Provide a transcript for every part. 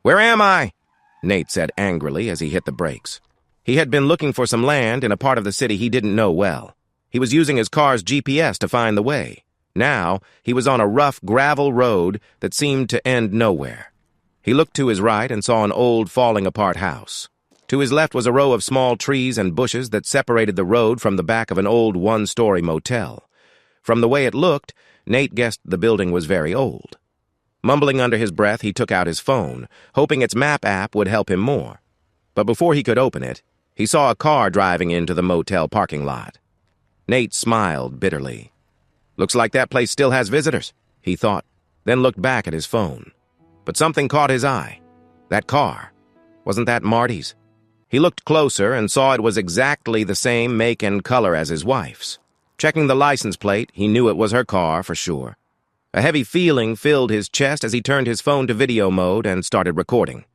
"Where am I?" Nate said angrily as he hit the brakes. He had been looking for some land in a part of the city he didn't know well. He was using his car's GPS to find the way. Now, he was on a rough gravel road that seemed to end nowhere. He looked to his right and saw an old, falling-apart house. To his left was a row of small trees and bushes that separated the road from the back of an old one-story motel. From the way it looked, Nate guessed the building was very old. Mumbling under his breath, he took out his phone, hoping its map app would help him more. But before he could open it, he saw a car driving into the motel parking lot. Nate smiled bitterly. "Looks like that place still has visitors," he thought, then looked back at his phone. But something caught his eye. That car. Wasn't that Marty's? He looked closer and saw it was exactly the same make and color as his wife's. Checking the license plate, he knew it was her car for sure. A heavy feeling filled his chest as he turned his phone to video mode and started recording.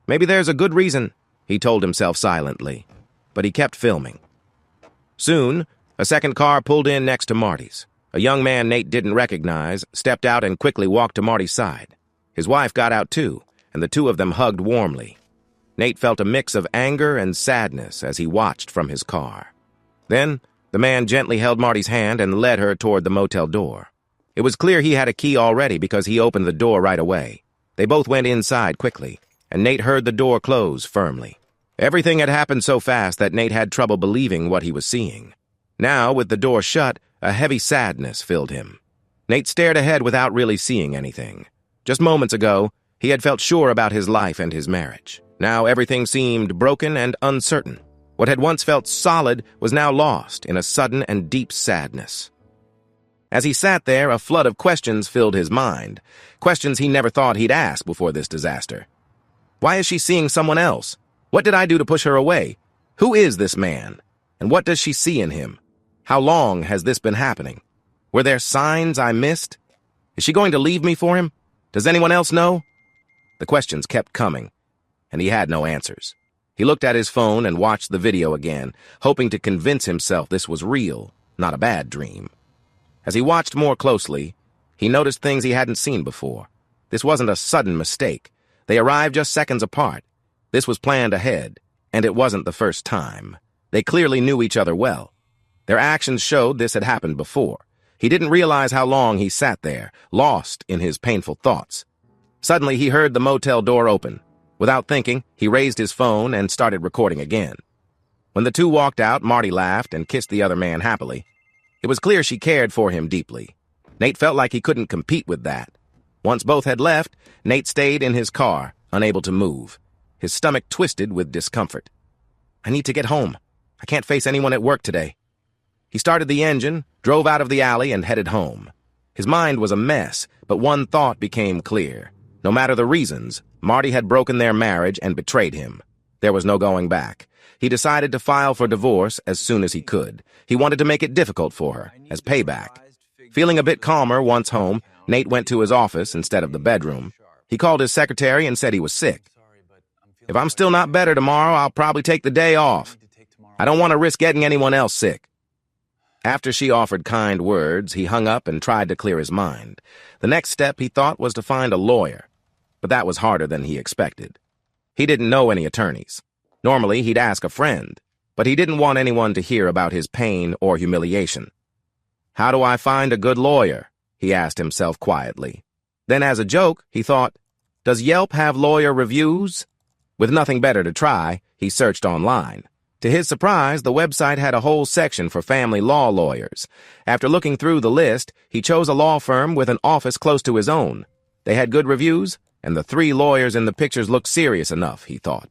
Maybe there's a good reason, he told himself silently, but he kept filming. Soon, a second car pulled in next to Marty's. A young man Nate didn't recognize stepped out and quickly walked to Marty's side. His wife got out too, and the two of them hugged warmly. Nate felt a mix of anger and sadness as he watched from his car. Then, the man gently held Marty's hand and led her toward the motel door. It was clear he had a key already because he opened the door right away. They both went inside quickly, and Nate heard the door close firmly. Everything had happened so fast that Nate had trouble believing what he was seeing. Now, with the door shut, a heavy sadness filled him. Nate stared ahead without really seeing anything. Just moments ago, he had felt sure about his life and his marriage. Now everything seemed broken and uncertain. What had once felt solid was now lost in a sudden and deep sadness. As he sat there, a flood of questions filled his mind, questions he never thought he'd ask before this disaster. Why is she seeing someone else? What did I do to push her away? Who is this man? And what does she see in him? How long has this been happening? Were there signs I missed? Is she going to leave me for him? Does anyone else know? The questions kept coming, and he had no answers. He looked at his phone and watched the video again, hoping to convince himself this was real, not a bad dream. As he watched more closely, he noticed things he hadn't seen before. This wasn't a sudden mistake. They arrived just seconds apart. This was planned ahead, and it wasn't the first time. They clearly knew each other well. Their actions showed this had happened before. He didn't realize how long he sat there, lost in his painful thoughts. Suddenly, he heard the motel door open. Without thinking, he raised his phone and started recording again. When the two walked out, Marty laughed and kissed the other man happily. It was clear she cared for him deeply. Nate felt like he couldn't compete with that. Once both had left, Nate stayed in his car, unable to move. His stomach twisted with discomfort. "I need to get home. I can't face anyone at work today." He started the engine, drove out of the alley, and headed home. His mind was a mess, but one thought became clear. No matter the reasons, Marty had broken their marriage and betrayed him. There was no going back. He decided to file for divorce as soon as he could. He wanted to make it difficult for her, as payback. Feeling a bit calmer once home, Nate went to his office instead of the bedroom. He called his secretary and said he was sick. "If I'm still not better tomorrow, I'll probably take the day off. I don't want to risk getting anyone else sick." After she offered kind words, he hung up and tried to clear his mind. The next step, he thought, was to find a lawyer. But that was harder than he expected. He didn't know any attorneys. Normally, he'd ask a friend, but he didn't want anyone to hear about his pain or humiliation. "How do I find a good lawyer?" he asked himself quietly. Then, as a joke, he thought, "Does Yelp have lawyer reviews?" With nothing better to try, he searched online. To his surprise, the website had a whole section for family law lawyers. After looking through the list, he chose a law firm with an office close to his own. They had good reviews, and the 3 lawyers in the pictures looked serious enough, he thought.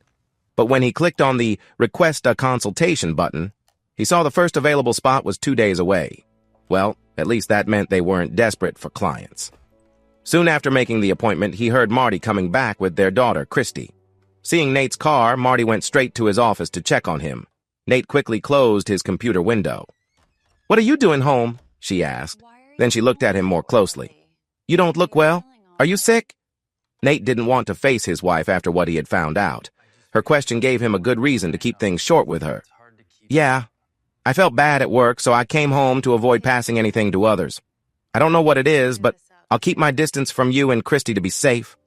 But when he clicked on the Request a Consultation button, he saw the first available spot was 2 days away. Well, at least that meant they weren't desperate for clients. Soon after making the appointment, he heard Marty coming back with their daughter, Christy. Seeing Nate's car, Marty went straight to his office to check on him. Nate quickly closed his computer window. "What are you doing home?" she asked. Then she looked at him more closely. "You don't look well. Are you sick?" Nate didn't want to face his wife after what he had found out. Her question gave him a good reason to keep things short with her. "Yeah, I felt bad at work, so I came home to avoid passing anything to others. I don't know what it is, but I'll keep my distance from you and Christy to be safe.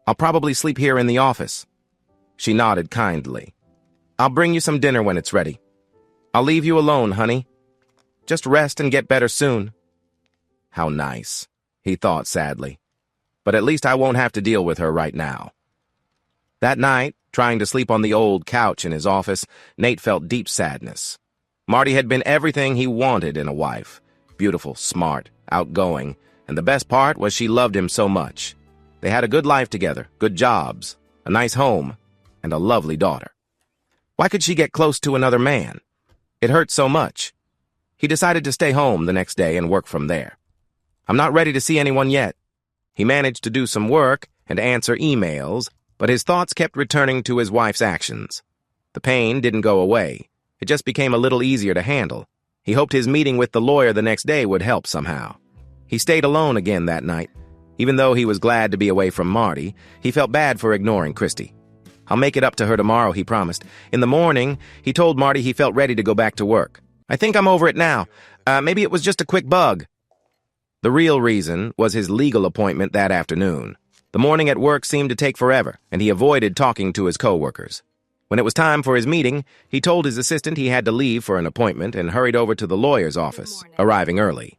I'll probably sleep here in the office. She nodded kindly. I'll bring you some dinner when it's ready. I'll leave you alone, honey. Just rest and get better soon. How nice, he thought sadly. But at least I won't have to deal with her right now. That night, trying to sleep on the old couch in his office, Nate felt deep sadness. Marty had been everything he wanted in a wife. Beautiful, smart, outgoing, and the best part was she loved him so much. They had a good life together, good jobs, a nice home, and a lovely daughter. Why could she get close to another man? It hurt so much. He decided to stay home the next day and work from there. I'm not ready to see anyone yet. He managed to do some work and answer emails, but his thoughts kept returning to his wife's actions. The pain didn't go away. It just became a little easier to handle. He hoped his meeting with the lawyer the next day would help somehow. He stayed alone again that night. Even though he was glad to be away from Marty, he felt bad for ignoring Christy. I'll make it up to her tomorrow, he promised. In the morning, he told Marty he felt ready to go back to work. I think I'm over it now. Maybe it was just a quick bug. The real reason was his legal appointment that afternoon. The morning at work seemed to take forever, and he avoided talking to his coworkers. When it was time for his meeting, he told his assistant he had to leave for an appointment and hurried over to the lawyer's office, arriving early.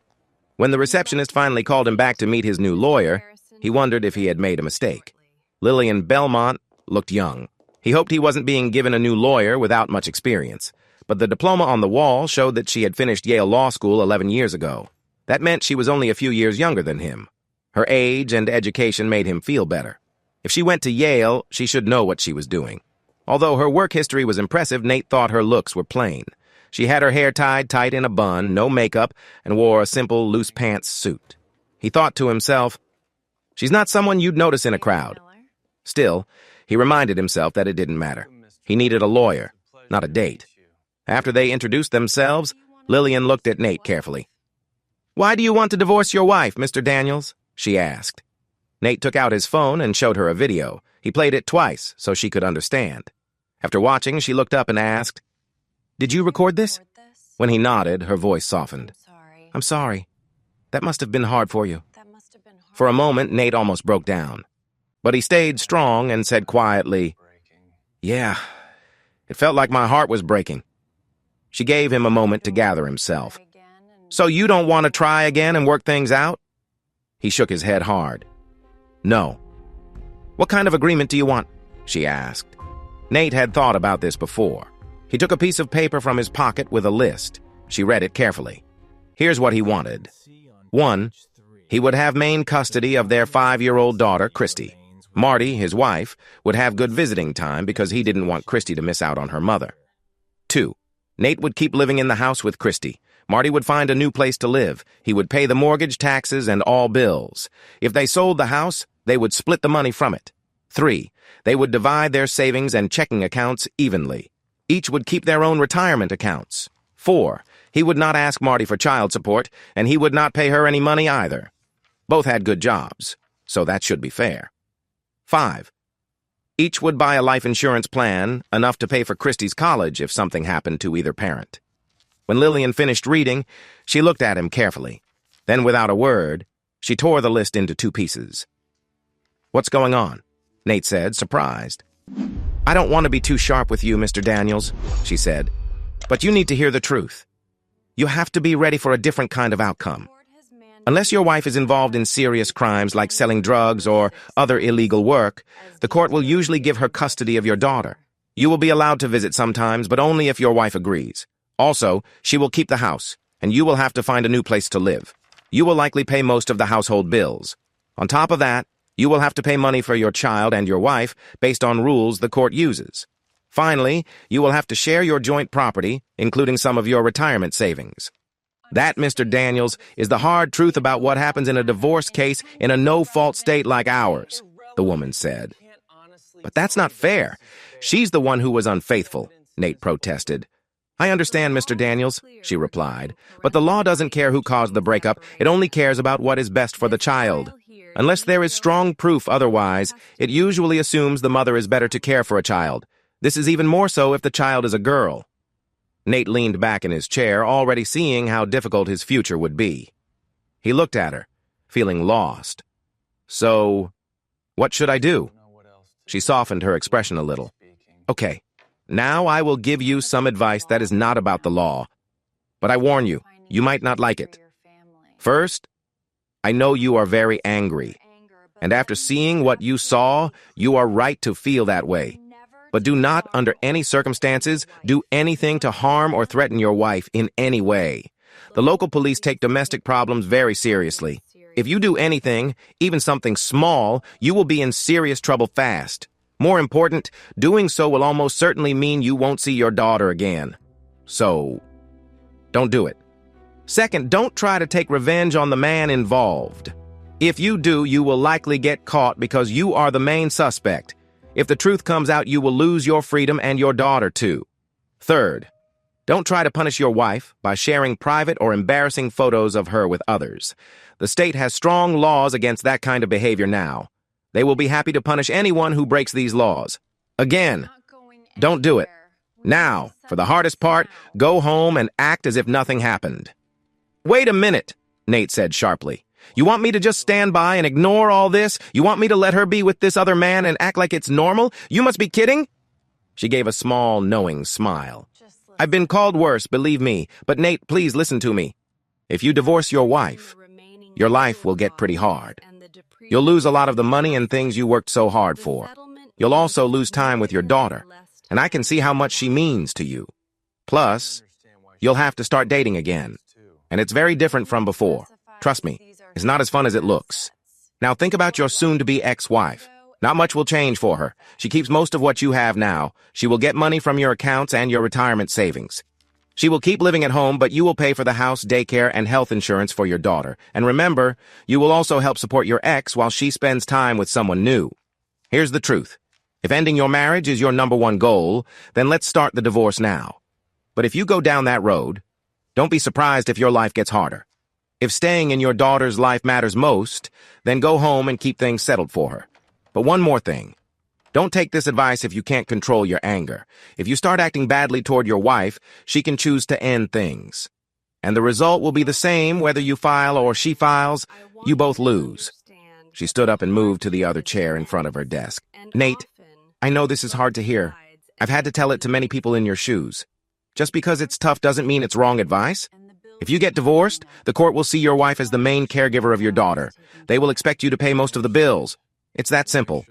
When the receptionist finally called him back to meet his new lawyer, he wondered if he had made a mistake. Lillian Belmont looked young. He hoped he wasn't being given a new lawyer without much experience, but the diploma on the wall showed that she had finished Yale Law School 11 years ago. That meant she was only a few years younger than him. Her age and education made him feel better. If she went to Yale, she should know what she was doing. Although her work history was impressive, Nate thought her looks were plain. She had her hair tied tight in a bun, no makeup, and wore a simple loose pants suit. He thought to himself, she's not someone you'd notice in a crowd. Still, he reminded himself that it didn't matter. He needed a lawyer, not a date. After they introduced themselves, Lillian looked at Nate carefully. Why do you want to divorce your wife, Mr. Daniels? She asked. Nate took out his phone and showed her a video. He played it twice so she could understand. After watching, she looked up and asked, Did you record this? When he nodded, her voice softened. I'm sorry. That must have been hard for you. For a moment, Nate almost broke down. But he stayed strong and said quietly, Yeah, it felt like my heart was breaking. She gave him a moment to gather himself. So you don't want to try again and work things out? He shook his head hard. No. What kind of agreement do you want? She asked. Nate had thought about this before. He took a piece of paper from his pocket with a list. She read it carefully. Here's what he wanted. 1. He would have main custody of their 5-year-old daughter, Christy. Marty, his wife, would have good visiting time because he didn't want Christy to miss out on her mother. 2. Nate would keep living in the house with Christy. Marty would find a new place to live. He would pay the mortgage, taxes, and all bills. If they sold the house, they would split the money from it. 3. They would divide their savings and checking accounts evenly. Each would keep their own retirement accounts. 4. He would not ask Marty for child support, and he would not pay her any money either. Both had good jobs, so that should be fair. 5. Each would buy a life insurance plan, enough to pay for Christy's college if something happened to either parent. When Lillian finished reading, she looked at him carefully. Then, without a word, she tore the list into 2 pieces. What's going on? Nate said, surprised. I don't want to be too sharp with you, Mr. Daniels, she said, but you need to hear the truth. You have to be ready for a different kind of outcome. Unless your wife is involved in serious crimes like selling drugs or other illegal work, the court will usually give her custody of your daughter. You will be allowed to visit sometimes, but only if your wife agrees. Also, she will keep the house, and you will have to find a new place to live. You will likely pay most of the household bills. On top of that, you will have to pay money for your child and your wife based on rules the court uses. Finally, you will have to share your joint property, including some of your retirement savings. That, Mr. Daniels, is the hard truth about what happens in a divorce case in a no-fault state like ours, the woman said. But that's not fair. She's the one who was unfaithful, Nate protested. I understand, Mr. Daniels, she replied, but the law doesn't care who caused the breakup. It only cares about what is best for the child. Unless there is strong proof otherwise, it usually assumes the mother is better to care for a child. This is even more so if the child is a girl. Nate leaned back in his chair, already seeing how difficult his future would be. He looked at her, feeling lost. So, what should I do? She softened her expression a little. Okay, now I will give you some advice that is not about the law. But I warn you, you might not like it. First, I know you are very angry. And after seeing what you saw, you are right to feel that way. But do not, under any circumstances, do anything to harm or threaten your wife in any way. The local police take domestic problems very seriously. If you do anything, even something small, you will be in serious trouble fast. More important, doing so will almost certainly mean you won't see your daughter again. So, don't do it. Second, don't try to take revenge on the man involved. If you do, you will likely get caught because you are the main suspect. If the truth comes out, you will lose your freedom and your daughter too. Third, don't try to punish your wife by sharing private or embarrassing photos of her with others. The state has strong laws against that kind of behavior now. They will be happy to punish anyone who breaks these laws. Again, don't do it. Now, for the hardest part, go home and act as if nothing happened. Wait a minute, Nate said sharply. You want me to just stand by and ignore all this? You want me to let her be with this other man and act like it's normal? You must be kidding? She gave a small, knowing smile. I've been called worse, believe me, but Nate, please listen to me. If you divorce your wife, your life will get pretty hard. You'll lose a lot of the money and things you worked so hard for. You'll also lose time with your daughter, and I can see how much she means to you. Plus, you'll have to start dating again, and it's very different from before. Trust me, it's not as fun as it looks. Now think about your soon-to-be ex-wife. Not much will change for her. She keeps most of what you have now. She will get money from your accounts and your retirement savings. She will keep living at home, but you will pay for the house, daycare, and health insurance for your daughter. And remember, you will also help support your ex while she spends time with someone new. Here's the truth. If ending your marriage is your #1 goal, then let's start the divorce now. But if you go down that road, don't be surprised if your life gets harder. If staying in your daughter's life matters most, then go home and keep things settled for her. But one more thing. Don't take this advice if you can't control your anger. If you start acting badly toward your wife, she can choose to end things. And the result will be the same whether you file or she files. You both lose. She stood up and moved to the other chair in front of her desk. Nate, I know this is hard to hear. I've had to tell it to many people in your shoes. Just because it's tough doesn't mean it's wrong advice. If you get divorced, the court will see your wife as the main caregiver of your daughter. They will expect you to pay most of the bills. It's that simple.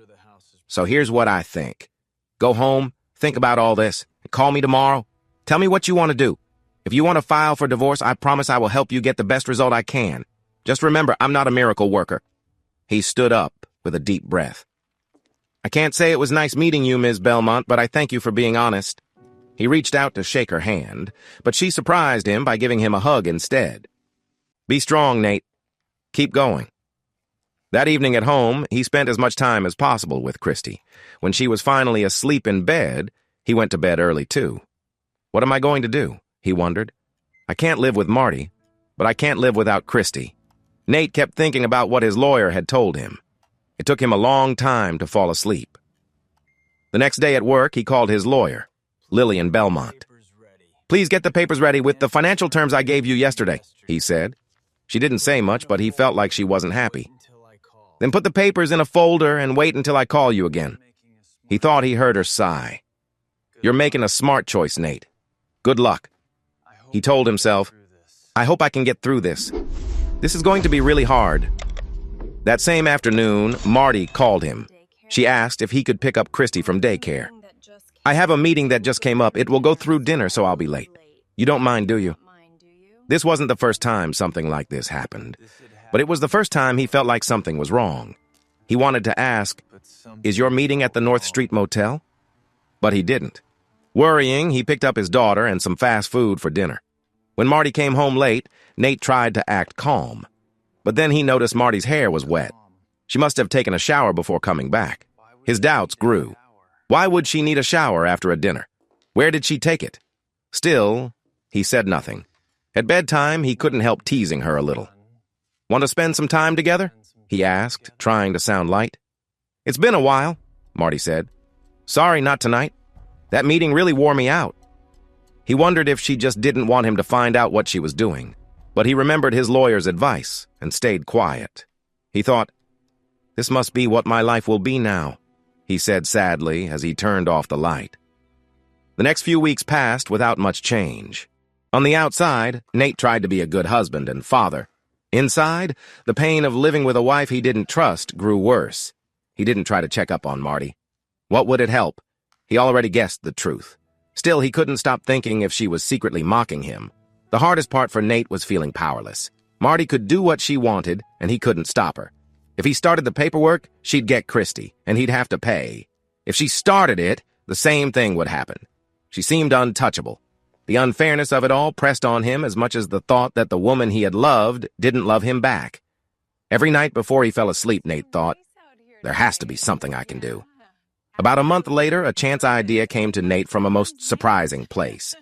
So here's what I think. Go home, think about all this, and call me tomorrow. Tell me what you want to do. If you want to file for divorce, I promise I will help you get the best result I can. Just remember, I'm not a miracle worker. He stood up with a deep breath. I can't say it was nice meeting you, Ms. Belmont, but I thank you for being honest. He reached out to shake her hand, but she surprised him by giving him a hug instead. Be strong, Nate. Keep going. That evening at home, he spent as much time as possible with Christy. When she was finally asleep in bed, he went to bed early too. What am I going to do? He wondered. I can't live with Marty, but I can't live without Christy. Nate kept thinking about what his lawyer had told him. It took him a long time to fall asleep. The next day at work, he called his lawyer, Lillian Belmont. Please get the papers ready with the financial terms I gave you yesterday, he said. She didn't say much, but he felt like she wasn't happy. Then put the papers in a folder and wait until I call you again. He thought he heard her sigh. You're making a smart choice, Nate. Good luck. He told himself, I hope I can get through this. This is going to be really hard. That same afternoon, Marty called him. She asked if he could pick up Christy from daycare. I have a meeting that just came up. It will go through dinner, so I'll be late. You don't mind, do you? This wasn't the first time something like this happened, but it was the first time he felt like something was wrong. He wanted to ask, is your meeting at the North Street Motel? But he didn't. Worrying, he picked up his daughter and some fast food for dinner. When Marty came home late, Nate tried to act calm. But then he noticed Marty's hair was wet. She must have taken a shower before coming back. His doubts grew. Why would she need a shower after a dinner? Where did she take it? Still, he said nothing. At bedtime, he couldn't help teasing her a little. Want to spend some time together? He asked, trying to sound light. It's been a while, Marty said. Sorry, not tonight. That meeting really wore me out. He wondered if she just didn't want him to find out what she was doing, but he remembered his lawyer's advice and stayed quiet. He thought, this must be what my life will be now. he said sadly as he turned off the light. The next few weeks passed without much change. On the outside, Nate tried to be a good husband and father. Inside, the pain of living with a wife he didn't trust grew worse. He didn't try to check up on Marty. What would it help? He already guessed the truth. Still, he couldn't stop thinking if she was secretly mocking him. The hardest part for Nate was feeling powerless. Marty could do what she wanted, and he couldn't stop her. If he started the paperwork, she'd get Christie, and he'd have to pay. If she started it, the same thing would happen. She seemed untouchable. The unfairness of it all pressed on him as much as the thought that the woman he had loved didn't love him back. Every night before he fell asleep, Nate thought, there has to be something I can do. About a month later, a chance idea came to Nate from a most surprising place.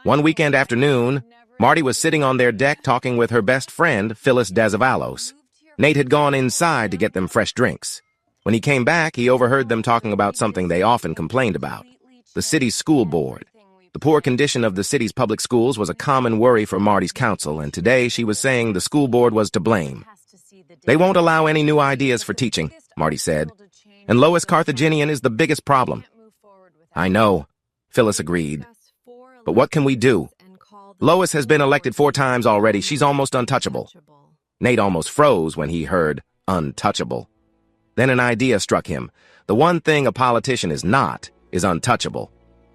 One weekend afternoon, Marty was sitting on their deck talking with her best friend, Phyllis Desavalos. Nate had gone inside to get them fresh drinks. When he came back, he overheard them talking about something they often complained about, the city's school board. The poor condition of the city's public schools was a common worry for Marty's counsel, and today she was saying the school board was to blame. They won't allow any new ideas for teaching, Marty said, and Lois Carthaginian is the biggest problem. I know, Phyllis agreed. But what can we do? Lois has been elected 4 times already. She's almost untouchable. Nate almost froze when he heard untouchable. Then an idea struck him. The one thing a politician is not is untouchable.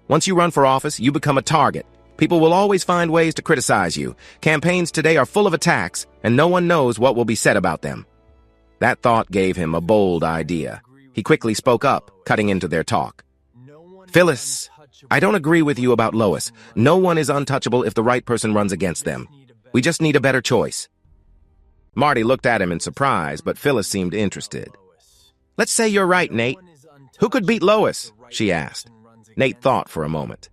Once you run for office, you become a target. People will always find ways to criticize you. Campaigns today are full of attacks, and no one knows what will be said about them. That thought gave him a bold idea. He quickly spoke up, cutting into their talk. Phyllis, I don't agree with you about Lois. No one is untouchable if the right person runs against them. We just need a better choice. Marty looked at him in surprise, but Phyllis seemed interested. Let's say you're right, Nate. Who could beat Lois? She asked. Nate thought for a moment.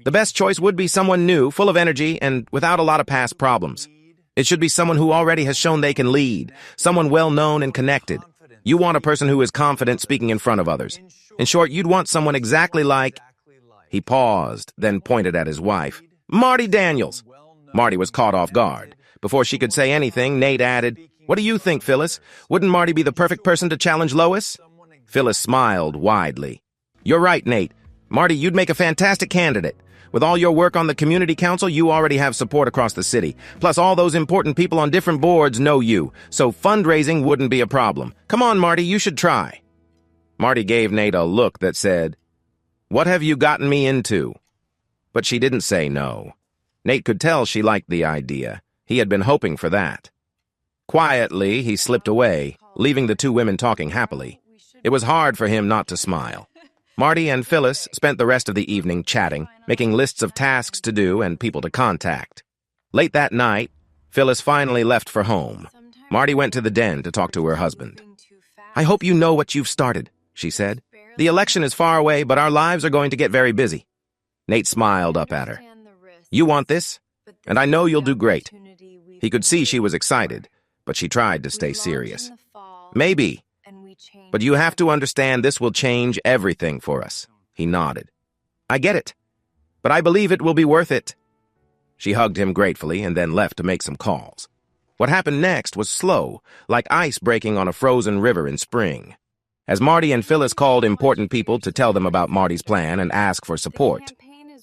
The best choice would be someone new, full of energy, and without a lot of past problems. It should be someone who already has shown they can lead, someone well-known and connected. You want a person who is confident speaking in front of others. In short, you'd want someone exactly like... He paused, then pointed at his wife. Marty Daniels. Marty was caught off guard. Before she could say anything, Nate added, What do you think, Phyllis? Wouldn't Marty be the perfect person to challenge Lois? Phyllis smiled widely. You're right, Nate. Marty, you'd make a fantastic candidate. With all your work on the community council, you already have support across the city. Plus, all those important people on different boards know you, so fundraising wouldn't be a problem. Come on, Marty, you should try. Marty gave Nate a look that said, What have you gotten me into? But she didn't say no. Nate could tell she liked the idea. He had been hoping for that. Quietly, he slipped away, leaving the 2 women talking happily. It was hard for him not to smile. Marty and Phyllis spent the rest of the evening chatting, making lists of tasks to do and people to contact. Late that night, Phyllis finally left for home. Marty went to the den to talk to her husband. I hope you know what you've started, she said. The election is far away, but our lives are going to get very busy. Nate smiled up at her. You want this? And I know you'll do great. He could see she was excited, but she tried to stay serious. Maybe. But you have to understand this will change everything for us. He nodded. I get it. But I believe it will be worth it. She hugged him gratefully and then left to make some calls. What happened next was slow, like ice breaking on a frozen river in spring. As Marty and Phyllis called important people to tell them about Marty's plan and ask for support,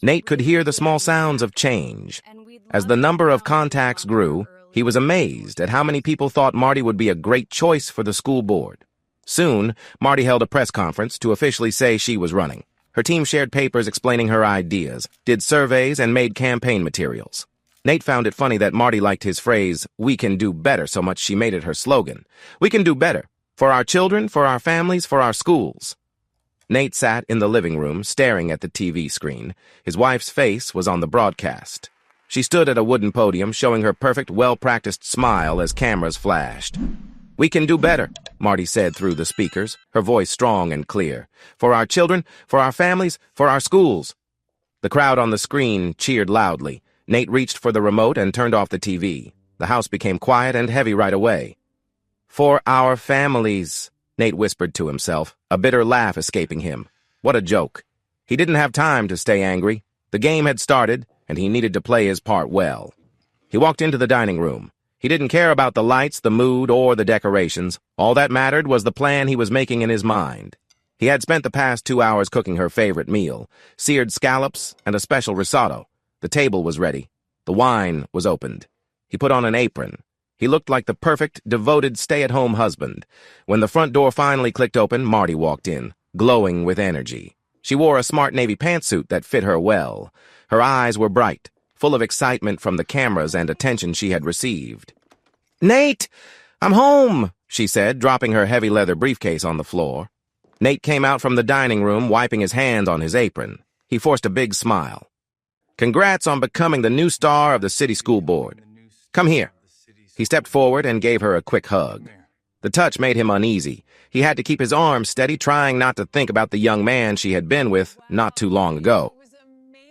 Nate could hear the small sounds of change. As the number of contacts grew, he was amazed at how many people thought Marty would be a great choice for the school board. Soon, Marty held a press conference to officially say she was running. Her team shared papers explaining her ideas, did surveys, and made campaign materials. Nate found it funny that Marty liked his phrase, "We can do better," so much she made it her slogan. We can do better. For our children, for our families, for our schools. Nate sat in the living room, staring at the TV screen. His wife's face was on the broadcast. She stood at a wooden podium, showing her perfect, well-practiced smile as cameras flashed. We can do better, Marty said through the speakers, her voice strong and clear. For our children, for our families, for our schools. The crowd on the screen cheered loudly. Nate reached for the remote and turned off the TV. The house became quiet and heavy right away. For our families, Nate whispered to himself, a bitter laugh escaping him. What a joke. He didn't have time to stay angry. The game had started, and he needed to play his part well. He walked into the dining room. He didn't care about the lights, the mood, or the decorations. All that mattered was the plan he was making in his mind. He had spent the past 2 hours cooking her favorite meal, seared scallops and a special risotto. The table was ready. The wine was opened. He put on an apron. He looked like the perfect, devoted, stay-at-home husband. When the front door finally clicked open, Marty walked in, glowing with energy. She wore a smart navy pantsuit that fit her well. Her eyes were bright, full of excitement from the cameras and attention she had received. "Nate, I'm home," she said, dropping her heavy leather briefcase on the floor. Nate came out from the dining room, wiping his hands on his apron. He forced a big smile. "Congrats on becoming the new star of the city school board. Come here." He stepped forward and gave her a quick hug. The touch made him uneasy. He had to keep his arms steady, trying not to think about the young man she had been with not too long ago.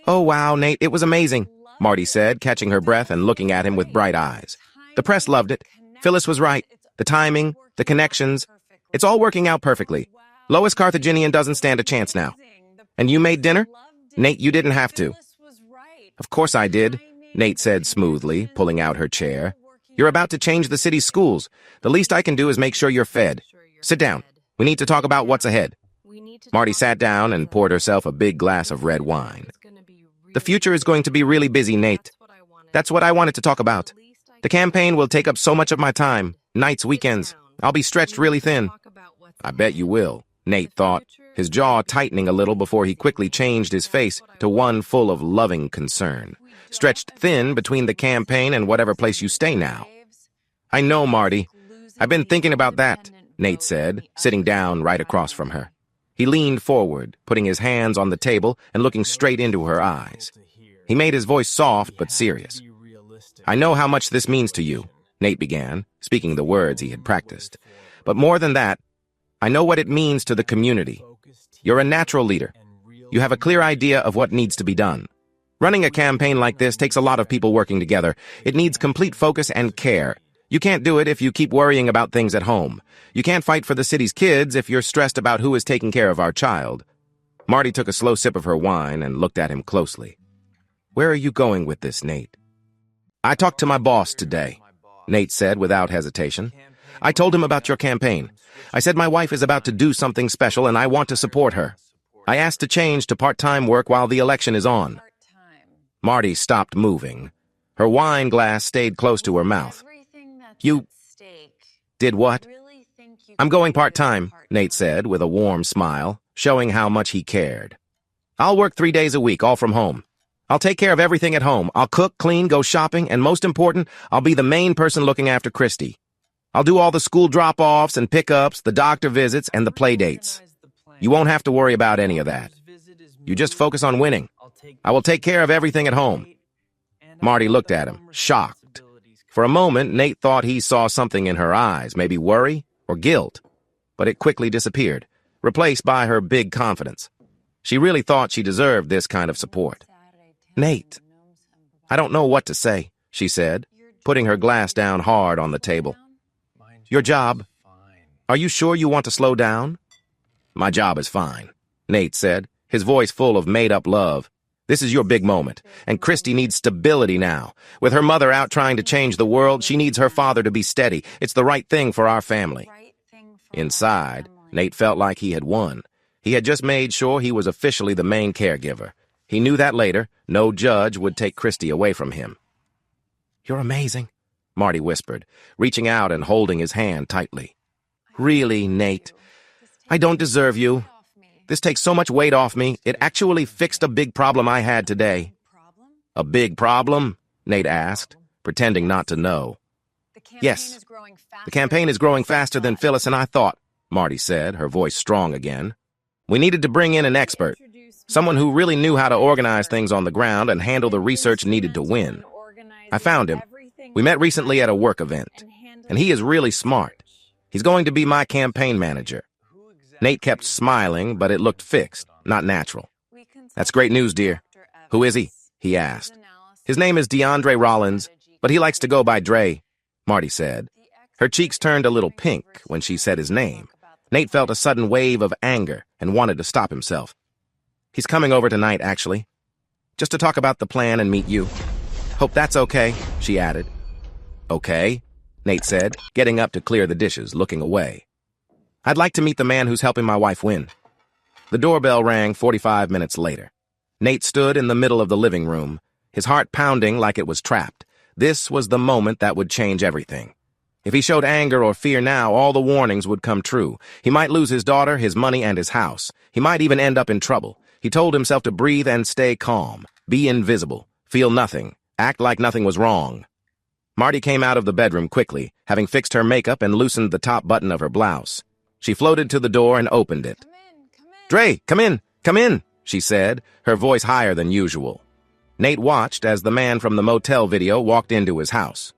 "Oh, wow, Nate, it was amazing," Marty said, catching her breath and looking at him with bright eyes. "The press loved it. Phyllis was right. The timing, the connections, it's all working out perfectly. Lois Carthaginian doesn't stand a chance now. And you made dinner? Nate, you didn't have to." "Of course I did," Nate said smoothly, pulling out her chair. "You're about to change the city's schools. The least I can do is make sure you're fed. Sit down. We need to talk about what's ahead." Marty sat down and poured herself a big glass of red wine. "The future is going to be really busy, Nate. That's what I wanted to talk about. The campaign will take up so much of my time, nights, weekends. I'll be stretched really thin." "I bet you will," Nate thought, his jaw tightening a little before he quickly changed his face to one full of loving concern. "Stretched thin between the campaign and whatever place you stay now." "I know, Marty. I've been thinking about that," Nate said, sitting down right across from her. He leaned forward, putting his hands on the table and looking straight into her eyes. He made his voice soft but serious. "I know how much this means to you," Nate began, speaking the words he had practiced. "But more than that, I know what it means to the community. You're a natural leader. You have a clear idea of what needs to be done. Running a campaign like this takes a lot of people working together. It needs complete focus and care. You can't do it if you keep worrying about things at home. You can't fight for the city's kids if you're stressed about who is taking care of our child." Marty took a slow sip of her wine and looked at him closely. "Where are you going with this, Nate?" "I talked to my boss today," Nate said without hesitation. "I told him about your campaign. I said my wife is about to do something special and I want to support her. I asked to change to part-time work while the election is on." Marty stopped moving. Her wine glass stayed close to her mouth. "You did what?" "I'm going part-time," Nate said with a warm smile, showing how much he cared. "I'll work 3 days a week, all from home. I'll take care of everything at home. I'll cook, clean, go shopping, and most important, I'll be the main person looking after Christy. I'll do all the school drop-offs and pickups, the doctor visits, and the play dates. You won't have to worry about any of that. You just focus on winning. I will take care of everything at home." Marty looked at him, shocked. For a moment, Nate thought he saw something in her eyes, maybe worry or guilt, but it quickly disappeared, replaced by her big confidence. She really thought she deserved this kind of support. "Nate, I don't know what to say," she said, putting her glass down hard on the table. "Your job. Are you sure you want to slow down?" "My job is fine," Nate said, his voice full of made-up love. "This is your big moment, and Christy needs stability now. With her mother out trying to change the world, she needs her father to be steady. It's the right thing for our family." Inside, Nate felt like he had won. He had just made sure he was officially the main caregiver. He knew that later, no judge would take Christy away from him. "You're amazing," Marty whispered, reaching out and holding his hand tightly. "Really, Nate, I don't deserve you. This takes so much weight off me. It actually fixed a big problem I had today." "A big problem?" Nate asked, pretending not to know. "Yes, the campaign is growing faster than Phyllis and I thought," Marty said, her voice strong again. "We needed to bring in an expert, someone who really knew how to organize things on the ground and handle the research needed to win. I found him. We met recently at a work event, and he is really smart. He's going to be my campaign manager." Nate kept smiling, but it looked fixed, not natural. "That's great news, dear. Who is he?" he asked. "His name is DeAndre Rollins, but he likes to go by Dre," Marty said. Her cheeks turned a little pink when she said his name. Nate felt a sudden wave of anger and wanted to stop himself. "He's coming over tonight, actually, just to talk about the plan and meet you. Hope that's okay," she added. "Okay," Nate said, getting up to clear the dishes, looking away. "I'd like to meet the man who's helping my wife win. The doorbell rang 45 minutes later. Nate stood in the middle of the living room, his heart pounding like it was trapped. This was the moment that would change everything. If he showed anger or fear now, all the warnings would come true. He might lose his daughter, his money, and his house. He might even end up in trouble. He told himself to breathe and stay calm. Be invisible. Feel nothing. Act like nothing was wrong. Marty came out of the bedroom quickly, having fixed her makeup and loosened the top button of her blouse. She floated to the door and opened it. "Dre, come in," she said, her voice higher than usual. Nate watched as the man from the motel video walked into his house.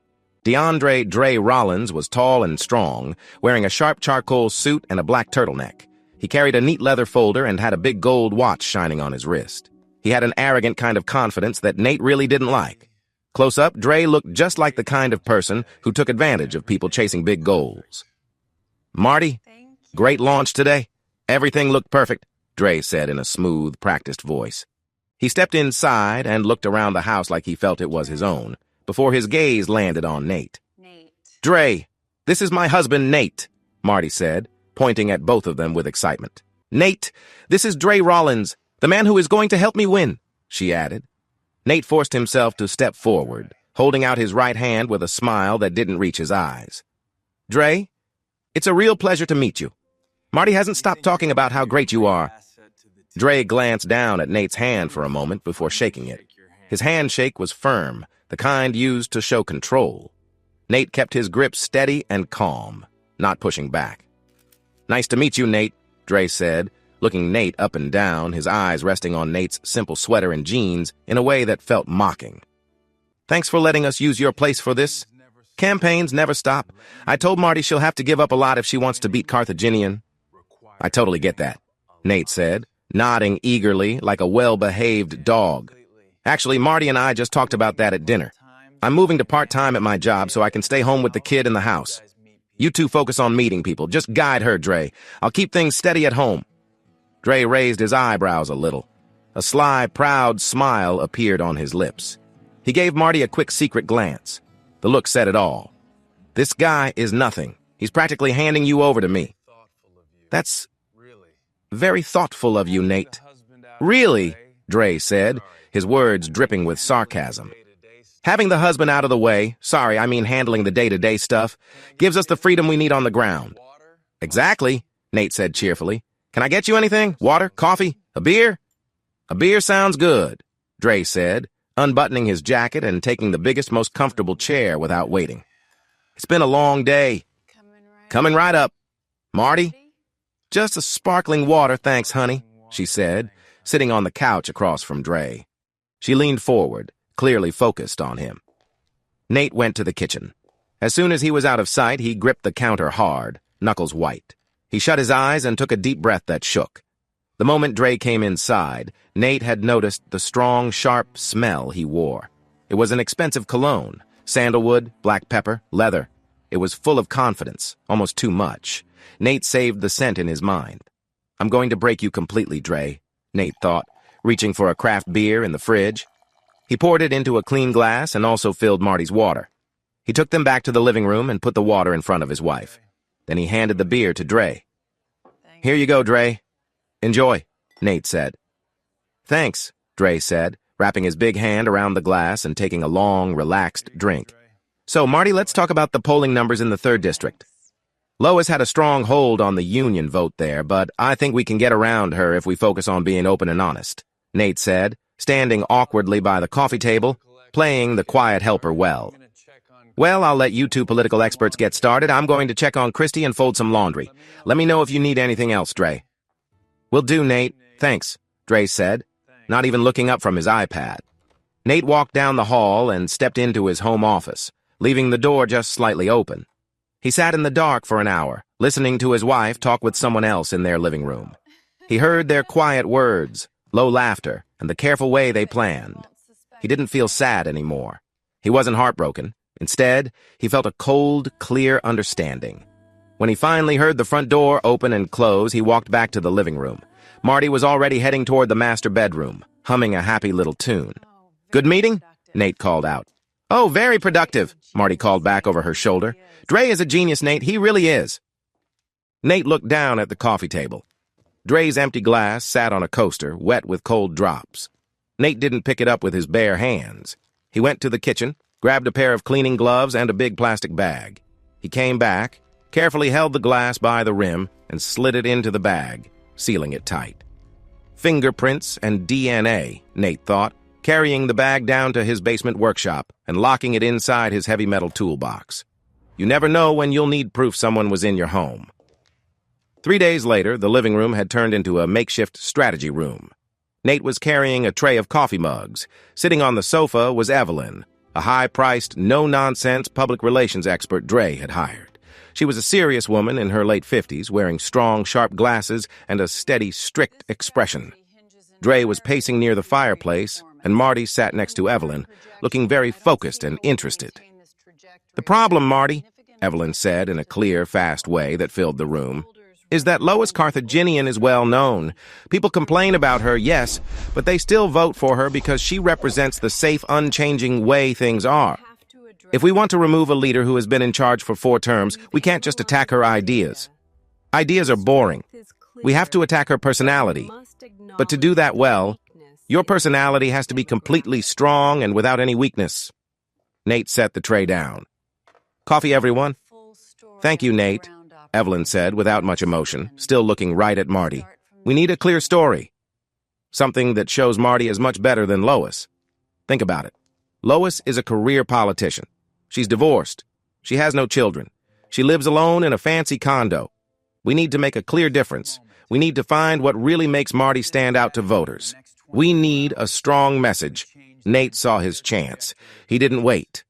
DeAndre Dre Rollins was tall and strong, wearing a sharp charcoal suit and a black turtleneck. He carried a neat leather folder and had a big gold watch shining on his wrist. He had an arrogant kind of confidence that Nate really didn't like. Close up, Dre looked just like the kind of person who took advantage of people chasing big goals. "Marty, great launch today. Everything looked perfect," Dre said in a smooth, practiced voice. He stepped inside and looked around the house like he felt it was his own, before his gaze landed on Nate. "Dre, this is my husband, Nate," Marty said, pointing at both of them with excitement. "Nate, this is Dre Rollins, the man who is going to help me win," she added. Nate forced himself to step forward, holding out his right hand with a smile that didn't reach his eyes. "Dre, it's a real pleasure to meet you. Marty hasn't stopped talking about how great you are." Dre glanced down at Nate's hand for a moment before shaking it. His handshake was firm, the kind used to show control. Nate kept his grip steady and calm, not pushing back. "Nice to meet you, Nate," Dre said, looking Nate up and down, his eyes resting on Nate's simple sweater and jeans in a way that felt mocking. "Thanks for letting us use your place for this. Campaigns never stop. I told Marty she'll have to give up a lot if she wants to beat Carthaginian." "I totally get that," Nate said, nodding eagerly like a well-behaved dog. "Actually, Marty and I just talked about that at dinner. I'm moving to part-time at my job so I can stay home with the kid in the house. You two focus on meeting people. Just guide her, Dre. I'll keep things steady at home." Dre raised his eyebrows a little. A sly, proud smile appeared on his lips. He gave Marty a quick secret glance. The look said it all. "This guy is nothing. He's practically handing you over to me." "That's very thoughtful of you, Nate." "Really?" Dre said, his words dripping with sarcasm. "Having the husband out of the way, handling the day-to-day stuff, gives us the freedom we need on the ground." "Exactly," Nate said cheerfully. "Can I get you anything? Water? Coffee? A beer?" "A beer sounds good," Dre said, unbuttoning his jacket and taking the biggest, most comfortable chair without waiting. "It's been a long day." "Coming right up. Marty?" "Just a sparkling water, thanks, honey," she said, sitting on the couch across from Dre. She leaned forward, clearly focused on him. Nate went to the kitchen. As soon as he was out of sight, he gripped the counter hard, knuckles white. He shut his eyes and took a deep breath that shook. The moment Dre came inside, Nate had noticed the strong, sharp smell he wore. It was an expensive cologne, sandalwood, black pepper, leather. It was full of confidence, almost too much. Nate saved the scent in his mind. "I'm going to break you completely, Dre," Nate thought, reaching for a craft beer in the fridge. He poured it into a clean glass and also filled Marty's water. He took them back to the living room and put the water in front of his wife. Then he handed the beer to Dre. "Here you go, Dre. Enjoy," Nate said. "Thanks," Dre said, wrapping his big hand around the glass and taking a long, relaxed drink. "So, Marty, let's talk about the polling numbers in the 3rd District. Lois had a strong hold on the union vote there, but I think we can get around her if we focus on being open and honest," Nate said, standing awkwardly by the coffee table, playing the quiet helper well. "Well, I'll let you two political experts get started. I'm going to check on Christy and fold some laundry. Let me know if you need anything else, Dre." "Will do, Nate. Thanks," Dre said, not even looking up from his iPad. Nate walked down the hall and stepped into his home office, leaving the door just slightly open. He sat in the dark for an hour, listening to his wife talk with someone else in their living room. He heard their quiet words, low laughter, and the careful way they planned. He didn't feel sad anymore. He wasn't heartbroken. Instead, he felt a cold, clear understanding. When he finally heard the front door open and close, he walked back to the living room. Marty was already heading toward the master bedroom, humming a happy little tune. "Good meeting?" Nate called out. "Oh, very productive," Marty called back over her shoulder. "Dre is a genius, Nate. He really is." Nate looked down at the coffee table. Dre's empty glass sat on a coaster, wet with cold drops. Nate didn't pick it up with his bare hands. He went to the kitchen, grabbed a pair of cleaning gloves and a big plastic bag. He came back, carefully held the glass by the rim, and slid it into the bag, sealing it tight. Fingerprints and DNA, Nate thought, carrying the bag down to his basement workshop and locking it inside his heavy metal toolbox. You never know when you'll need proof someone was in your home. 3 days later, the living room had turned into a makeshift strategy room. Nate was carrying a tray of coffee mugs. Sitting on the sofa was Evelyn, a high-priced, no-nonsense public relations expert Dre had hired. She was a serious woman in her late 50s, wearing strong, sharp glasses and a steady, strict expression. Dre was pacing near the fireplace, and Marty sat next to Evelyn, looking very focused and interested. "The problem, Marty," Evelyn said in a clear, fast way that filled the room, "is that Lois Carthaginian is well known. People complain about her, yes, but they still vote for her because she represents the safe, unchanging way things are. If we want to remove a leader who has been in charge for 4 terms, we can't just attack her ideas. Ideas are boring. We have to attack her personality. But to do that well, your personality has to be completely strong and without any weakness." Nate set the tray down. "Coffee, everyone?" "Thank you, Nate," Evelyn said without much emotion, still looking right at Marty. "We need a clear story. Something that shows Marty is much better than Lois. Think about it. Lois is a career politician. She's divorced. She has no children. She lives alone in a fancy condo. We need to make a clear difference. We need to find what really makes Marty stand out to voters. We need a strong message." Nate saw his chance. He didn't wait.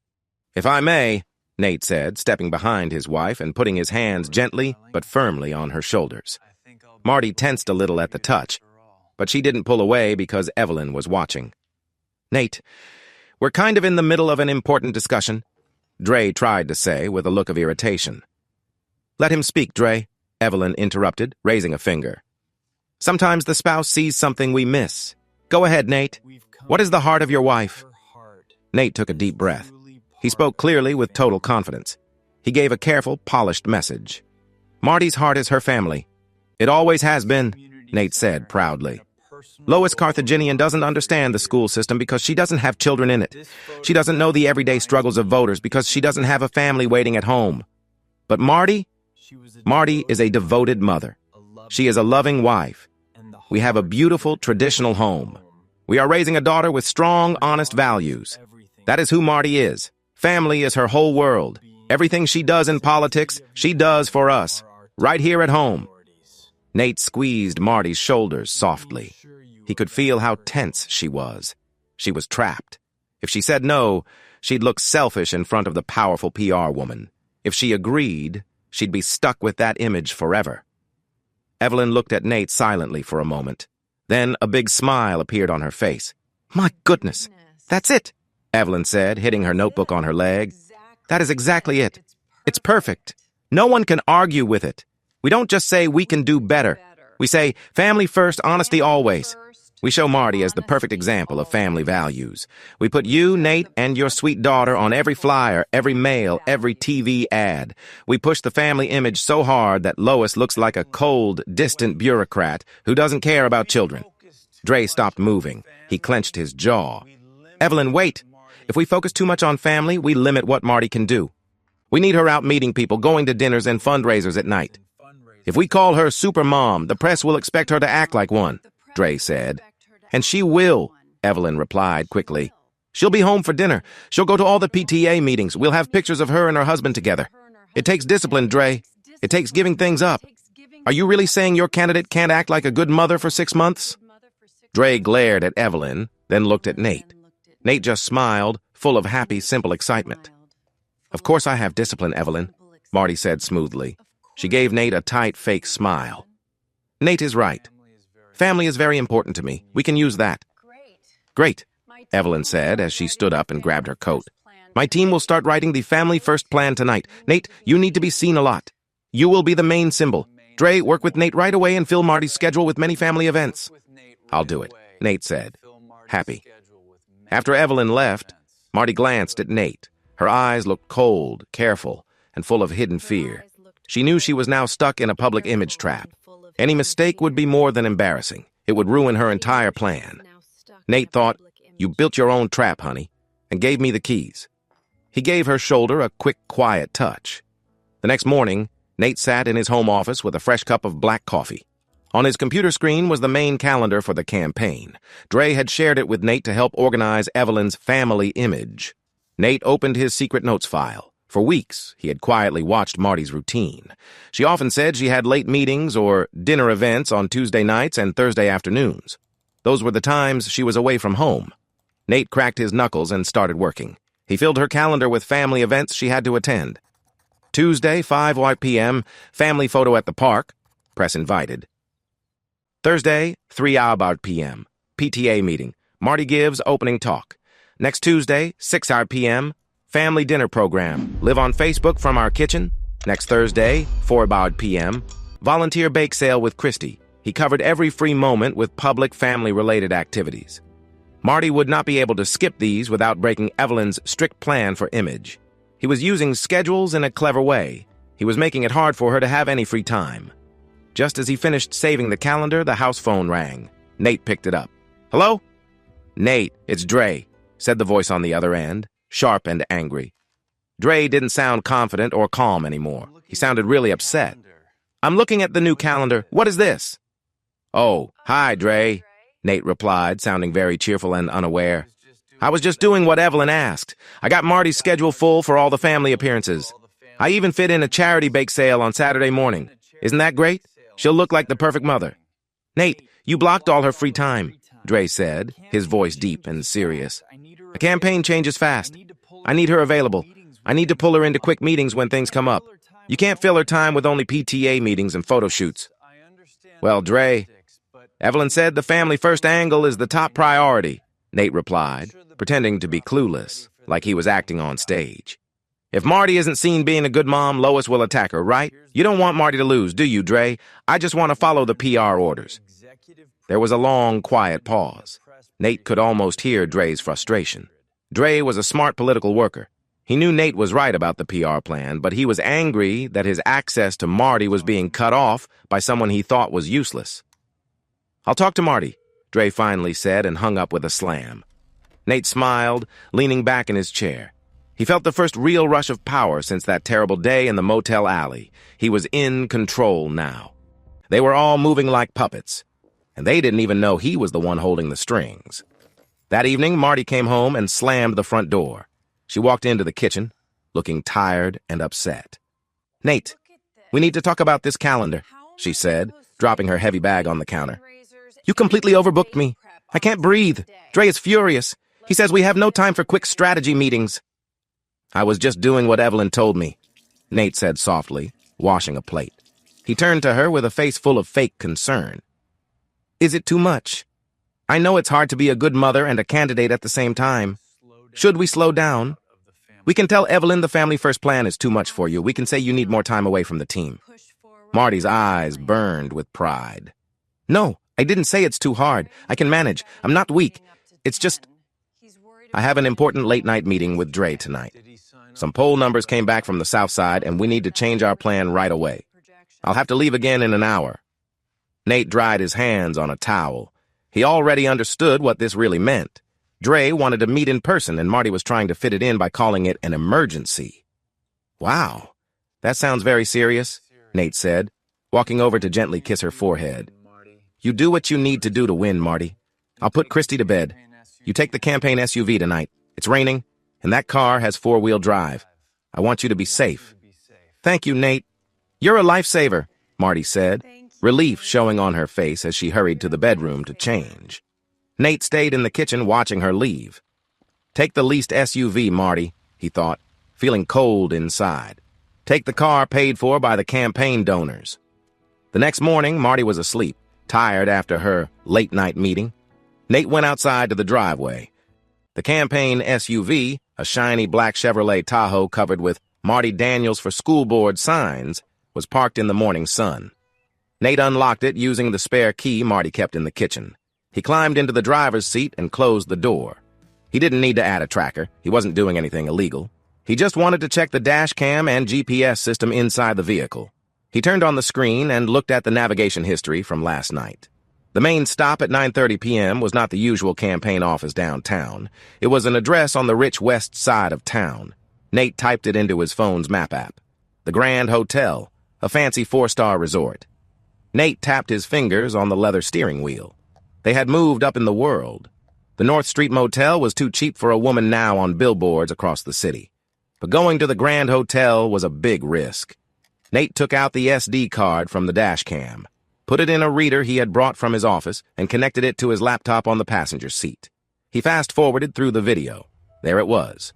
"If I may," Nate said, stepping behind his wife and putting his hands gently but firmly on her shoulders. Marty tensed a little at the touch, but she didn't pull away because Evelyn was watching. "Nate, we're kind of in the middle of an important discussion," Dre tried to say with a look of irritation. "Let him speak, Dre," Evelyn interrupted, raising a finger. "Sometimes the spouse sees something we miss. Go ahead, Nate. What is the heart of your wife?" Nate took a deep breath. He spoke clearly with total confidence. He gave a careful, polished message. "Marty's heart is her family. It always has been," Nate said proudly. "Lois Carthaginian doesn't understand the school system because she doesn't have children in it. She doesn't know the everyday struggles of voters because she doesn't have a family waiting at home. But Marty is a devoted mother. She is a loving wife. We have a beautiful, traditional home. We are raising a daughter with strong, honest values. That is who Marty is. Family is her whole world. Everything she does in politics, she does for us, right here at home." Nate squeezed Marty's shoulders softly. He could feel how tense she was. She was trapped. If she said no, she'd look selfish in front of the powerful PR woman. If she agreed, she'd be stuck with that image forever. Evelyn looked at Nate silently for a moment. Then a big smile appeared on her face. "My goodness, that's it," Evelyn said, hitting her notebook on her leg. "That is exactly it. It's perfect. No one can argue with it. We don't just say we can do better. We say family first, honesty always. We show Marty as the perfect example of family values. We put you, Nate, and your sweet daughter on every flyer, every mail, every TV ad. We push the family image so hard that Lois looks like a cold, distant bureaucrat who doesn't care about children." Dre stopped moving. He clenched his jaw. "Evelyn, wait. If we focus too much on family, we limit what Marty can do. We need her out meeting people, going to dinners and fundraisers at night. If we call her super mom, the press will expect her to act like one," Dre said. "And she will," Evelyn replied quickly. "She'll be home for dinner. She'll go to all the PTA meetings. We'll have pictures of her and her husband together. It takes discipline, Dre. It takes giving things up. Are you really saying your candidate can't act like a good mother for 6 months?" Dre glared at Evelyn, then looked at Nate. Nate just smiled, full of happy, simple excitement. "Of course I have discipline, Evelyn," Marty said smoothly. She gave Nate a tight, fake smile. "Nate is right. Family is very important to me. We can use that." "Great," Evelyn said as she stood up and grabbed her coat. "My team will start writing the Family First plan tonight. Nate, you need to be seen a lot. You will be the main symbol. Dre, work with Nate right away and fill Marty's schedule with many family events." "I'll do it," Nate said, happy. After Evelyn left, Marty glanced at Nate. Her eyes looked cold, careful, and full of hidden fear. She knew she was now stuck in a public image trap. Any mistake would be more than embarrassing. It would ruin her entire plan. Nate thought, "You built your own trap, honey," and gave me the keys. He gave her shoulder a quick, quiet touch. The next morning, Nate sat in his home office with a fresh cup of black coffee. On his computer screen was the main calendar for the campaign. Dre had shared it with Nate to help organize Evelyn's family image. Nate opened his secret notes file. For weeks, he had quietly watched Marty's routine. She often said she had late meetings or dinner events on Tuesday nights and Thursday afternoons. Those were the times she was away from home. Nate cracked his knuckles and started working. He filled her calendar with family events she had to attend. Tuesday, 5 p.m., family photo at the park, press invited. Thursday, 3 p.m., PTA meeting, Marty gives opening talk. Next Tuesday, 6 p.m., family dinner program, live on Facebook from our kitchen. Next Thursday, 4 p.m., volunteer bake sale with Christy. He covered every free moment with public family-related activities. Marty would not be able to skip these without breaking Evelyn's strict plan for image. He was using schedules in a clever way. He was making it hard for her to have any free time. Just as he finished saving the calendar, the house phone rang. Nate picked it up. "Hello?" "Nate, it's Dre," said the voice on the other end, sharp and angry. Dre didn't sound confident or calm anymore. He sounded really upset. "I'm looking at the new calendar. What is this?" "Oh, hi, Dre," Nate replied, sounding very cheerful and unaware. "I was just doing what Evelyn asked. I got Marty's schedule full for all the family appearances. I even fit in a charity bake sale on Saturday morning. Isn't that great? She'll look like the perfect mother." "Nate, you blocked all her free time," Dre said, his voice deep and serious. "A campaign changes fast. I need her available. I need to pull her into quick meetings when things come up. You can't fill her time with only PTA meetings and photo shoots." "Well, Dre, Evelyn said the family first angle is the top priority," Nate replied, pretending to be clueless, like he was acting on stage. "If Marty isn't seen being a good mom, Lois will attack her, right? You don't want Marty to lose, do you, Dre? I just want to follow the PR orders." There was a long, quiet pause. Nate could almost hear Dre's frustration. Dre was a smart political worker. He knew Nate was right about the PR plan, but he was angry that his access to Marty was being cut off by someone he thought was useless. "I'll talk to Marty," Dre finally said and hung up with a slam. Nate smiled, leaning back in his chair. He felt the first real rush of power since that terrible day in the motel alley. He was in control now. They were all moving like puppets, and they didn't even know he was the one holding the strings. That evening, Marty came home and slammed the front door. She walked into the kitchen, looking tired and upset. "Nate, we need to talk about this calendar," she said, dropping her heavy bag on the counter. "You completely overbooked me. I can't breathe. Dre is furious. He says we have no time for quick strategy meetings." "I was just doing what Evelyn told me," Nate said softly, washing a plate. He turned to her with a face full of fake concern. "Is it too much? I know it's hard to be a good mother and a candidate at the same time. Should we slow down? We can tell Evelyn the family first plan is too much for you. We can say you need more time away from the team." Marty's eyes burned with pride. "No, I didn't say it's too hard. I can manage. I'm not weak. It's just, I have an important late-night meeting with Dre tonight. Some poll numbers came back from the south side, and we need to change our plan right away. I'll have to leave again in an hour." Nate dried his hands on a towel. He already understood what this really meant. Dre wanted to meet in person, and Marty was trying to fit it in by calling it an emergency. "Wow, that sounds very serious," Nate said, walking over to gently kiss her forehead. "You do what you need to do to win, Marty. I'll put Christy to bed. You take the campaign SUV tonight. It's raining, and that car has four-wheel drive. I want you to be safe." "Thank you, Nate. You're a lifesaver," Marty said, relief showing on her face as she hurried to the bedroom to change. Nate stayed in the kitchen watching her leave. "Take the leased SUV, Marty," he thought, feeling cold inside. "Take the car paid for by the campaign donors." The next morning, Marty was asleep, tired after her late-night meeting. Nate went outside to the driveway. The campaign SUV, a shiny black Chevrolet Tahoe covered with Marty Daniels for School Board signs, was parked in the morning sun. Nate unlocked it using the spare key Marty kept in the kitchen. He climbed into the driver's seat and closed the door. He didn't need to add a tracker. He wasn't doing anything illegal. He just wanted to check the dash cam and GPS system inside the vehicle. He turned on the screen and looked at the navigation history from last night. The main stop at 9:30 p.m. was not the usual campaign office downtown. It was an address on the rich west side of town. Nate typed it into his phone's map app. The Grand Hotel, a fancy 4-star resort. Nate tapped his fingers on the leather steering wheel. They had moved up in the world. The North Street Motel was too cheap for a woman now on billboards across the city. But going to the Grand Hotel was a big risk. Nate took out the SD card from the dash cam, put it in a reader he had brought from his office, and connected it to his laptop on the passenger seat. He fast-forwarded through the video. There it was.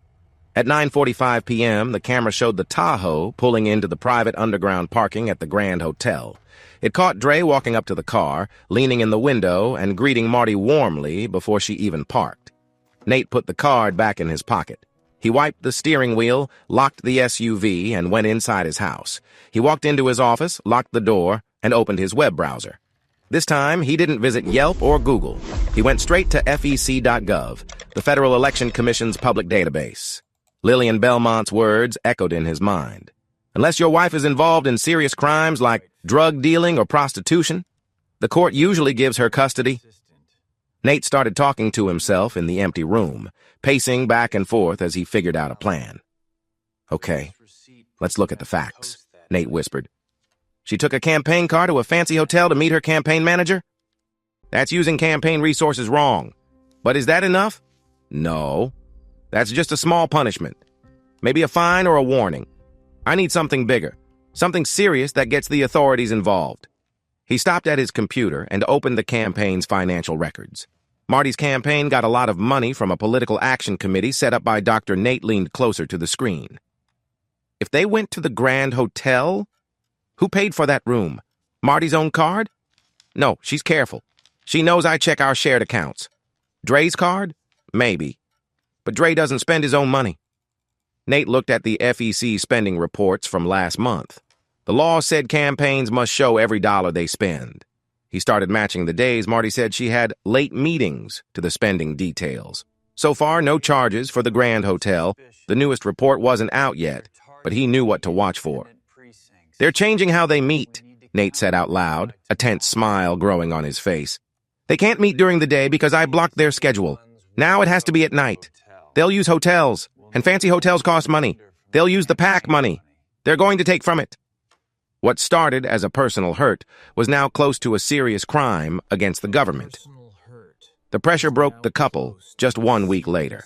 At 9:45 p.m., the camera showed the Tahoe pulling into the private underground parking at the Grand Hotel. It caught Dre walking up to the car, leaning in the window and greeting Marty warmly before she even parked. Nate put the card back in his pocket. He wiped the steering wheel, locked the SUV, and went inside his house. He walked into his office, locked the door, and opened his web browser. This time, he didn't visit Yelp or Google. He went straight to FEC.gov, the Federal Election Commission's public database. Lillian Belmont's words echoed in his mind. Unless your wife is involved in serious crimes like drug dealing or prostitution, the court usually gives her custody. Nate started talking to himself in the empty room, pacing back and forth as he figured out a plan. Okay, let's look at the facts, Nate whispered. She took a campaign car to a fancy hotel to meet her campaign manager? That's using campaign resources wrong. But is that enough? No. That's just a small punishment. Maybe a fine or a warning. I need something bigger, something serious that gets the authorities involved. He stopped at his computer and opened the campaign's financial records. Marty's campaign got a lot of money from a political action committee set up by Dr. Nate leaned closer to the screen. If they went to the Grand Hotel, who paid for that room? Marty's own card? No, she's careful. She knows I check our shared accounts. Dre's card? Maybe. But Dre doesn't spend his own money. Nate looked at the FEC spending reports from last month. The law said campaigns must show every dollar they spend. He started matching the days Marty said she had late meetings to the spending details. So far, no charges for the Grand Hotel. The newest report wasn't out yet, but he knew what to watch for. They're changing how they meet, Nate said out loud, a tense smile growing on his face. They can't meet during the day because I blocked their schedule. Now it has to be at night. They'll use hotels, and fancy hotels cost money. They'll use the PAC money. They're going to take from it. What started as a personal hurt was now close to a serious crime against the government. The pressure broke the couple just 1 week later.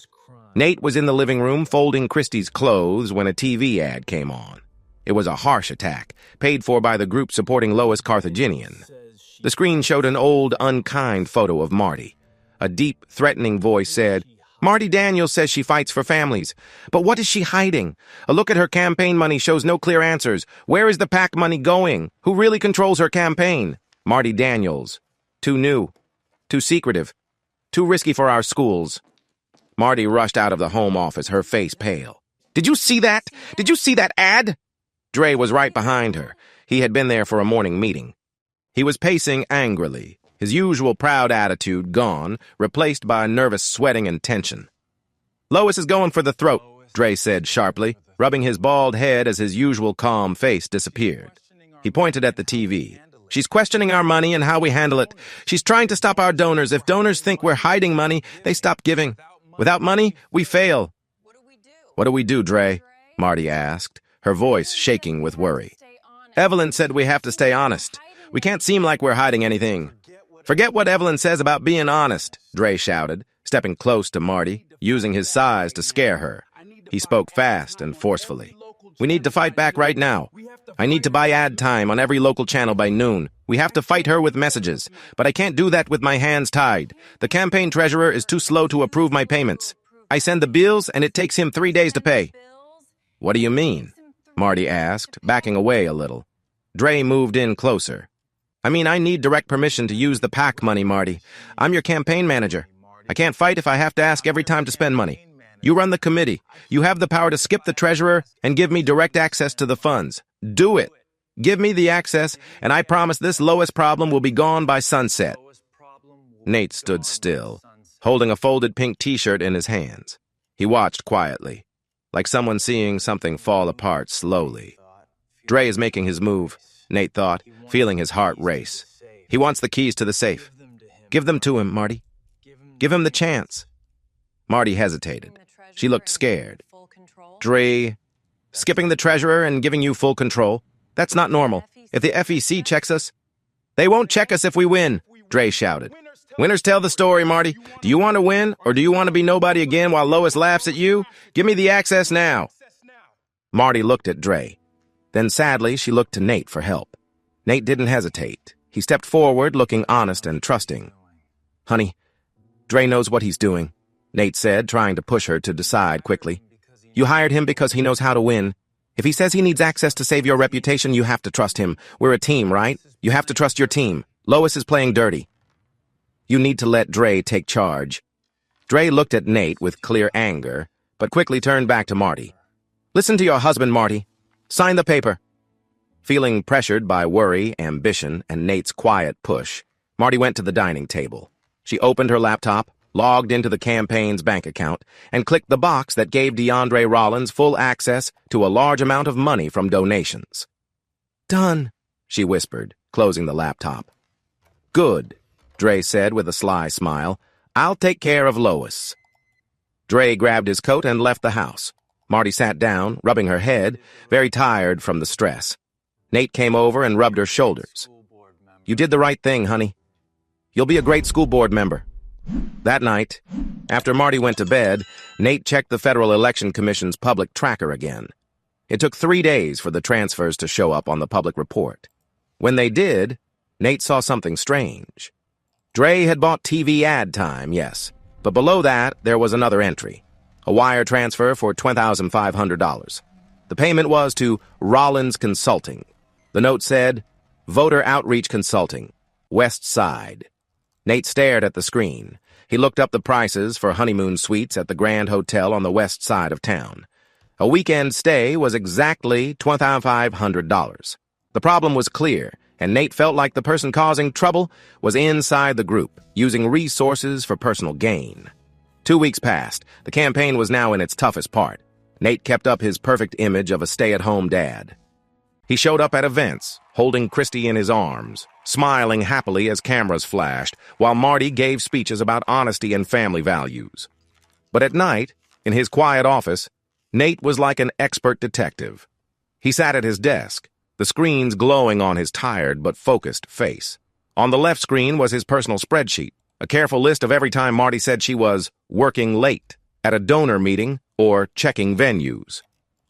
Nate was in the living room folding Christie's clothes when a TV ad came on. It was a harsh attack, paid for by the group supporting Lois Carthaginian. The screen showed an old, unkind photo of Marty. A deep, threatening voice said, Marty Daniels says she fights for families. But what is she hiding? A look at her campaign money shows no clear answers. Where is the PAC money going? Who really controls her campaign? Marty Daniels. Too new. Too secretive. Too risky for our schools. Marty rushed out of the home office, her face pale. Did you see that? Did you see that ad? Dre was right behind her. He had been there for a morning meeting. He was pacing angrily, his usual proud attitude gone, replaced by nervous sweating and tension. Lois is going for the throat, Dre said sharply, rubbing his bald head as his usual calm face disappeared. He pointed at the TV. She's questioning our money and how we handle it. She's trying to stop our donors. If donors think we're hiding money, they stop giving. Without money, we fail. What do we do, Dre? Marty asked, her voice shaking with worry. Evelyn said we have to stay honest. We can't seem like we're hiding anything. Forget what Evelyn says about being honest, Dre shouted, stepping close to Marty, using his size to scare her. He spoke fast and forcefully. We need to fight back right now. I need to buy ad time on every local channel by noon. We have to fight her with messages, but I can't do that with my hands tied. The campaign treasurer is too slow to approve my payments. I send the bills, and it takes him 3 days to pay. What do you mean? Marty asked, backing away a little. Dre moved in closer. I mean, I need direct permission to use the PAC money, Marty. I'm your campaign manager. I can't fight if I have to ask every time to spend money. You run the committee. You have the power to skip the treasurer and give me direct access to the funds. Do it. Give me the access, and I promise this Lois problem will be gone by sunset. Nate stood still, holding a folded pink T-shirt in his hands. He watched quietly, like someone seeing something fall apart slowly. Dre is making his move. Nate thought, feeling his heart race. He wants the keys to the safe. Give them to him, Marty. Give him the chance. Marty hesitated. She looked scared. Dre, skipping the treasurer and giving you full control? That's not normal. If the FEC checks us, they won't check us if we win, Dre shouted. Winners tell the story, Marty. Do you want to win, or do you want to be nobody again while Lois laughs at you? Give me the access now. Marty looked at Dre. Then sadly, she looked to Nate for help. Nate didn't hesitate. He stepped forward, looking honest and trusting. Honey, Dre knows what he's doing, Nate said, trying to push her to decide quickly. You hired him because he knows how to win. If he says he needs access to save your reputation, you have to trust him. We're a team, right? You have to trust your team. Lois is playing dirty. You need to let Dre take charge. Dre looked at Nate with clear anger, but quickly turned back to Marty. Listen to your husband, Marty. Sign the paper. Feeling pressured by worry, ambition, and Nate's quiet push, Marty went to the dining table. She opened her laptop, logged into the campaign's bank account, and clicked the box that gave DeAndre Rollins full access to a large amount of money from donations. Done, she whispered, closing the laptop. Good, Dre said with a sly smile. I'll take care of Lois. Dre grabbed his coat and left the house. Marty sat down, rubbing her head, very tired from the stress. Nate came over and rubbed her shoulders. You did the right thing, honey. You'll be a great school board member. That night, after Marty went to bed, Nate checked the Federal Election Commission's public tracker again. It took 3 days for the transfers to show up on the public report. When they did, Nate saw something strange. Dre had bought TV ad time, yes, but below that there was another entry. A wire transfer for $20,500. The payment was to Rollins Consulting. The note said, Voter Outreach Consulting, West Side. Nate stared at the screen. He looked up the prices for honeymoon suites at the Grand Hotel on the west side of town. A weekend stay was exactly $2,500. The problem was clear, and Nate felt like the person causing trouble was inside the group, using resources for personal gain. 2 weeks passed. The campaign was now in its toughest part. Nate kept up his perfect image of a stay-at-home dad. He showed up at events, holding Christy in his arms, smiling happily as cameras flashed, while Marty gave speeches about honesty and family values. But at night, in his quiet office, Nate was like an expert detective. He sat at his desk, the screens glowing on his tired but focused face. On the left screen was his personal spreadsheet, a careful list of every time Marty said she was working late, at a donor meeting, or checking venues.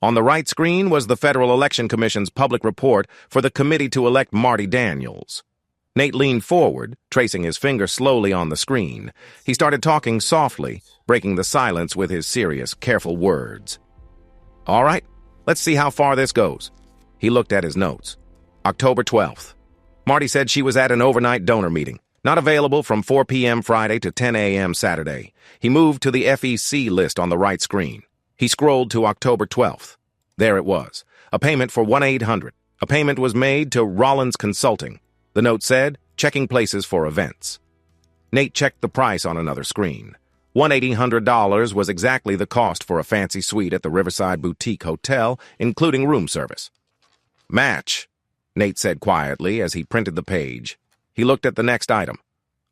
On the right screen was the Federal Election Commission's public report for the committee to elect Marty Daniels. Nate leaned forward, tracing his finger slowly on the screen. He started talking softly, breaking the silence with his serious, careful words. All right, let's see how far this goes. He looked at his notes. October 12th. Marty said she was at an overnight donor meeting, not available from 4 p.m. Friday to 10 a.m. Saturday. He moved to the FEC list on the right screen. He scrolled to October 12th. There it was, a payment for $1,800. A payment was made to Rollins Consulting. The note said, checking places for events. Nate checked the price on another screen. $1,800 was exactly the cost for a fancy suite at the Riverside Boutique Hotel, including room service. Match, Nate said quietly as he printed the page. He looked at the next item.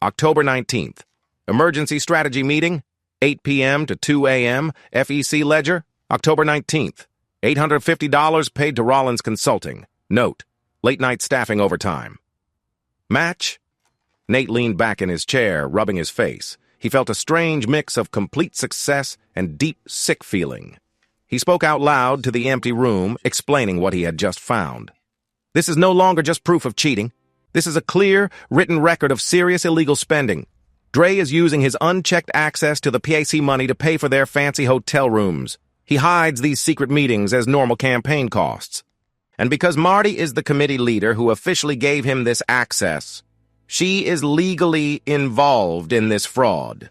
October 19th. Emergency strategy meeting, 8 p.m. to 2 a.m., FEC ledger, October 19th. $850 paid to Rollins Consulting. Note, late-night staffing overtime. Match? Nate leaned back in his chair, rubbing his face. He felt a strange mix of complete success and deep, sick feeling. He spoke out loud to the empty room, explaining what he had just found. This is no longer just proof of cheating. This is a clear, written record of serious illegal spending. Dre is using his unchecked access to the PAC money to pay for their fancy hotel rooms. He hides these secret meetings as normal campaign costs. And because Marty is the committee leader who officially gave him this access, she is legally involved in this fraud.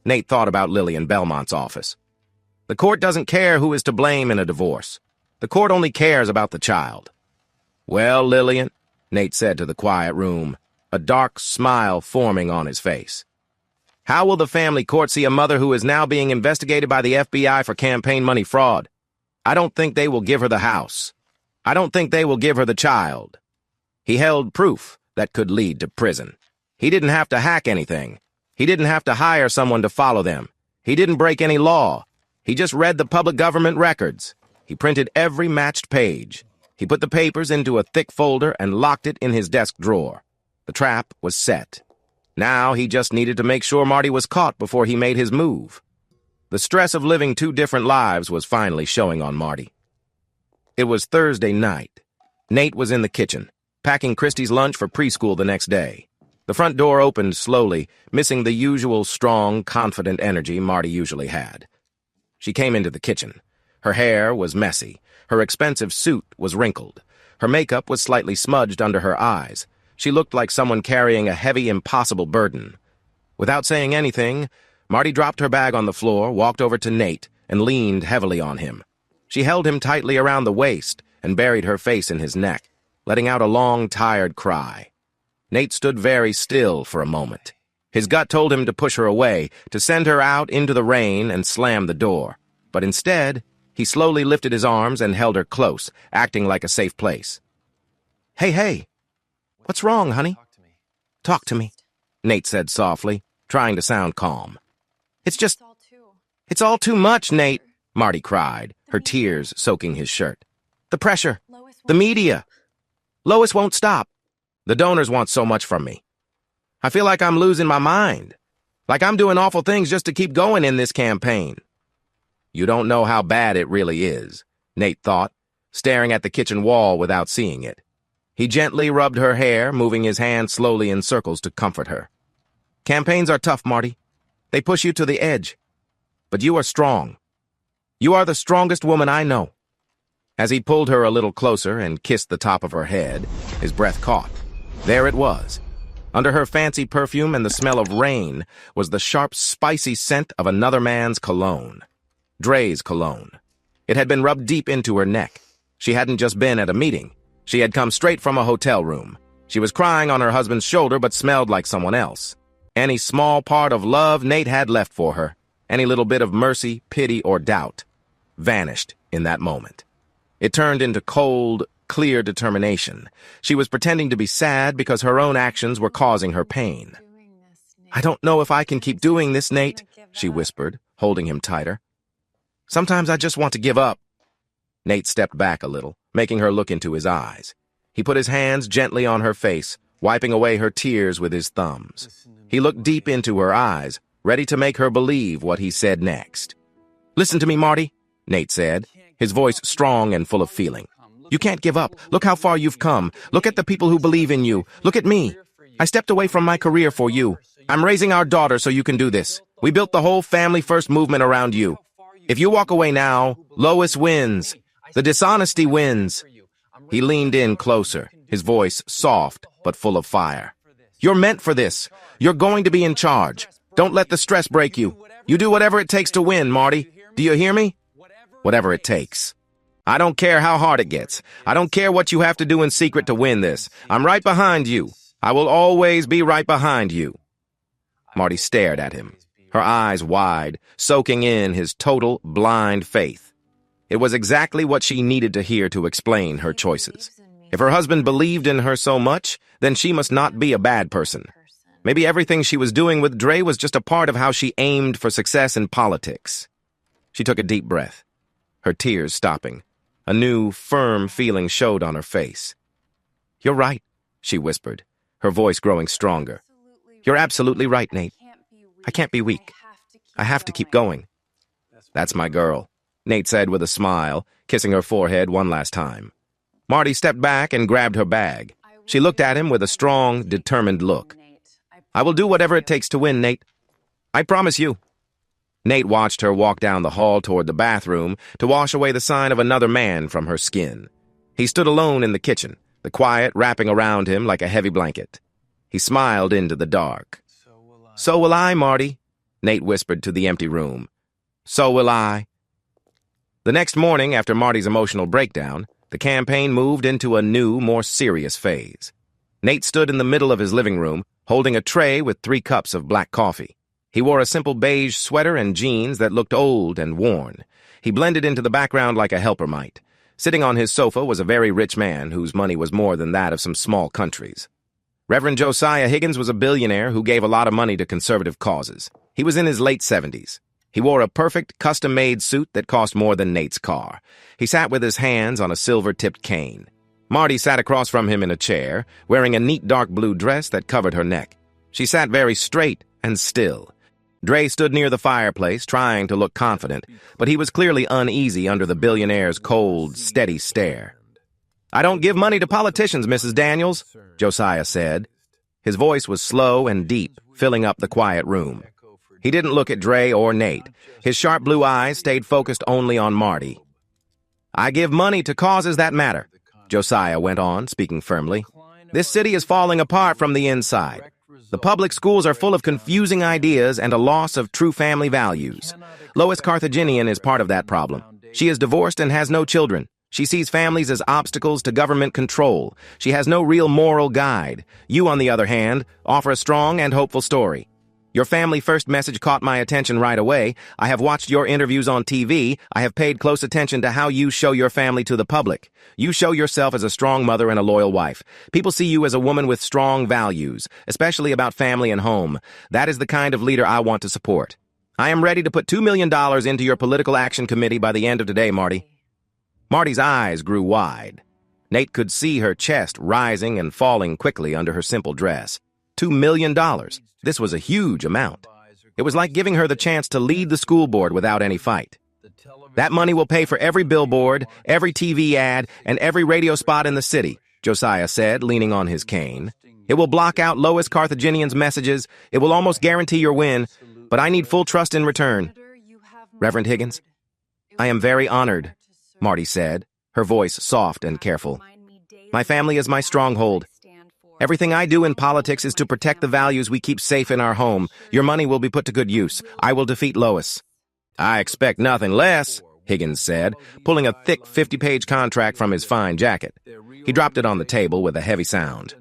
Nate thought about Lillian Belmont's office. The court doesn't care who is to blame in a divorce. The court only cares about the child. Well, Lillian, Nate said to the quiet room, a dark smile forming on his face. How will the family court see a mother who is now being investigated by the FBI for campaign money fraud? I don't think they will give her the house. I don't think they will give her the child. He held proof that could lead to prison. He didn't have to hack anything. He didn't have to hire someone to follow them. He didn't break any law. He just read the public government records. He printed every matched page. He put the papers into a thick folder and locked it in his desk drawer. The trap was set. Now he just needed to make sure Marty was caught before he made his move. The stress of living two different lives was finally showing on Marty. It was Thursday night. Nate was in the kitchen, packing Christy's lunch for preschool the next day. The front door opened slowly, missing the usual strong, confident energy Marty usually had. She came into the kitchen. Her hair was messy. Her expensive suit was wrinkled. Her makeup was slightly smudged under her eyes. She looked like someone carrying a heavy, impossible burden. Without saying anything, Marty dropped her bag on the floor, walked over to Nate, and leaned heavily on him. She held him tightly around the waist and buried her face in his neck, letting out a long, tired cry. Nate stood very still for a moment. His gut told him to push her away, to send her out into the rain and slam the door. But instead, he slowly lifted his arms and held her close, acting like a safe place. Hey, what's wrong, honey? Talk to me, Nate said softly, trying to sound calm. It's all too much, Nate, Marty cried, her tears soaking his shirt. The pressure, the media. Lois won't stop. The donors want so much from me. I feel like I'm losing my mind, like I'm doing awful things just to keep going in this campaign. You don't know how bad it really is, Nate thought, staring at the kitchen wall without seeing it. He gently rubbed her hair, moving his hand slowly in circles to comfort her. Campaigns are tough, Marty. They push you to the edge. But you are strong. You are the strongest woman I know. As he pulled her a little closer and kissed the top of her head, his breath caught. There it was. Under her fancy perfume and the smell of rain was the sharp, spicy scent of another man's cologne. Dre's cologne. It had been rubbed deep into her neck. She hadn't just been at a meeting. She had come straight from a hotel room. She was crying on her husband's shoulder but smelled like someone else. Any small part of love Nate had left for her, any little bit of mercy, pity, or doubt, vanished in that moment. It turned into cold, clear determination. She was pretending to be sad because her own actions were causing her pain. I don't know if I can keep doing this, Nate, she whispered, holding him tighter. Sometimes I just want to give up. Nate stepped back a little, making her look into his eyes. He put his hands gently on her face, wiping away her tears with his thumbs. He looked deep into her eyes, ready to make her believe what he said next. Listen to me, Marty, Nate said, his voice strong and full of feeling. You can't give up. Look how far you've come. Look at the people who believe in you. Look at me. I stepped away from my career for you. I'm raising our daughter so you can do this. We built the whole family-first movement around you. If you walk away now, Lois wins. The dishonesty wins. He leaned in closer, his voice soft but full of fire. You're meant for this. You're going to be in charge. Don't let the stress break you. You do whatever it takes to win, Marty. Do you hear me? Whatever it takes. I don't care how hard it gets. I don't care what you have to do in secret to win this. I'm right behind you. I will always be right behind you. Marty stared at him, her eyes wide, soaking in his total, blind faith. It was exactly what she needed to hear to explain her choices. If her husband believed in her so much, then she must not be a bad person. Maybe everything she was doing with Dre was just a part of how she aimed for success in politics. She took a deep breath, her tears stopping. A new, firm feeling showed on her face. You're right, she whispered, her voice growing stronger. You're absolutely right, Nate. I can't be weak. I have to keep going. That's my girl, Nate said with a smile, kissing her forehead one last time. Marty stepped back and grabbed her bag. She looked at him with a strong, determined look. I will do whatever it takes to win, Nate. I promise you. Nate watched her walk down the hall toward the bathroom to wash away the sign of another man from her skin. He stood alone in the kitchen, the quiet wrapping around him like a heavy blanket. He smiled into the dark. So will I, Marty, Nate whispered to the empty room. So will I. The next morning, after Marty's emotional breakdown, the campaign moved into a new, more serious phase. Nate stood in the middle of his living room, holding a tray with 3 cups of black coffee. He wore a simple beige sweater and jeans that looked old and worn. He blended into the background like a helper might, Sitting on his sofa was a very rich man whose money was more than that of some small countries. Reverend Josiah Higgins was a billionaire who gave a lot of money to conservative causes. He was in his late 70s. He wore a perfect, custom-made suit that cost more than Nate's car. He sat with his hands on a silver-tipped cane. Marty sat across from him in a chair, wearing a neat dark blue dress that covered her neck. She sat very straight and still. Dre stood near the fireplace, trying to look confident, but he was clearly uneasy under the billionaire's cold, steady stare. "I don't give money to politicians, Mrs. Daniels," Josiah said. His voice was slow and deep, filling up the quiet room. He didn't look at Dre or Nate. His sharp blue eyes stayed focused only on Marty. "I give money to causes that matter," Josiah went on, speaking firmly. "This city is falling apart from the inside. The public schools are full of confusing ideas and a loss of true family values. Lois Carthaginian is part of that problem. She is divorced and has no children. She sees families as obstacles to government control. She has no real moral guide. You, on the other hand, offer a strong and hopeful story. Your family first message caught my attention right away. I have watched your interviews on TV. I have paid close attention to how you show your family to the public. You show yourself as a strong mother and a loyal wife. People see you as a woman with strong values, especially about family and home. That is the kind of leader I want to support. I am ready to put $2 million into your political action committee by the end of today, Marty." Marty's eyes grew wide. Nate could see her chest rising and falling quickly under her simple dress. $2 million. This was a huge amount. It was like giving her the chance to lead the school board without any fight. "That money will pay for every billboard, every TV ad, and every radio spot in the city," Josiah said, leaning on his cane. "It will block out Lois Carthaginian's messages. It will almost guarantee your win, but I need full trust in return." "Reverend Higgins, I am very honored," Marty said, her voice soft and careful. "My family is my stronghold. Everything I do in politics is to protect the values we keep safe in our home. Your money will be put to good use. I will defeat Lois." "I expect nothing less," Higgins said, pulling a thick 50-page contract from his fine jacket. He dropped it on the table with a heavy sound.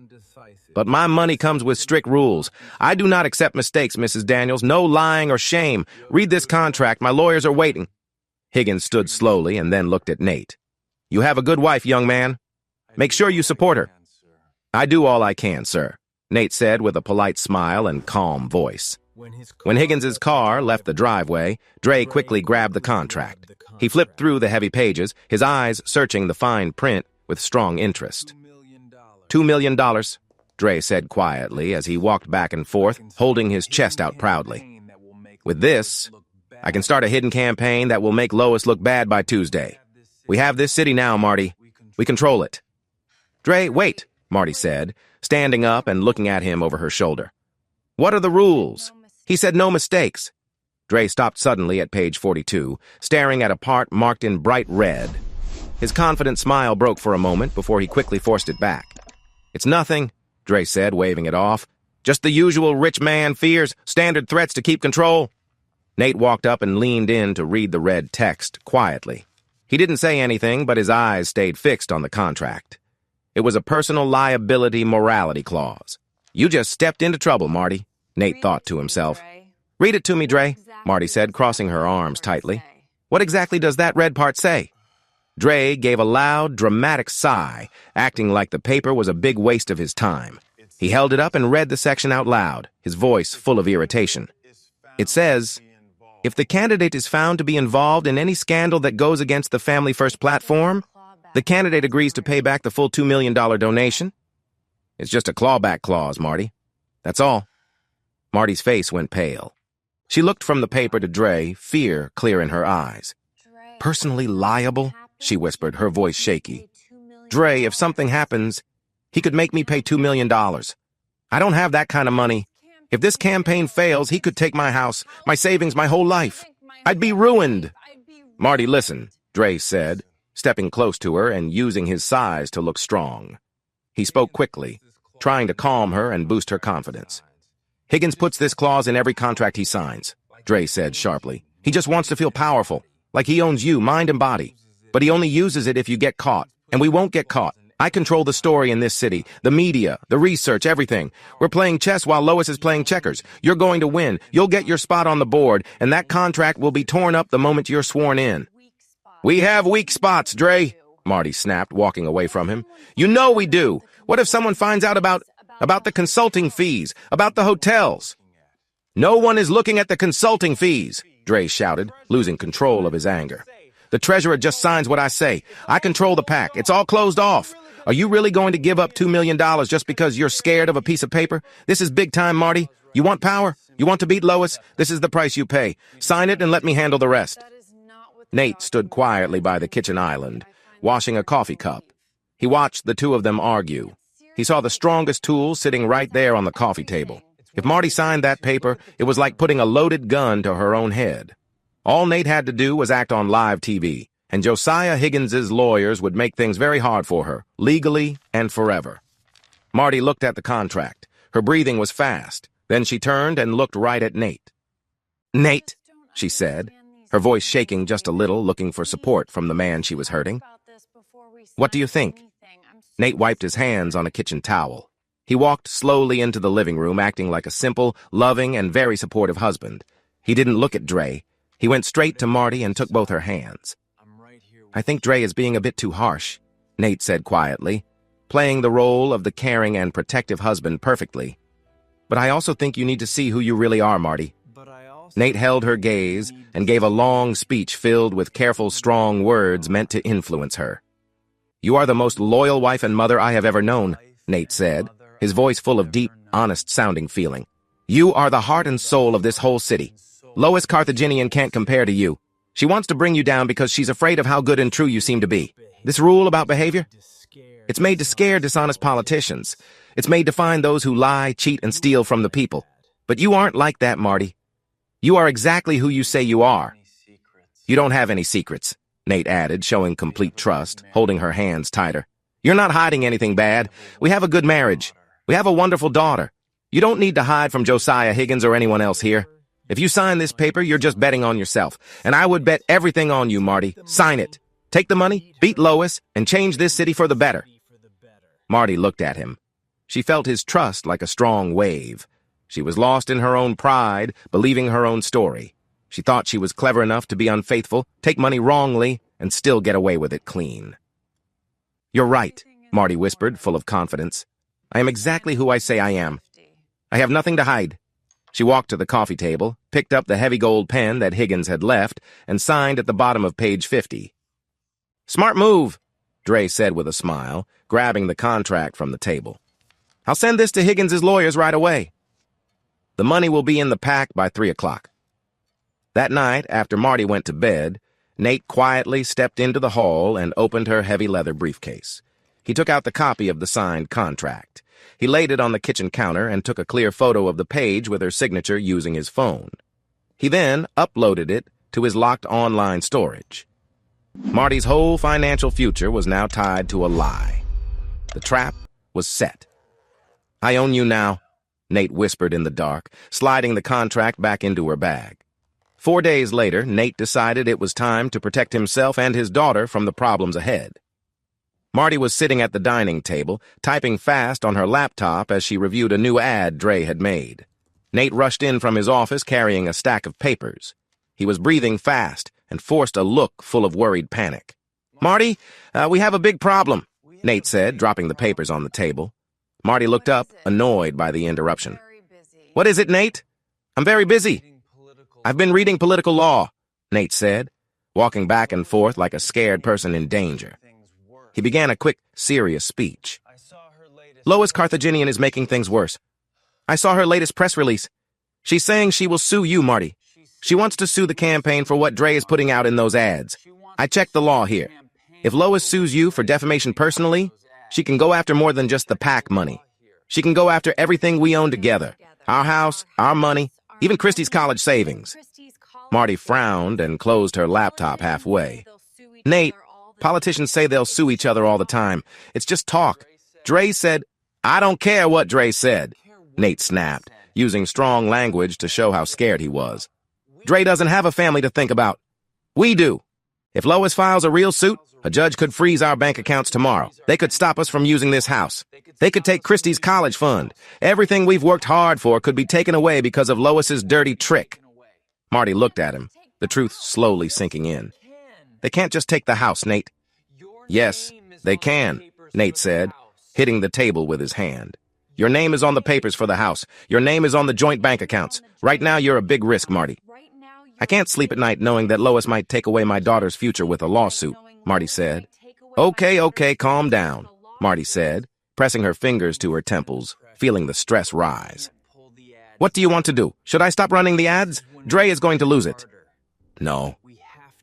"But my money comes with strict rules. I do not accept mistakes, Mrs. Daniels. No lying or shame. Read this contract. My lawyers are waiting." Higgins stood slowly and then looked at Nate. "You have a good wife, young man. Make sure you support her." "I do all I can, sir," Nate said with a polite smile and calm voice. When Higgins's car left the driveway, Dre quickly grabbed the contract. He flipped through the heavy pages, his eyes searching the fine print with strong interest. $2 million, Dre said quietly as he walked back and forth, holding his chest out proudly. "With this, I can start a hidden campaign that will make Lois look bad by Tuesday. We have this city now, Marty. We control it." "Dre, wait," Marty said, standing up and looking at him over her shoulder. "What are the rules?" He said no mistakes. Dre stopped suddenly at page 42, staring at a part marked in bright red. His confident smile broke for a moment before he quickly forced it back. "It's nothing," Dre said, waving it off. "Just the usual rich man fears, standard threats to keep control." Nate walked up and leaned in to read the red text quietly. He didn't say anything, but his eyes stayed fixed on the contract. It was a personal liability morality clause. "You just stepped into trouble, Marty," Nate thought to himself. "Read it to me, Dre," Marty said, crossing her arms tightly. "What exactly does that red part say?" Dre gave a loud, dramatic sigh, acting like the paper was a big waste of his time. He held it up and read the section out loud, his voice full of irritation. "It says, if the candidate is found to be involved in any scandal that goes against the Family First platform, the candidate agrees to pay back the full $2 million donation." "It's just a clawback clause, Marty. That's all." Marty's face went pale. She looked from the paper to Dre, fear clear in her eyes. "Personally liable?" she whispered, her voice shaky. "Dre, if something happens, he could make me pay $2 million. I don't have that kind of money. If this campaign fails, he could take my house, my savings, my whole life. I'd be ruined." "Marty, listen," Dre said, stepping close to her and using his size to look strong. He spoke quickly, trying to calm her and boost her confidence. "Higgins puts this clause in every contract he signs," Dre said sharply. "He just wants to feel powerful, like he owns you, mind and body. But he only uses it if you get caught, and we won't get caught. I control the story in this city, the media, the research, everything. We're playing chess while Lois is playing checkers. You're going to win. You'll get your spot on the board, and that contract will be torn up the moment you're sworn in." "We have weak spots, Dre," Marty snapped, walking away from him. You know we do. What if someone finds out about the consulting fees, about the hotels? No one is looking at the consulting fees, Dre shouted, losing control of his anger. The treasurer just signs what I say. I control the pack. It's all closed off. Are you really going to give up $2 million just because you're scared of a piece of paper? This is big time, Marty. You want power? You want to beat Lois? This is the price you pay. Sign it and let me handle the rest. Nate stood quietly by the kitchen island, washing a coffee cup. He watched the two of them argue. He saw the strongest tool sitting right there on the coffee table. If Marty signed that paper, it was like putting a loaded gun to her own head. All Nate had to do was act on live TV, and Josiah Higgins's lawyers would make things very hard for her, legally and forever. Marty looked at the contract. Her breathing was fast. Then she turned and looked right at Nate. Nate, she said, her voice shaking just a little, looking for support from the man she was hurting. What do you think? Nate wiped his hands on a kitchen towel. He walked slowly into the living room, acting like a simple, loving, and very supportive husband. He didn't look at Dre. He went straight to Marty and took both her hands. I think Dre is being a bit too harsh, Nate said quietly, playing the role of the caring and protective husband perfectly. But I also think you need to see who you really are, Marty. Nate held her gaze and gave a long speech filled with careful, strong words meant to influence her. You are the most loyal wife and mother I have ever known, Nate said, his voice full of deep, honest-sounding feeling. You are the heart and soul of this whole city. Lois Carthaginian can't compare to you. She wants to bring you down because she's afraid of how good and true you seem to be. This rule about behavior? It's made to scare dishonest politicians. It's made to find those who lie, cheat, and steal from the people. But you aren't like that, Marty. You are exactly who you say you are. You don't have any secrets, Nate added, showing complete trust, holding her hands tighter. You're not hiding anything bad. We have a good marriage. We have a wonderful daughter. You don't need to hide from Josiah Higgins or anyone else here. If you sign this paper, you're just betting on yourself. And I would bet everything on you, Marty. Sign it. Take the money, beat Lois, and change this city for the better. Marty looked at him. She felt his trust like a strong wave. She was lost in her own pride, believing her own story. She thought she was clever enough to be unfaithful, take money wrongly, and still get away with it clean. You're right, Marty whispered, full of confidence. I am exactly who I say I am. I have nothing to hide. She walked to the coffee table, picked up the heavy gold pen that Higgins had left, and signed at the bottom of page 50. Smart move, Dre said with a smile, grabbing the contract from the table. I'll send this to Higgins's lawyers right away. The money will be in the pack by 3 o'clock. That night, after Marty went to bed, Nate quietly stepped into the hall and opened her heavy leather briefcase. He took out the copy of the signed contract. He laid it on the kitchen counter and took a clear photo of the page with her signature using his phone. He then uploaded it to his locked online storage. Marty's whole financial future was now tied to a lie. The trap was set. I own you now, Nate whispered in the dark, sliding the contract back into her bag. 4 days later, Nate decided it was time to protect himself and his daughter from the problems ahead. Marty was sitting at the dining table, typing fast on her laptop as she reviewed a new ad Dre had made. Nate rushed in from his office carrying a stack of papers. He was breathing fast and forced a look full of worried panic. Marty, we have a big problem, Nate said, dropping the papers on the table. Marty looked up, annoyed by the interruption. What is it, Nate? I'm very busy. I've been reading political law, Nate said, walking back and forth like a scared person in danger. He began a quick, serious speech. Lois Carthaginian is making things worse. I saw her latest press release. She's saying she will sue you, Marty. She wants to sue the campaign for what Dre is putting out in those ads. I checked the law here. If Lois sues you for defamation personally, she can go after more than just the PAC money. She can go after everything we own together. Our house, our money, even Christie's college savings. Marty frowned and closed her laptop halfway. Nate, politicians say they'll sue each other all the time. It's just talk. Dre said, I don't care what Dre said, Nate snapped, using strong language to show how scared he was. Dre doesn't have a family to think about. We do. If Lois files a real suit, a judge could freeze our bank accounts tomorrow. They could stop us from using this house. They could take Christie's college fund. Everything we've worked hard for could be taken away because of Lois's dirty trick. Marty looked at him, the truth slowly sinking in. They can't just take the house, Nate. Yes, they can, Nate said, hitting the table with his hand. Your name is on the papers for the house. Your name is on the joint bank accounts. Right now, you're a big risk, Marty. I can't sleep at night knowing that Lois might take away my daughter's future with a lawsuit, Marty said. Okay, calm down, Marty said, pressing her fingers to her temples, feeling the stress rise. What do you want to do? Should I stop running the ads? Dre is going to lose it. No,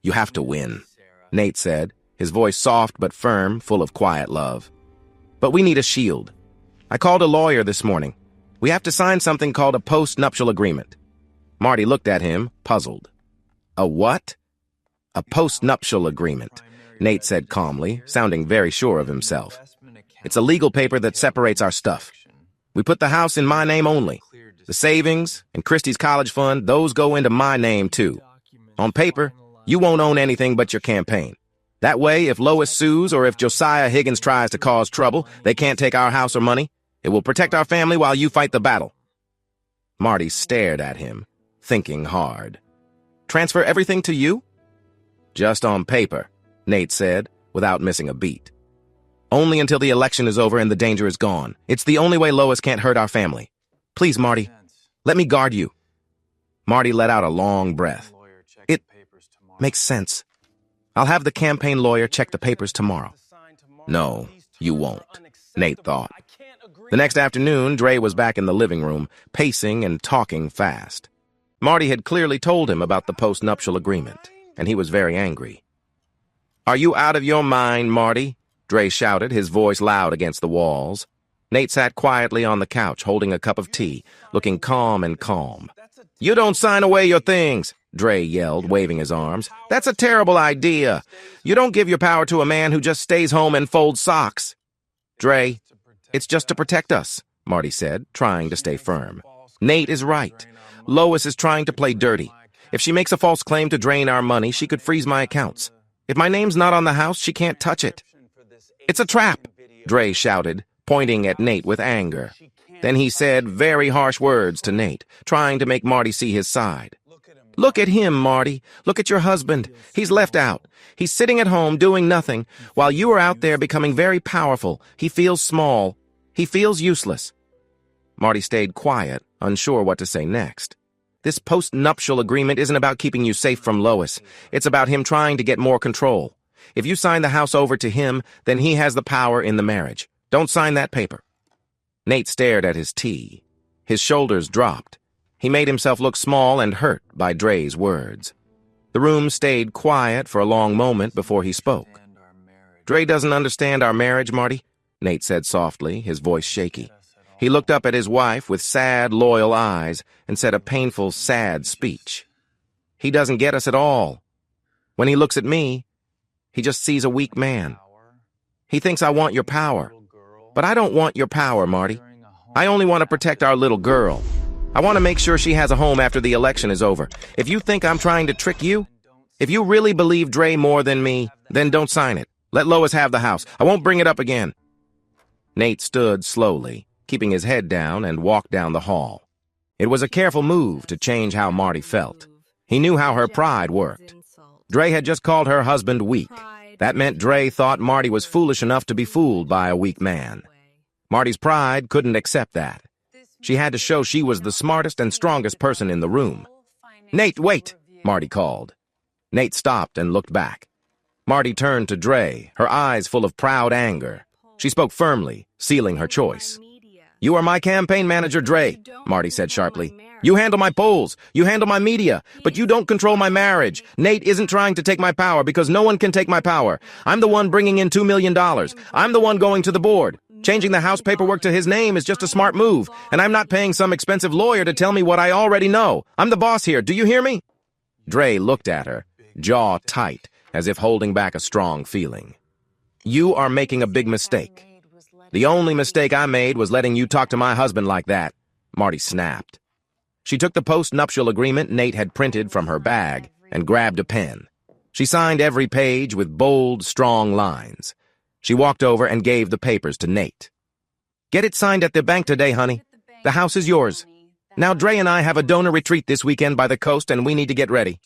you have to win, Nate said, his voice soft but firm, full of quiet love. But we need a shield. I called a lawyer this morning. We have to sign something called a post-nuptial agreement. Marty looked at him, puzzled. A what? A post-nuptial agreement, Nate said calmly, sounding very sure of himself. It's a legal paper that separates our stuff. We put the house in my name only. The savings and Christie's college fund, those go into my name too. On paper, you won't own anything but your campaign. That way, if Lois sues or if Josiah Higgins tries to cause trouble, they can't take our house or money. It will protect our family while you fight the battle. Marty stared at him, thinking hard. Transfer everything to you? Just on paper, Nate said, without missing a beat. Only until the election is over and the danger is gone. It's the only way Lois can't hurt our family. Please, Marty, let me guard you. Marty let out a long breath. It makes sense. I'll have the campaign lawyer check the papers tomorrow. No, you won't, Nate thought. The next afternoon, Dre was back in the living room, pacing and talking fast. Marty had clearly told him about the post-nuptial agreement, and he was very angry. Are you out of your mind, Marty? Dre shouted, his voice loud against the walls. Nate sat quietly on the couch, holding a cup of tea, looking calm and calm. You don't sign away your things, Dre yelled, waving his arms. That's a terrible idea. You don't give your power to a man who just stays home and folds socks. Dre, it's just to protect us, Marty said, trying to stay firm. Nate is right. Lois is trying to play dirty. If she makes a false claim to drain our money, she could freeze my accounts. If my name's not on the house, she can't touch it. It's a trap, Dre shouted, pointing at Nate with anger. Then he said very harsh words to Nate, trying to make Marty see his side. Look at him, Marty. Look at your husband. He's left out. He's sitting at home doing nothing, while you are out there becoming very powerful. He feels small. He feels useless. Marty stayed quiet, unsure what to say next. This post-nuptial agreement isn't about keeping you safe from Lois. It's about him trying to get more control. If you sign the house over to him, then he has the power in the marriage. Don't sign that paper. Nate stared at his tea. His shoulders dropped. He made himself look small and hurt by Dre's words. The room stayed quiet for a long moment before he spoke. Dre doesn't understand our marriage, Marty, Nate said softly, his voice shaky. He looked up at his wife with sad, loyal eyes and said a painful, sad speech. He doesn't get us at all. When he looks at me, he just sees a weak man. He thinks I want your power. But I don't want your power, Marty. I only want to protect our little girl. I want to make sure she has a home after the election is over. If you think I'm trying to trick you, if you really believe Dre more than me, then don't sign it. Let Lois have the house. I won't bring it up again. Nate stood slowly, keeping his head down, and walked down the hall. It was a careful move to change how Marty felt. He knew how her pride worked. Dre had just called her husband weak. That meant Dre thought Marty was foolish enough to be fooled by a weak man. Marty's pride couldn't accept that. She had to show she was the smartest and strongest person in the room. Nate, wait, Marty called. Nate stopped and looked back. Marty turned to Dre, her eyes full of proud anger. She spoke firmly, sealing her choice. You are my campaign manager, Dre, Marty said sharply. You handle my polls, you handle my media, but you don't control my marriage. Nate isn't trying to take my power because no one can take my power. I'm the one bringing in $2 million. I'm the one going to the board. Changing the house paperwork to his name is just a smart move, and I'm not paying some expensive lawyer to tell me what I already know. I'm the boss here. Do you hear me? Dre looked at her, jaw tight, as if holding back a strong feeling. You are making a big mistake. The only mistake I made was letting you talk to my husband like that, Marty snapped. She took the post-nuptial agreement Nate had printed from her bag and grabbed a pen. She signed every page with bold, strong lines. She walked over and gave the papers to Nate. Get it signed at the bank today, honey. The house is yours. Now Dre and I have a donor retreat this weekend by the coast and we need to get ready.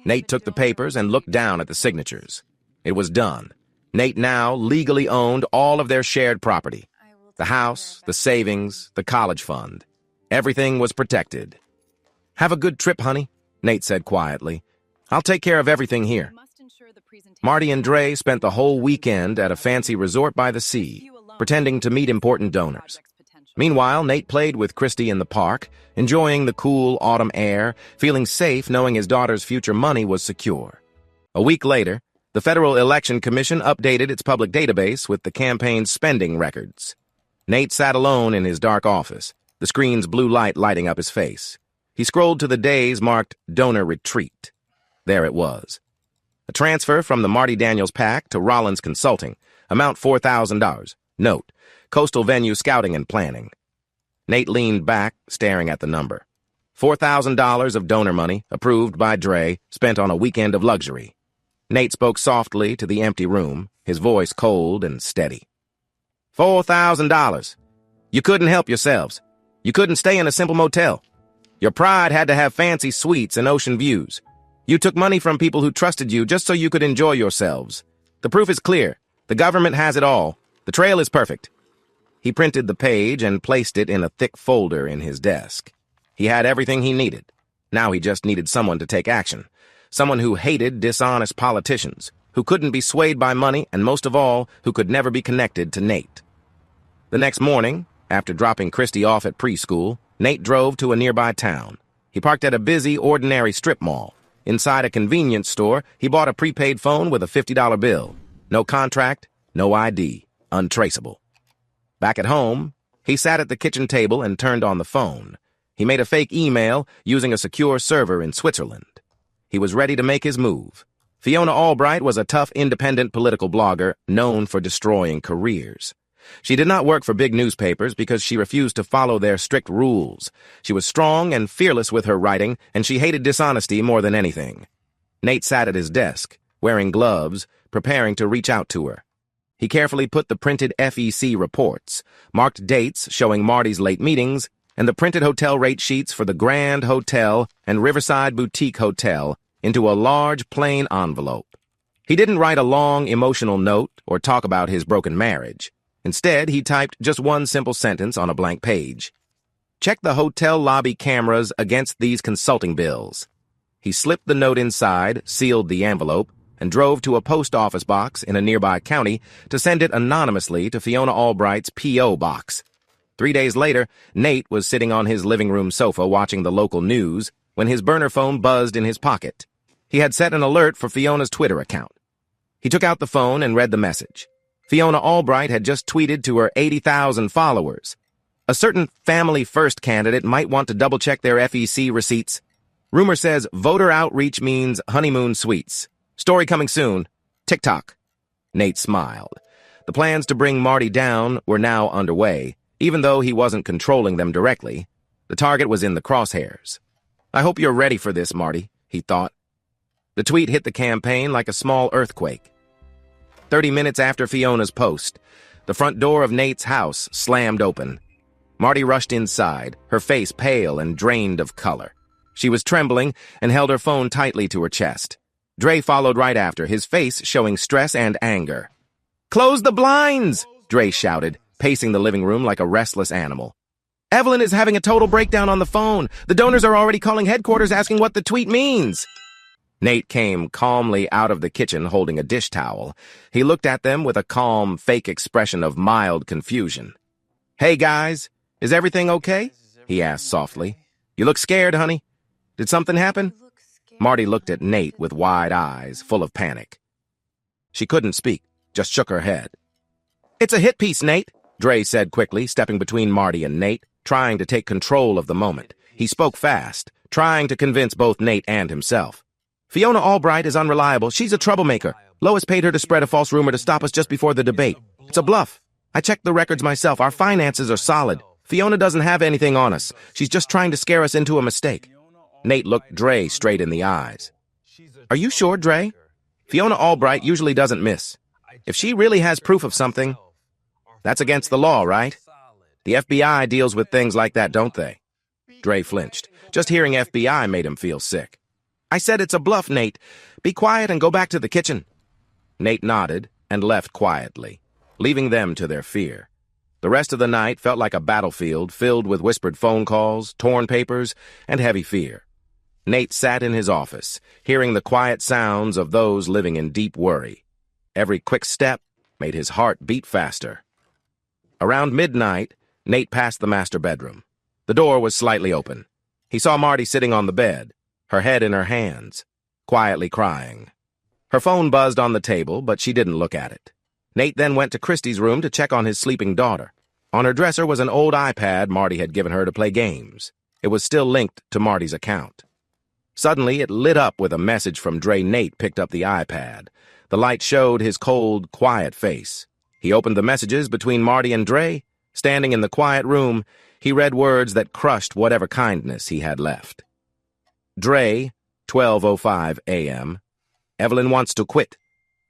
Nate took the papers and looked down at the signatures. It was done. Nate now legally owned all of their shared property. The house, the savings, the college fund. Everything was protected. "Have a good trip, honey," Nate said quietly. "I'll take care of everything here." Marty and Dre spent the whole weekend at a fancy resort by the sea, pretending to meet important donors. Meanwhile, Nate played with Christy in the park, enjoying the cool autumn air, feeling safe knowing his daughter's future money was secure. A week later, the Federal Election Commission updated its public database with the campaign's spending records. Nate sat alone in his dark office, the screen's blue light lighting up his face. He scrolled to the days marked Donor Retreat. There it was. A transfer from the Marty Daniels PAC to Rollins Consulting, amount $4,000. Note, Coastal Venue Scouting and Planning. Nate leaned back, staring at the number. $4,000 of donor money, approved by Dre, spent on a weekend of luxury. Nate spoke softly to the empty room, his voice cold and steady. $4,000. You couldn't help yourselves. You couldn't stay in a simple motel. Your pride had to have fancy suites and ocean views. You took money from people who trusted you just so you could enjoy yourselves. The proof is clear. The government has it all. The trail is perfect. He printed the page and placed it in a thick folder in his desk. He had everything he needed. Now he just needed someone to take action. Someone who hated dishonest politicians, who couldn't be swayed by money, and most of all, who could never be connected to Nate. The next morning, after dropping Christy off at preschool, Nate drove to a nearby town. He parked at a busy, ordinary strip mall. Inside a convenience store, he bought a prepaid phone with a $50 bill. No contract, no ID, untraceable. Back at home, he sat at the kitchen table and turned on the phone. He made a fake email using a secure server in Switzerland. He was ready to make his move. Fiona Albright was a tough, independent political blogger known for destroying careers. She did not work for big newspapers because she refused to follow their strict rules. She was strong and fearless with her writing, and she hated dishonesty more than anything. Nate sat at his desk, wearing gloves, preparing to reach out to her. He carefully put the printed FEC reports, marked dates showing Marty's late meetings, and the printed hotel rate sheets for the Grand Hotel and Riverside Boutique Hotel into a large, plain envelope. He didn't write a long, emotional note or talk about his broken marriage. Instead, he typed just one simple sentence on a blank page. "Check the hotel lobby cameras against these consulting bills." He slipped the note inside, sealed the envelope, and drove to a post office box in a nearby county to send it anonymously to Fiona Albright's P.O. box. 3 days later, Nate was sitting on his living room sofa watching the local news when his burner phone buzzed in his pocket. He had set an alert for Fiona's Twitter account. He took out the phone and read the message. Fiona Albright had just tweeted to her 80,000 followers. A certain Family First candidate might want to double-check their FEC receipts. Rumor says voter outreach means honeymoon suites. Story coming soon. TikTok. Nate smiled. The plans to bring Marty down were now underway, even though he wasn't controlling them directly. The target was in the crosshairs. "I hope you're ready for this, Marty," he thought. The tweet hit the campaign like a small earthquake. 30 minutes after Fiona's post, the front door of Nate's house slammed open. Marty rushed inside, her face pale and drained of color. She was trembling and held her phone tightly to her chest. Dre followed right after, his face showing stress and anger. "Close the blinds!" Dre shouted, pacing the living room like a restless animal. "Evelyn is having a total breakdown on the phone. The donors are already calling headquarters asking what the tweet means." Nate came calmly out of the kitchen holding a dish towel. He looked at them with a calm, fake expression of mild confusion. "Hey, guys, is everything okay?" he asked softly. "You look scared, honey. Did something happen?" Marty looked at Nate with wide eyes, full of panic. She couldn't speak, just shook her head. "It's a hit piece, Nate," Dre said quickly, stepping between Marty and Nate, trying to take control of the moment. He spoke fast, trying to convince both Nate and himself. "Fiona Albright is unreliable. She's a troublemaker. Lois paid her to spread a false rumor to stop us just before the debate. It's a bluff. I checked the records myself. Our finances are solid. Fiona doesn't have anything on us. She's just trying to scare us into a mistake." Nate looked Dre straight in the eyes. "Are you sure, Dre? Fiona Albright usually doesn't miss. If she really has proof of something, that's against the law, right? The FBI deals with things like that, don't they?" Dre flinched. Just hearing FBI made him feel sick. "I said it's a bluff, Nate. Be quiet and go back to the kitchen." Nate nodded, and left quietly, leaving them to their fear. The rest of the night felt like a battlefield filled with whispered phone calls, torn papers, and heavy fear. Nate sat in his office, hearing the quiet sounds of those living in deep worry. Every quick step made his heart beat faster. Around midnight, Nate passed the master bedroom. The door was slightly open. He saw Marty sitting on the bed, her head in her hands, quietly crying. Her phone buzzed on the table, but she didn't look at it. Nate then went to Christy's room to check on his sleeping daughter. On her dresser was an old iPad Marty had given her to play games. It was still linked to Marty's account. Suddenly, it lit up with a message from Dre. Nate picked up the iPad. The light showed his cold, quiet face. He opened the messages between Marty and Dre. Standing in the quiet room, he read words that crushed whatever kindness he had left. Dre, 12:05 a.m. Evelyn wants to quit.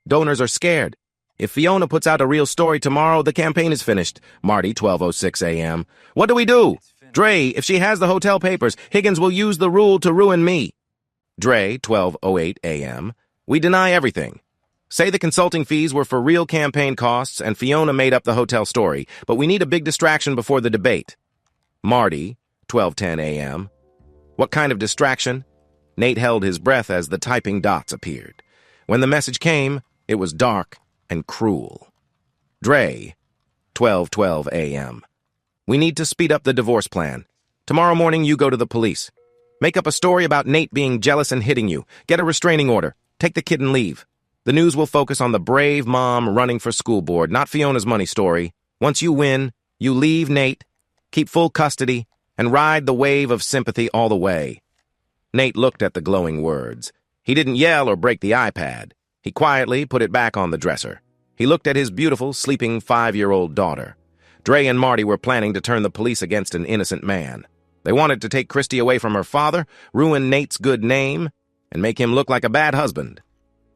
Donors are scared. If Fiona puts out a real story tomorrow, the campaign is finished. Marty, 12:06 a.m. What do we do? Dre, if she has the hotel papers, Higgins will use the rule to ruin me. Dre, 12:08 a.m. We deny everything. Say the consulting fees were for real campaign costs and Fiona made up the hotel story, but we need a big distraction before the debate. Marty, 12:10 a.m. What kind of distraction? Nate held his breath as the typing dots appeared. When the message came, it was dark and cruel. Dre, 12:12 a.m. We need to speed up the divorce plan. Tomorrow morning you go to the police. Make up a story about Nate being jealous and hitting you. Get a restraining order. Take the kid and leave. The news will focus on the brave mom running for school board, not Fiona's money story. Once you win, you leave Nate, keep full custody, and ride the wave of sympathy all the way. Nate looked at the glowing words. He didn't yell or break the iPad. He quietly put it back on the dresser. He looked at his beautiful, sleeping 5-year-old daughter. Dre and Marty were planning to turn the police against an innocent man. They wanted to take Christy away from her father, ruin Nate's good name, and make him look like a bad husband.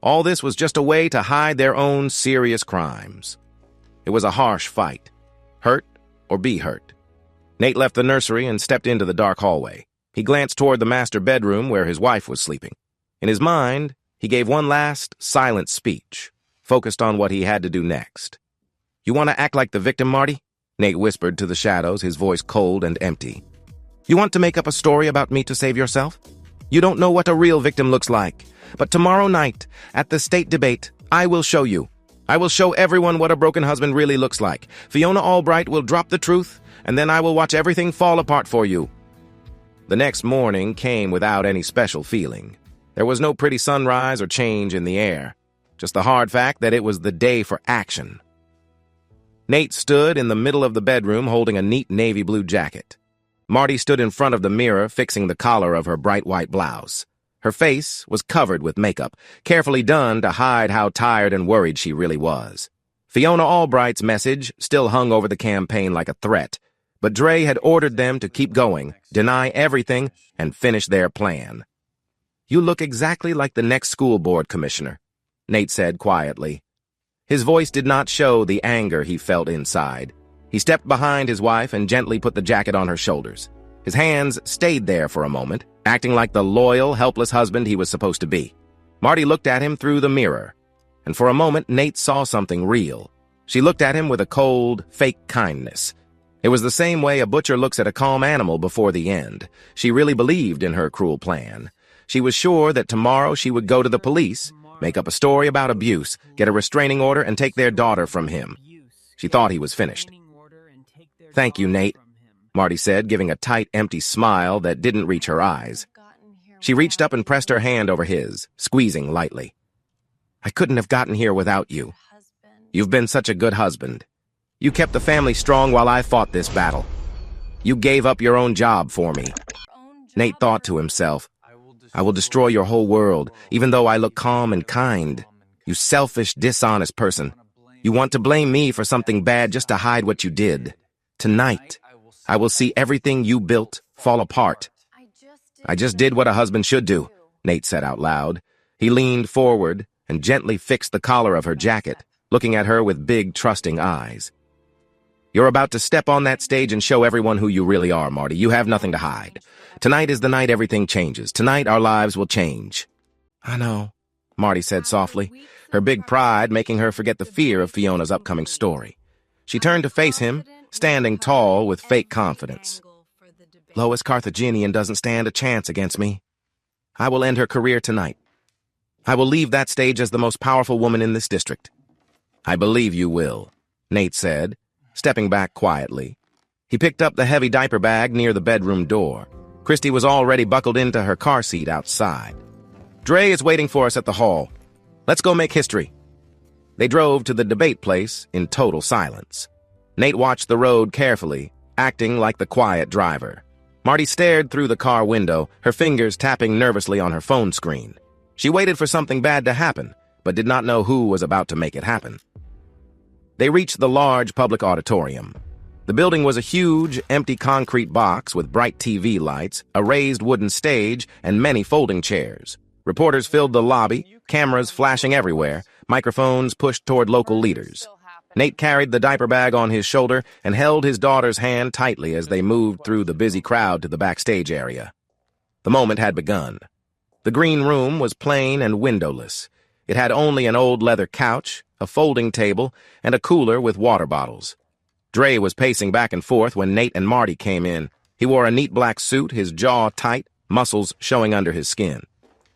All this was just a way to hide their own serious crimes. It was a harsh fight. Hurt or be hurt. Nate left the nursery and stepped into the dark hallway. He glanced toward the master bedroom where his wife was sleeping. In his mind, he gave one last, silent speech, focused on what he had to do next. You want to act like the victim, Marty? Nate whispered to the shadows, his voice cold and empty. You want to make up a story about me to save yourself? You don't know what a real victim looks like. But tomorrow night, at the state debate, I will show you. I will show everyone what a broken husband really looks like. Fiona Albright will drop the truth, and then I will watch everything fall apart for you. The next morning came without any special feeling. There was no pretty sunrise or change in the air, just the hard fact that it was the day for action. Nate stood in the middle of the bedroom holding a neat navy blue jacket. Marty stood in front of the mirror fixing the collar of her bright white blouse. Her face was covered with makeup, carefully done to hide how tired and worried she really was. Fiona Albright's message still hung over the campaign like a threat, but Dre had ordered them to keep going, deny everything, and finish their plan. You look exactly like the next school board commissioner, Nate said quietly. His voice did not show the anger he felt inside. He stepped behind his wife and gently put the jacket on her shoulders. His hands stayed there for a moment, acting like the loyal, helpless husband he was supposed to be. Marty looked at him through the mirror, and for a moment Nate saw something real. She looked at him with a cold, fake kindness. It was the same way a butcher looks at a calm animal before the end. She really believed in her cruel plan. She was sure that tomorrow she would go to the police, make up a story about abuse, get a restraining order, and take their daughter from him. She thought he was finished. Thank you, Nate, Marty said, giving a tight, empty smile that didn't reach her eyes. She reached up and pressed her hand over his, squeezing lightly. I couldn't have gotten here without you. You've been such a good husband. You kept the family strong while I fought this battle. You gave up your own job for me. Nate thought to himself, I will destroy your whole world, even though I look calm and kind. You selfish, dishonest person. You want to blame me for something bad just to hide what you did. Tonight, I will see everything you built fall apart. I just did what a husband should do, Nate said out loud. He leaned forward and gently fixed the collar of her jacket, looking at her with big, trusting eyes. You're about to step on that stage and show everyone who you really are, Marty. You have nothing to hide. Tonight is the night everything changes. Tonight our lives will change. I know, Marty said softly, her big pride making her forget the fear of Fiona's upcoming story. She turned to face him, standing tall with fake confidence. Lois Carthaginian doesn't stand a chance against me. I will end her career tonight. I will leave that stage as the most powerful woman in this district. I believe you will, Nate said, stepping back quietly. He picked up the heavy diaper bag near the bedroom door. Christy was already buckled into her car seat outside. Dre is waiting for us at the hall. Let's go make history. They drove to the debate place in total silence. Nate watched the road carefully, acting like the quiet driver. Marty stared through the car window, her fingers tapping nervously on her phone screen. She waited for something bad to happen, but did not know who was about to make it happen. They reached the large public auditorium. The building was a huge, empty concrete box with bright TV lights, a raised wooden stage, and many folding chairs. Reporters filled the lobby, cameras flashing everywhere, microphones pushed toward local leaders. Nate carried the diaper bag on his shoulder and held his daughter's hand tightly as they moved through the busy crowd to the backstage area. The moment had begun. The green room was plain and windowless. It had only an old leather couch, a folding table, and a cooler with water bottles. Dre was pacing back and forth when Nate and Marty came in. He wore a neat black suit, his jaw tight, muscles showing under his skin.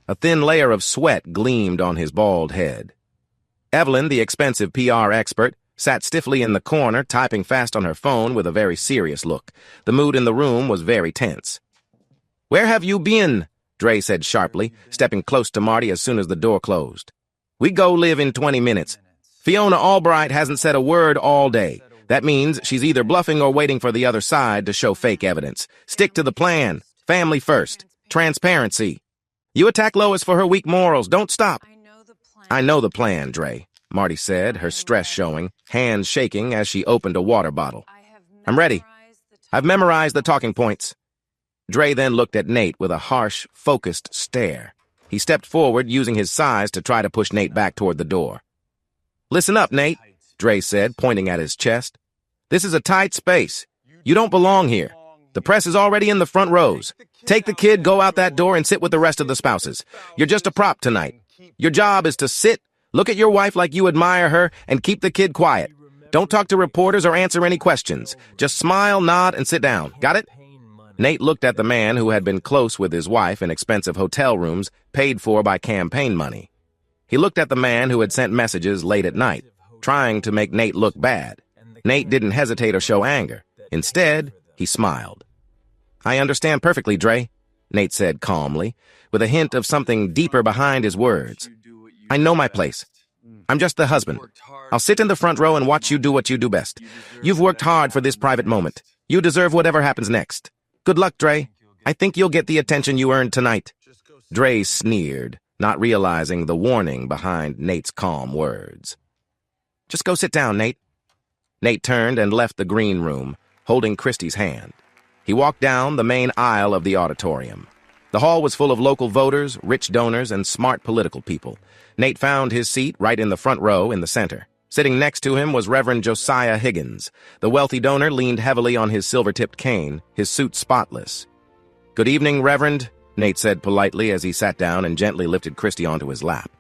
A thin layer of sweat gleamed on his bald head. Evelyn, the expensive PR expert, sat stiffly in the corner, typing fast on her phone with a very serious look. The mood in the room was very tense. "Where have you been?" Dre said sharply, stepping close to Marty as soon as the door closed. "We go live in 20 minutes. Fiona Albright hasn't said a word all day. That means she's either bluffing or waiting for the other side to show fake evidence. Stick to the plan. Family first. Transparency. You attack Lois for her weak morals. Don't stop." "I know the plan, Dre," Marty said, her stress showing, hands shaking as she opened a water bottle. "I'm ready. I've memorized the talking points." Dre then looked at Nate with a harsh, focused stare. He stepped forward, using his size to try to push Nate back toward the door. "Listen up, Nate," Dre said, pointing at his chest. "This is a tight space. You don't belong here. The press is already in the front rows. Take the kid, go out that door, and sit with the rest of the spouses. You're just a prop tonight. Your job is to sit, look at your wife like you admire her, and keep the kid quiet. Don't talk to reporters or answer any questions. Just smile, nod, and sit down. Got it?" Nate looked at the man who had been close with his wife in expensive hotel rooms paid for by campaign money. He looked at the man who had sent messages late at night, trying to make Nate look bad. Nate didn't hesitate or show anger. Instead, he smiled. "I understand perfectly, Dre," Nate said calmly, with a hint of something deeper behind his words. "I know my place. I'm just the husband. I'll sit in the front row and watch you do what you do best. You've worked hard for this private moment. You deserve whatever happens next. Good luck, Dre. I think you'll get the attention you earned tonight." Dre sneered, not realizing the warning behind Nate's calm words. "Just go sit down, Nate." Nate turned and left the green room, holding Christy's hand. He walked down the main aisle of the auditorium. The hall was full of local voters, rich donors, and smart political people. Nate found his seat right in the front row in the center. Sitting next to him was Reverend Josiah Higgins. The wealthy donor leaned heavily on his silver-tipped cane, his suit spotless. "Good evening, Reverend," Nate said politely as he sat down and gently lifted Christy onto his lap.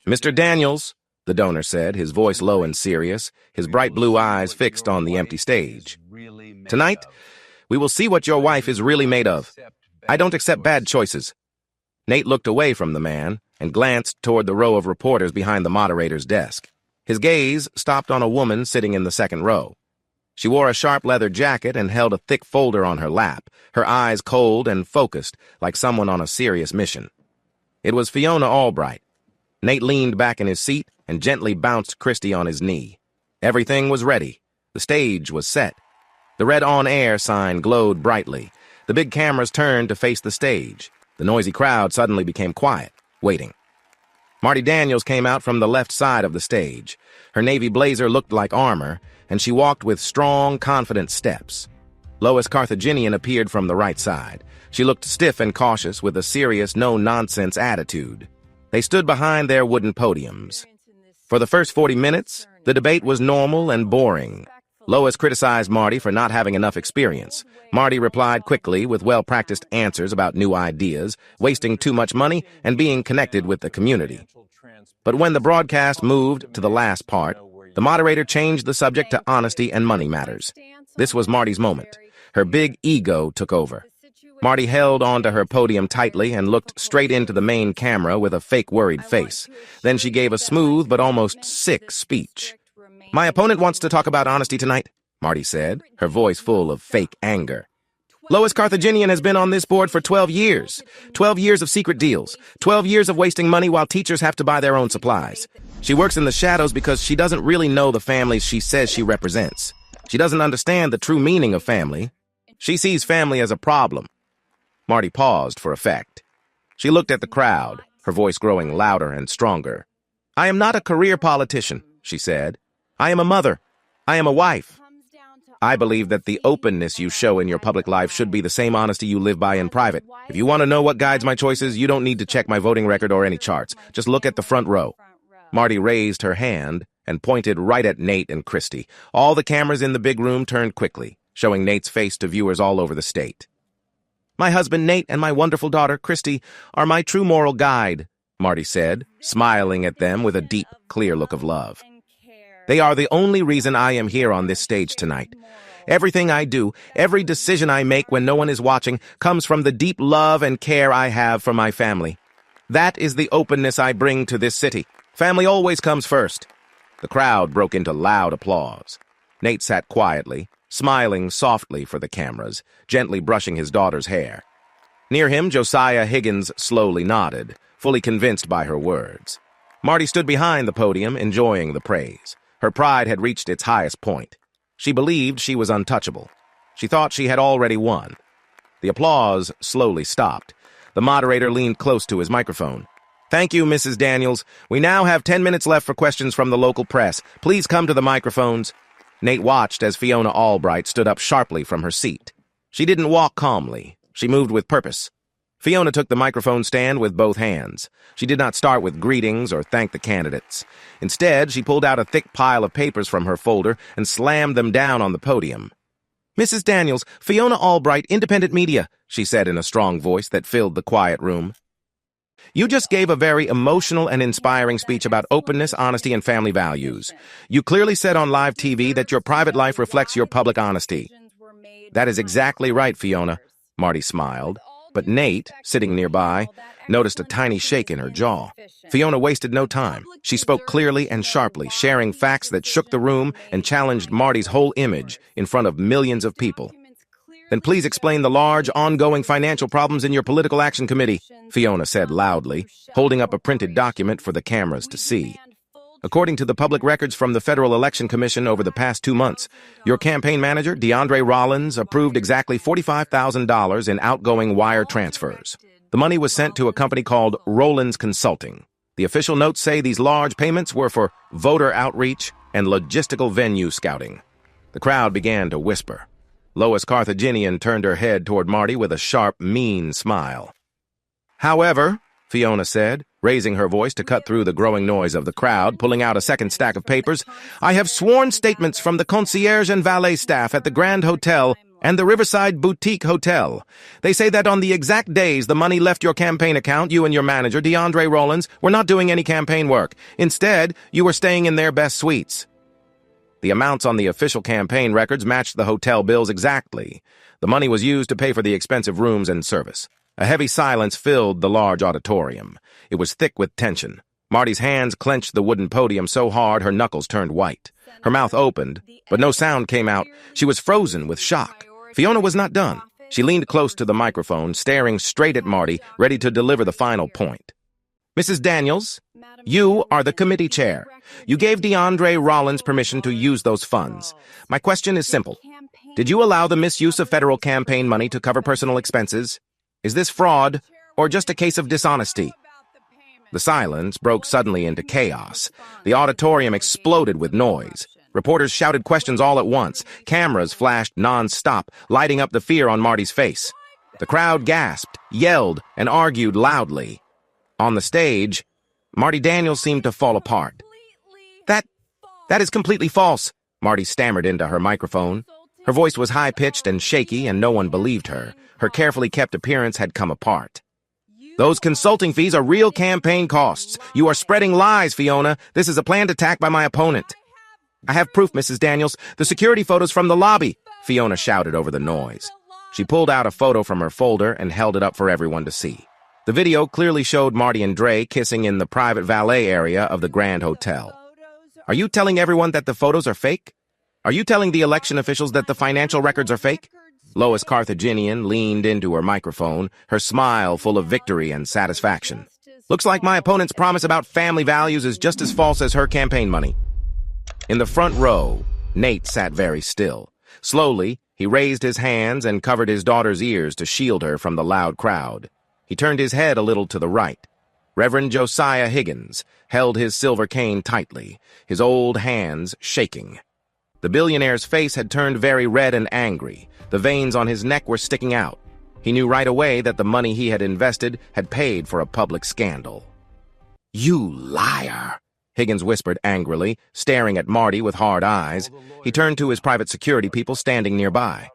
"Mr. Daniels," the donor said, his voice low and serious, his bright blue eyes fixed on the empty stage. "Tonight, we will see what your wife is really made of. I don't accept bad choices." Nate looked away from the man and glanced toward the row of reporters behind the moderator's desk. His gaze stopped on a woman sitting in the second row. She wore a sharp leather jacket and held a thick folder on her lap, her eyes cold and focused like someone on a serious mission. It was Fiona Albright. Nate leaned back in his seat and gently bounced Christy on his knee. Everything was ready. The stage was set. The red on-air sign glowed brightly. The big cameras turned to face the stage. The noisy crowd suddenly became quiet, waiting. Marty Daniels came out from the left side of the stage. Her navy blazer looked like armor, and she walked with strong, confident steps. Lois Carthaginian appeared from the right side. She looked stiff and cautious with a serious, no-nonsense attitude. They stood behind their wooden podiums. For the first 40 minutes, the debate was normal and boring. Lois criticized Marty for not having enough experience. Marty replied quickly with well-practiced answers about new ideas, wasting too much money, and being connected with the community. But when the broadcast moved to the last part, the moderator changed the subject to honesty and money matters. This was Marty's moment. Her big ego took over. Marty held onto her podium tightly and looked straight into the main camera with a fake worried face. Then she gave a smooth but almost sick speech. "My opponent wants to talk about honesty tonight," Marty said, her voice full of fake anger. "Lois Carthaginian has been on this board for 12 years. 12 years of secret deals. 12 years of wasting money while teachers have to buy their own supplies. She works in the shadows because she doesn't really know the families she says she represents. She doesn't understand the true meaning of family. She sees family as a problem." Marty paused for effect. She looked at the crowd, her voice growing louder and stronger. "I am not a career politician," she said. "I am a mother. I am a wife. I believe that the openness you show in your public life should be the same honesty you live by in private. If you want to know what guides my choices, you don't need to check my voting record or any charts. Just look at the front row." Marty raised her hand and pointed right at Nate and Christy. All the cameras in the big room turned quickly, showing Nate's face to viewers all over the state. "My husband, Nate, and my wonderful daughter, Christy, are my true moral guide," Marty said, smiling at them with a deep, clear look of love. "They are the only reason I am here on this stage tonight. Everything I do, every decision I make when no one is watching, comes from the deep love and care I have for my family. That is the openness I bring to this city. Family always comes first." The crowd broke into loud applause. Nate sat quietly, smiling softly for the cameras, gently brushing his daughter's hair. Near him, Josiah Higgins slowly nodded, fully convinced by her words. Marty stood behind the podium, enjoying the praise. Her pride had reached its highest point. She believed she was untouchable. She thought she had already won. The applause slowly stopped. The moderator leaned close to his microphone. "Thank you, Mrs. Daniels. We now have 10 minutes left for questions from the local press. Please come to the microphones." Nate watched as Fiona Albright stood up sharply from her seat. She didn't walk calmly. She moved with purpose. Fiona took the microphone stand with both hands. She did not start with greetings or thank the candidates. Instead, she pulled out a thick pile of papers from her folder and slammed them down on the podium. "Mrs. Daniels, Fiona Albright, Independent Media," she said in a strong voice that filled the quiet room. "You just gave a very emotional and inspiring speech about openness, honesty, and family values. You clearly said on live TV that your private life reflects your public honesty." "That is exactly right, Fiona," Marty smiled. But Nate, sitting nearby, noticed a tiny shake in her jaw. Fiona wasted no time. She spoke clearly and sharply, sharing facts that shook the room and challenged Marty's whole image in front of millions of people. "Then please explain the large, ongoing financial problems in your political action committee," Fiona said loudly, holding up a printed document for the cameras to see. "According to the public records from the Federal Election Commission over the past 2 months, your campaign manager, DeAndre Rollins, approved exactly $45,000 in outgoing wire transfers. The money was sent to a company called Rollins Consulting. The official notes say these large payments were for voter outreach and logistical venue scouting." The crowd began to whisper. Lois Carthaginian turned her head toward Marty with a sharp, mean smile. "However," Fiona said, raising her voice to cut through the growing noise of the crowd, pulling out a second stack of papers, "I have sworn statements from the concierge and valet staff at the Grand Hotel and the Riverside Boutique Hotel. They say that on the exact days the money left your campaign account, you and your manager, DeAndre Rollins, were not doing any campaign work. Instead, you were staying in their best suites." The amounts on the official campaign records matched the hotel bills exactly. The money was used to pay for the expensive rooms and service. A heavy silence filled the large auditorium. It was thick with tension. Marty's hands clenched the wooden podium so hard her knuckles turned white. Her mouth opened, but no sound came out. She was frozen with shock. Fiona was not done. She leaned close to the microphone, staring straight at Marty, ready to deliver the final point. "Mrs. Daniels, you are the committee chair. You gave DeAndre Rollins permission to use those funds. My question is simple. Did you allow the misuse of federal campaign money to cover personal expenses? Is this fraud, or just a case of dishonesty?" The silence broke suddenly into chaos. The auditorium exploded with noise. Reporters shouted questions all at once. Cameras flashed non-stop, lighting up the fear on Marty's face. The crowd gasped, yelled, and argued loudly. On the stage, Marty Daniels seemed to fall apart. That is completely false," Marty stammered into her microphone. Her voice was high-pitched and shaky, and no one believed her. Her carefully kept appearance had come apart. Those consulting fees are real campaign costs. You are spreading lies, Fiona. This is a planned attack by my opponent. I have proof, Mrs. Daniels. The security photos from the lobby, Fiona shouted over the noise. She pulled out a photo from her folder and held it up for everyone to see. The video clearly showed Marty and Dre kissing in the private valet area of the Grand Hotel. Are you telling everyone that the photos are fake? Are you telling the election officials that the financial records are fake? Lois Carthaginian leaned into her microphone, her smile full of victory and satisfaction. Looks like my opponent's promise about family values is just as false as her campaign money. In the front row, Nate sat very still. Slowly, he raised his hands and covered his daughter's ears to shield her from the loud crowd. He turned his head a little to the right. Reverend Josiah Higgins held his silver cane tightly, his old hands shaking. The billionaire's face had turned very red and angry. The veins on his neck were sticking out. He knew right away that the money he had invested had paid for a public scandal. "You liar!" Higgins whispered angrily, staring at Marty with hard eyes. He turned to his private security people standing nearby.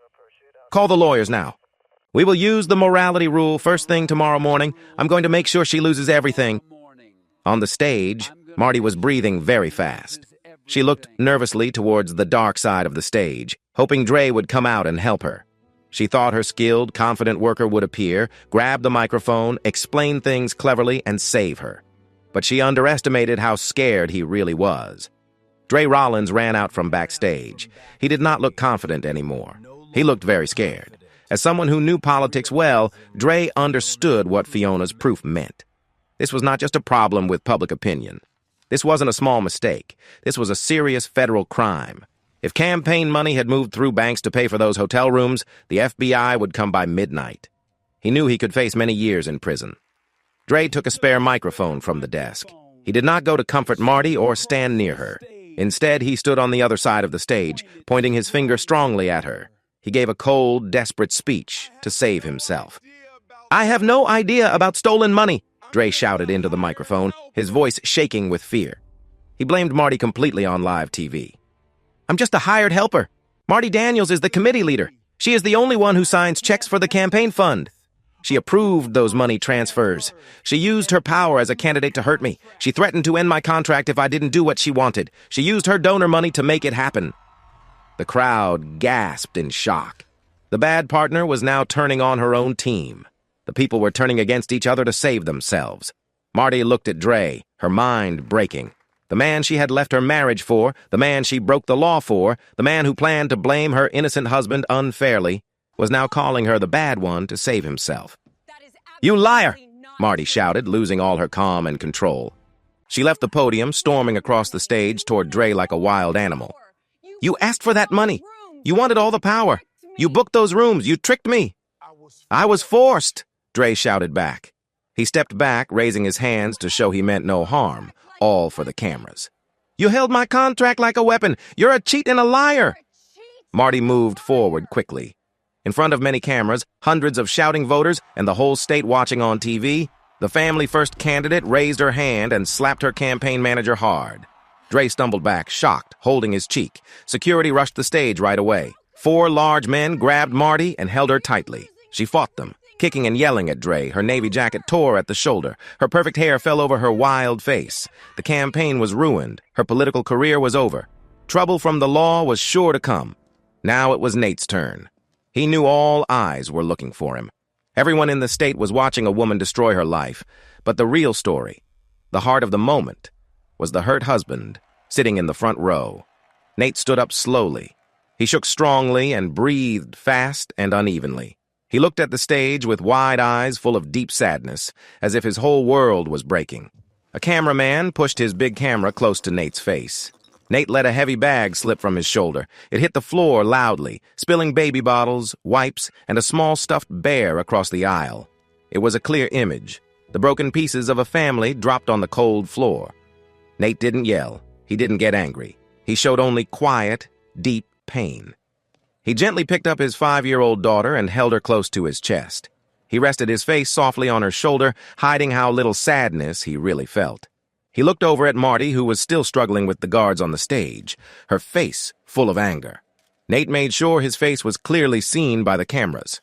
"Call the lawyers now. We will use the morality rule first thing tomorrow morning. I'm going to make sure she loses everything." On the stage, Marty was breathing very fast. She looked nervously towards the dark side of the stage, hoping Dre would come out and help her. She thought her skilled, confident worker would appear, grab the microphone, explain things cleverly, and save her. But she underestimated how scared he really was. Dre Rollins ran out from backstage. He did not look confident anymore. He looked very scared. As someone who knew politics well, Dre understood what Fiona's proof meant. This was not just a problem with public opinion. This wasn't a small mistake. This was a serious federal crime. If campaign money had moved through banks to pay for those hotel rooms, the FBI would come by midnight. He knew he could face many years in prison. Dre took a spare microphone from the desk. He did not go to comfort Marty or stand near her. Instead, he stood on the other side of the stage, pointing his finger strongly at her. He gave a cold, desperate speech to save himself. "I have no idea about stolen money," Dre shouted into the microphone, his voice shaking with fear. He blamed Marty completely on live TV. "I'm just a hired helper. Marty Daniels is the committee leader. She is the only one who signs checks for the campaign fund. She approved those money transfers. She used her power as a candidate to hurt me. She threatened to end my contract if I didn't do what she wanted. She used her donor money to make it happen." The crowd gasped in shock. The bad partner was now turning on her own team. The people were turning against each other to save themselves. Marty looked at Dre, her mind breaking. The man she had left her marriage for, the man she broke the law for, the man who planned to blame her innocent husband unfairly, was now calling her the bad one to save himself. "You liar!" Marty shouted, losing all her calm and control. She left the podium, storming across the stage toward Dre like a wild animal. "You asked for that money. You wanted all the power. You booked those rooms. You tricked me." "I was forced," Dre shouted back. He stepped back, raising his hands to show he meant no harm, all for the cameras. "You held my contract like a weapon. You're a cheat and a liar." Marty moved forward quickly. In front of many cameras, hundreds of shouting voters, and the whole state watching on TV, the Family First candidate raised her hand and slapped her campaign manager hard. Dre stumbled back, shocked, holding his cheek. Security rushed the stage right away. 4 large men grabbed Marty and held her tightly. She fought them, kicking and yelling at Dre. Her navy jacket tore at the shoulder. Her perfect hair fell over her wild face. The campaign was ruined. Her political career was over. Trouble from the law was sure to come. Now it was Nate's turn. He knew all eyes were looking for him. Everyone in the state was watching a woman destroy her life. But the real story, the heart of the moment, was the hurt husband sitting in the front row. Nate stood up slowly. He shook strongly and breathed fast and unevenly. He looked at the stage with wide eyes full of deep sadness, as if his whole world was breaking. A cameraman pushed his big camera close to Nate's face. Nate let a heavy bag slip from his shoulder. It hit the floor loudly, spilling baby bottles, wipes, and a small stuffed bear across the aisle. It was a clear image. The broken pieces of a family dropped on the cold floor. Nate didn't yell. He didn't get angry. He showed only quiet, deep pain. He gently picked up his 5-year-old daughter and held her close to his chest. He rested his face softly on her shoulder, hiding how little sadness he really felt. He looked over at Marty, who was still struggling with the guards on the stage, her face full of anger. Nate made sure his face was clearly seen by the cameras.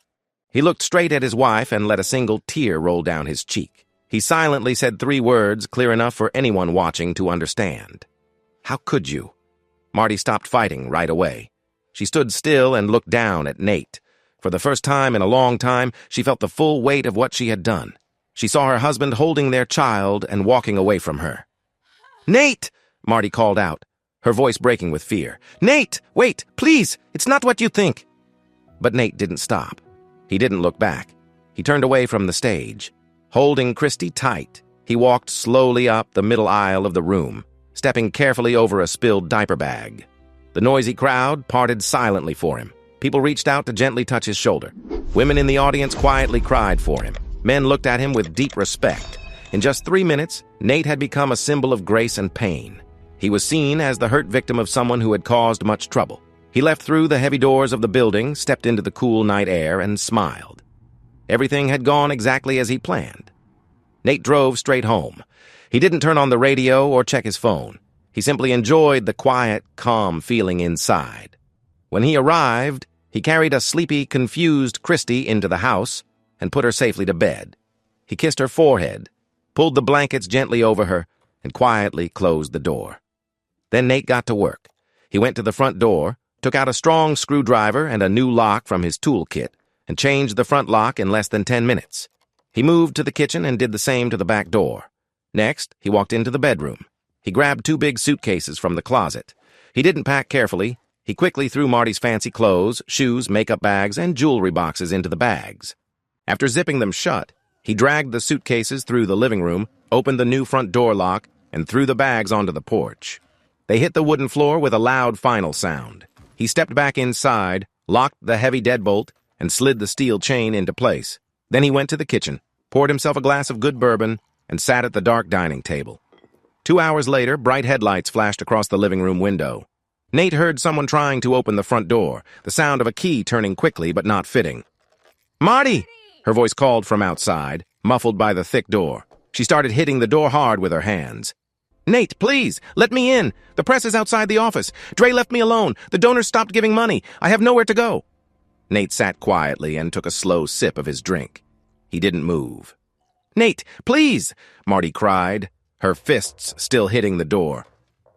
He looked straight at his wife and let a single tear roll down his cheek. He silently said 3 words clear enough for anyone watching to understand. "How could you?" Marty stopped fighting right away. She stood still and looked down at Nate. For the first time in a long time, she felt the full weight of what she had done. She saw her husband holding their child and walking away from her. "Nate!" Marty called out, her voice breaking with fear. "Nate, wait, please! It's not what you think!" But Nate didn't stop. He didn't look back. He turned away from the stage. Holding Christy tight, he walked slowly up the middle aisle of the room, stepping carefully over a spilled diaper bag. The noisy crowd parted silently for him. People reached out to gently touch his shoulder. Women in the audience quietly cried for him. Men looked at him with deep respect. In just 3 minutes, Nate had become a symbol of grace and pain. He was seen as the hurt victim of someone who had caused much trouble. He left through the heavy doors of the building, stepped into the cool night air, and smiled. Everything had gone exactly as he planned. Nate drove straight home. He didn't turn on the radio or check his phone. He simply enjoyed the quiet, calm feeling inside. When he arrived, he carried a sleepy, confused Christy into the house and put her safely to bed. He kissed her forehead, pulled the blankets gently over her, and quietly closed the door. Then Nate got to work. He went to the front door, took out a strong screwdriver and a new lock from his toolkit, and changed the front lock in less than 10 minutes. He moved to the kitchen and did the same to the back door. Next, he walked into the bedroom. He grabbed 2 big suitcases from the closet. He didn't pack carefully. He quickly threw Marty's fancy clothes, shoes, makeup bags, and jewelry boxes into the bags. After zipping them shut, he dragged the suitcases through the living room, opened the new front door lock, and threw the bags onto the porch. They hit the wooden floor with a loud final sound. He stepped back inside, locked the heavy deadbolt, and slid the steel chain into place. Then he went to the kitchen, poured himself a glass of good bourbon, and sat at the dark dining table. 2 hours later, bright headlights flashed across the living room window. Nate heard someone trying to open the front door, the sound of a key turning quickly but not fitting. "Marty!" Her voice called from outside, muffled by the thick door. She started hitting the door hard with her hands. "Nate, please, let me in. The press is outside the office. Dre left me alone. The donors stopped giving money. I have nowhere to go." Nate sat quietly and took a slow sip of his drink. He didn't move. "Nate, please!" Marty cried, her fists still hitting the door.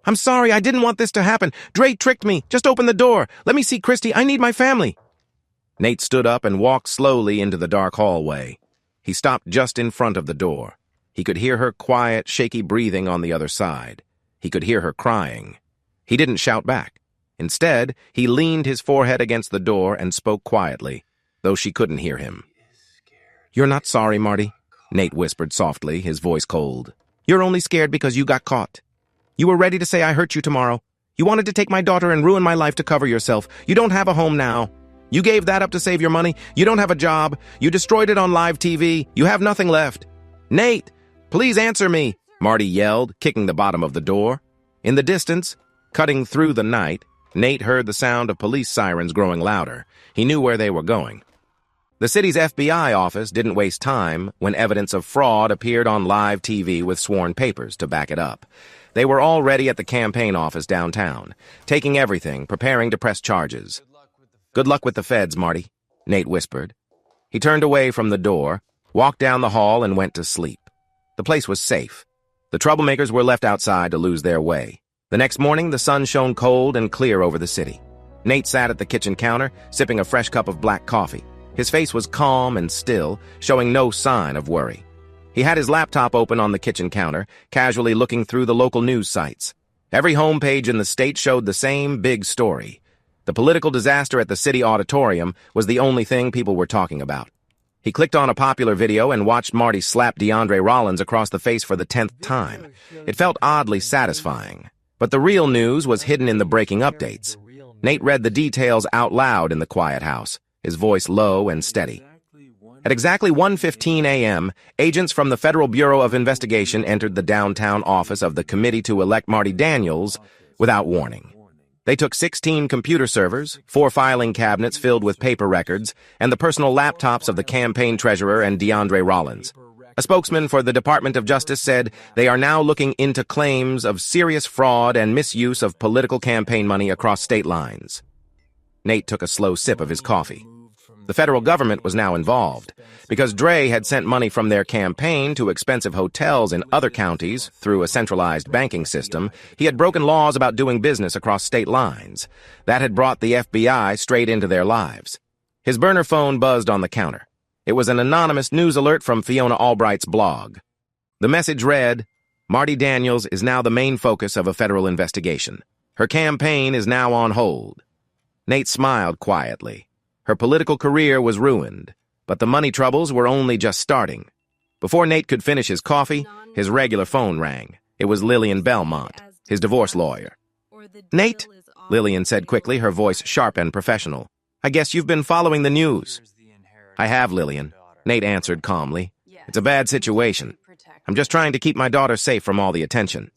"I'm sorry, I didn't want this to happen. Dre tricked me. Just open the door. Let me see Christy. I need my family." Nate stood up and walked slowly into the dark hallway. He stopped just in front of the door. He could hear her quiet, shaky breathing on the other side. He could hear her crying. He didn't shout back. Instead, he leaned his forehead against the door and spoke quietly, though she couldn't hear him. "You're not sorry, Marty," Nate whispered softly, his voice cold. "You're only scared because you got caught. You were ready to say I hurt you tomorrow. You wanted to take my daughter and ruin my life to cover yourself. You don't have a home now. You gave that up to save your money. You don't have a job. You destroyed it on live TV. You have nothing left. Nate, please answer me," Marty yelled, kicking the bottom of the door. In the distance, cutting through the night, Nate heard the sound of police sirens growing louder. He knew where they were going. The city's FBI office didn't waste time when evidence of fraud appeared on live TV with sworn papers to back it up. They were already at the campaign office downtown, taking everything, preparing to press charges. "Good luck with the feds, Marty," Nate whispered. He turned away from the door, walked down the hall, and went to sleep. The place was safe. The troublemakers were left outside to lose their way. The next morning, the sun shone cold and clear over the city. Nate sat at the kitchen counter, sipping a fresh cup of black coffee. His face was calm and still, showing no sign of worry. He had his laptop open on the kitchen counter, casually looking through the local news sites. Every homepage in the state showed the same big story. The political disaster at the city auditorium was the only thing people were talking about. He clicked on a popular video and watched Marty slap DeAndre Rollins across the face for the 10th time. It felt oddly satisfying. But the real news was hidden in the breaking updates. Nate read the details out loud in the quiet house, his voice low and steady. At exactly 1:15 a.m., agents from the Federal Bureau of Investigation entered the downtown office of the committee to elect Marty Daniels without warning. They took 16 computer servers, 4 filing cabinets filled with paper records, and the personal laptops of the campaign treasurer and DeAndre Rollins. A spokesman for the Department of Justice said they are now looking into claims of serious fraud and misuse of political campaign money across state lines. Nate took a slow sip of his coffee. The federal government was now involved. Because Dre had sent money from their campaign to expensive hotels in other counties through a centralized banking system, he had broken laws about doing business across state lines. That had brought the FBI straight into their lives. His burner phone buzzed on the counter. It was an anonymous news alert from Fiona Albright's blog. The message read, "Marty Daniels is now the main focus of a federal investigation. Her campaign is now on hold." Nate smiled quietly. Her political career was ruined, but the money troubles were only just starting. Before Nate could finish his coffee, his regular phone rang. It was Lillian Belmont, his divorce lawyer. "Nate," Lillian said quickly, her voice sharp and professional. "I guess you've been following the news." "I have, Lillian," Nate answered calmly. "It's a bad situation. I'm just trying to keep my daughter safe from all the attention."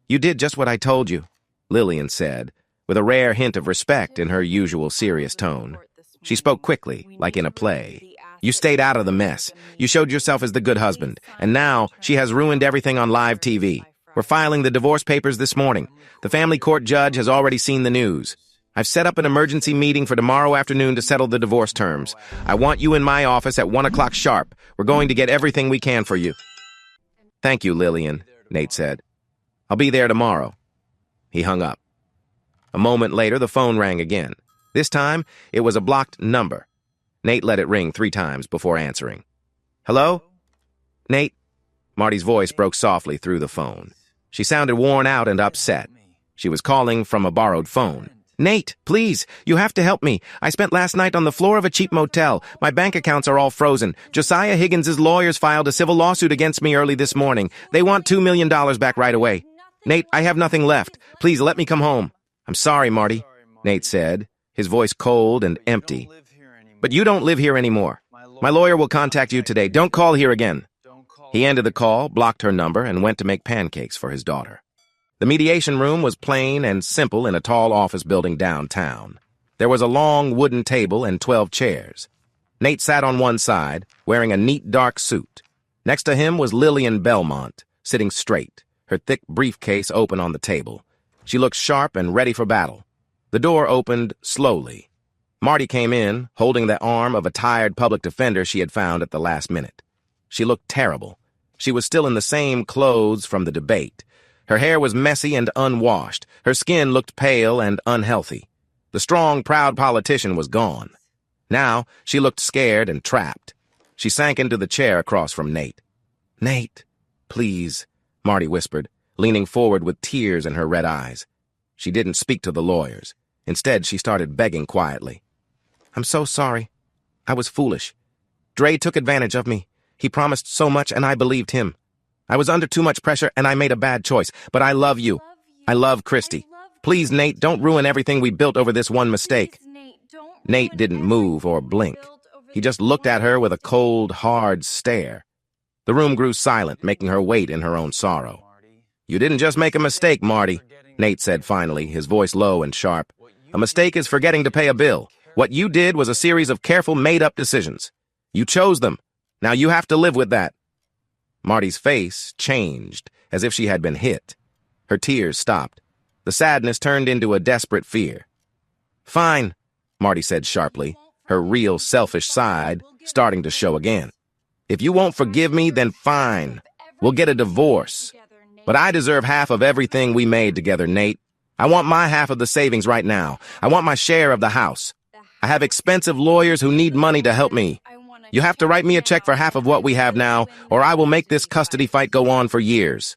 "You did just what I told you," Lillian said, with a rare hint of respect in her usual serious tone. She spoke quickly, like in a play. "You stayed out of the mess. You showed yourself as the good husband. And now she has ruined everything on live TV. We're filing the divorce papers this morning. The family court judge has already seen the news. I've set up an emergency meeting for tomorrow afternoon to settle the divorce terms. I want you in my office at 1 o'clock sharp. We're going to get everything we can for you." "Thank you, Lillian," Nate said. "I'll be there tomorrow." He hung up. A moment later, the phone rang again. This time, it was a blocked number. Nate let it ring 3 times before answering. "Hello? Nate?" Marty's voice broke softly through the phone. She sounded worn out and upset. She was calling from a borrowed phone. "Nate, please, you have to help me. I spent last night on the floor of a cheap motel. My bank accounts are all frozen. Josiah Higgins's lawyers filed a civil lawsuit against me early this morning. They want $2 million back right away. Nate, I have nothing left. Please let me come home." "I'm sorry, Marty," Nate said, his voice cold and empty. "But you don't live here anymore. My lawyer will contact you today. Don't call here again." He ended the call, blocked her number, and went to make pancakes for his daughter. The mediation room was plain and simple in a tall office building downtown. There was a long wooden table and 12 chairs. Nate sat on one side, wearing a neat dark suit. Next to him was Lillian Belmont, sitting straight, her thick briefcase open on the table. She looked sharp and ready for battle. The door opened slowly. Marty came in, holding the arm of a tired public defender she had found at the last minute. She looked terrible. She was still in the same clothes from the debate. Her hair was messy and unwashed. Her skin looked pale and unhealthy. The strong, proud politician was gone. Now, she looked scared and trapped. She sank into the chair across from Nate. "Nate, please," Marty whispered, leaning forward with tears in her red eyes. She didn't speak to the lawyers. Instead, she started begging quietly. "I'm so sorry. I was foolish. Dre took advantage of me. He promised so much, and I believed him. I was under too much pressure, and I made a bad choice. But I love you. I love Christy. Please, Nate, don't ruin everything we built over this one mistake." Nate didn't move or blink. He just looked at her with a cold, hard stare. The room grew silent, making her wait in her own sorrow. "You didn't just make a mistake, Marty," Nate said finally, his voice low and sharp. "A mistake is forgetting to pay a bill. What you did was a series of careful, made-up decisions. You chose them. Now you have to live with that." Marty's face changed, as if she had been hit. Her tears stopped. The sadness turned into a desperate fear. "Fine," Marty said sharply, her real selfish side starting to show again. "If you won't forgive me, then fine. We'll get a divorce. But I deserve half of everything we made together, Nate. I want my half of the savings right now. I want my share of the house. I have expensive lawyers who need money to help me. You have to write me a check for half of what we have now, or I will make this custody fight go on for years."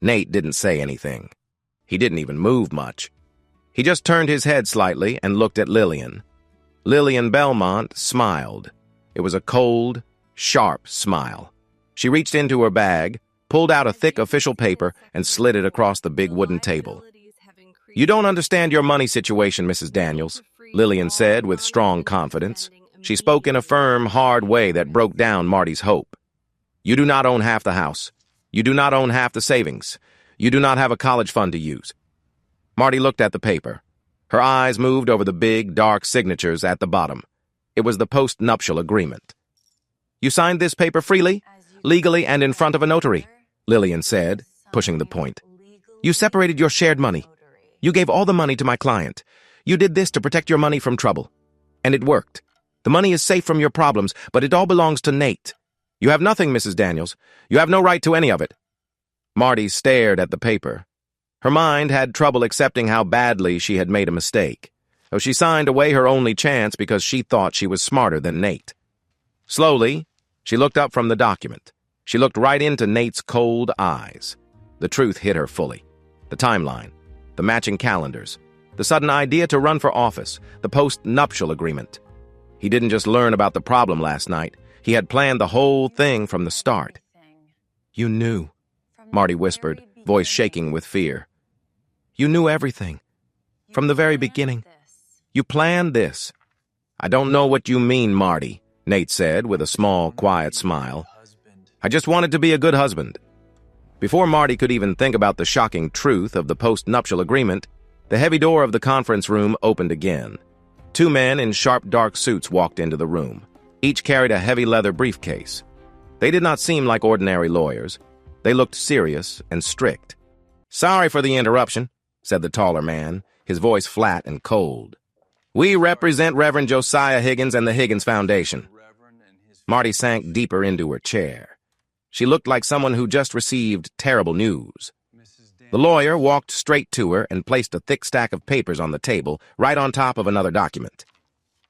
Nate didn't say anything. He didn't even move much. He just turned his head slightly and looked at Lillian. Lillian Belmont smiled. It was a cold, sharp smile. She reached into her bag, pulled out a thick official paper, and slid it across the big wooden table. "You don't understand your money situation, Mrs. Daniels," Lillian said with strong confidence. She spoke in a firm, hard way that broke down Marty's hope. "You do not own half the house. You do not own half the savings. You do not have a college fund to use." Marty looked at the paper. Her eyes moved over the big, dark signatures at the bottom. It was the post-nuptial agreement. "You signed this paper freely, legally, and in front of a notary," Lillian said, pushing the point. "You separated your shared money. You gave all the money to my client. You did this to protect your money from trouble. And it worked. The money is safe from your problems, but it all belongs to Nate. You have nothing, Mrs. Daniels. You have no right to any of it. Marty stared at the paper. Her mind had trouble accepting how badly she had made a mistake, though she signed away her only chance because she thought she was smarter than Nate. Slowly, she looked up from the document. She looked right into Nate's cold eyes. The truth hit her fully. The timeline, the matching calendars, the sudden idea to run for office, the post-nuptial agreement. He didn't just learn about the problem last night. He had planned the whole thing from the start. You knew, Marty whispered, voice shaking with fear. You knew everything. From the very beginning. You planned this. I don't know what you mean, Marty, Nate said with a small, quiet smile. I just wanted to be a good husband. Before Marty could even think about the shocking truth of the post-nuptial agreement, the heavy door of the conference room opened again. Two men in sharp, dark suits walked into the room. Each carried a heavy leather briefcase. They did not seem like ordinary lawyers. They looked serious and strict. Sorry for the interruption, said the taller man, his voice flat and cold. We represent Reverend Josiah Higgins and the Higgins Foundation. Marty sank deeper into her chair. She looked like someone who just received terrible news. The lawyer walked straight to her and placed a thick stack of papers on the table, right on top of another document.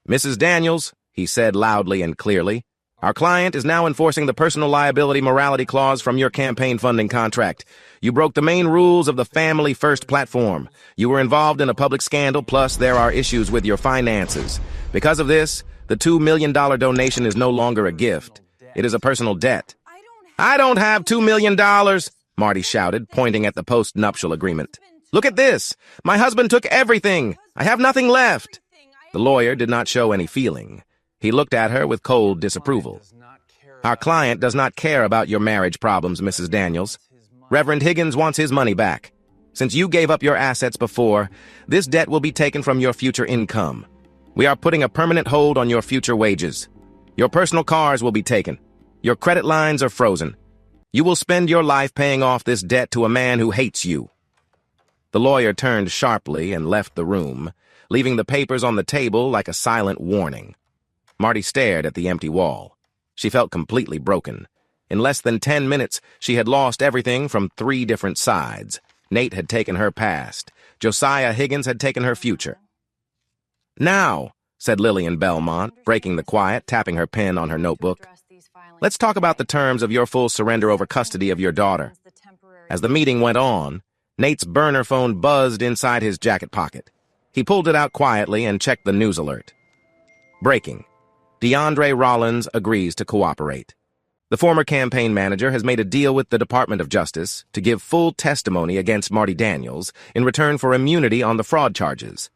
Mrs. Daniels, he said loudly and clearly, our client is now enforcing the personal liability morality clause from your campaign funding contract. You broke the main rules of the Family First platform. You were involved in a public scandal, plus there are issues with your finances. Because of this, the $2 million donation is no longer a gift. It is a personal debt. I don't have $2 million, Marty shouted, pointing at the post-nuptial agreement. Look at this. My husband took everything. I have nothing left. The lawyer did not show any feeling. He looked at her with cold disapproval. Our client does not care about your marriage problems, Mrs. Daniels. Reverend Higgins wants his money back. Since you gave up your assets before, this debt will be taken from your future income. We are putting a permanent hold on your future wages. Your personal cars will be taken. Your credit lines are frozen. You will spend your life paying off this debt to a man who hates you. The lawyer turned sharply and left the room, leaving the papers on the table like a silent warning. Marty stared at the empty wall. She felt completely broken. In less than 10 minutes, she had lost everything from 3 different sides. Nate had taken her past. Josiah Higgins had taken her future. Now, said Lillian Belmont, breaking the quiet, tapping her pen on her notebook, let's talk about the terms of your full surrender over custody of your daughter. As the meeting went on, Nate's burner phone buzzed inside his jacket pocket. He pulled it out quietly and checked the news alert. Breaking. DeAndre Rollins agrees to cooperate. The former campaign manager has made a deal with the Department of Justice to give full testimony against Marty Daniels in return for immunity on the fraud charges.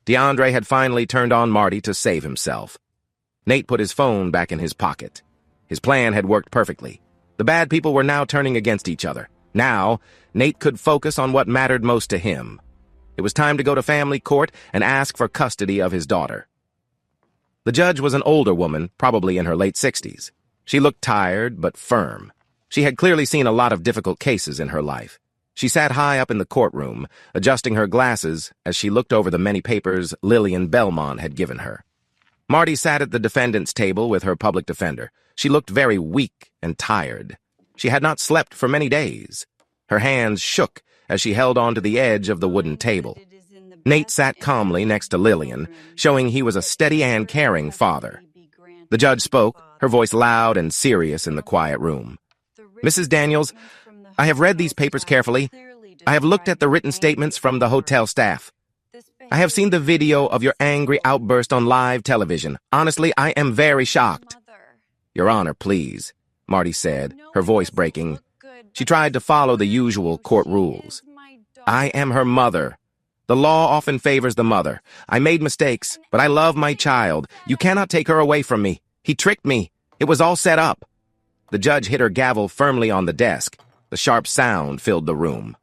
DeAndre had finally turned on Marty to save himself. Nate put his phone back in his pocket. His plan had worked perfectly. The bad people were now turning against each other. Now, Nate could focus on what mattered most to him. It was time to go to family court and ask for custody of his daughter. The judge was an older woman, probably in her late 60s. She looked tired but firm. She had clearly seen a lot of difficult cases in her life. She sat high up in the courtroom, adjusting her glasses as she looked over the many papers Lillian Belmont had given her. Marty sat at the defendant's table with her public defender. She looked very weak and tired. She had not slept for many days. Her hands shook as she held on to the edge of the wooden table. Nate sat calmly next to Lillian, showing he was a steady and caring father. The judge spoke, her voice loud and serious in the quiet room. Mrs. Daniels, I have read these papers carefully. I have looked at the written statements from the hotel staff. I have seen the video of your angry outburst on live television. Honestly, I am very shocked. Your Honor, please, Marty said, her voice breaking. She tried to follow the usual court rules. I am her mother. The law often favors the mother. I made mistakes, but I love my child. You cannot take her away from me. He tricked me. It was all set up. The judge hit her gavel firmly on the desk. The sharp sound filled the room.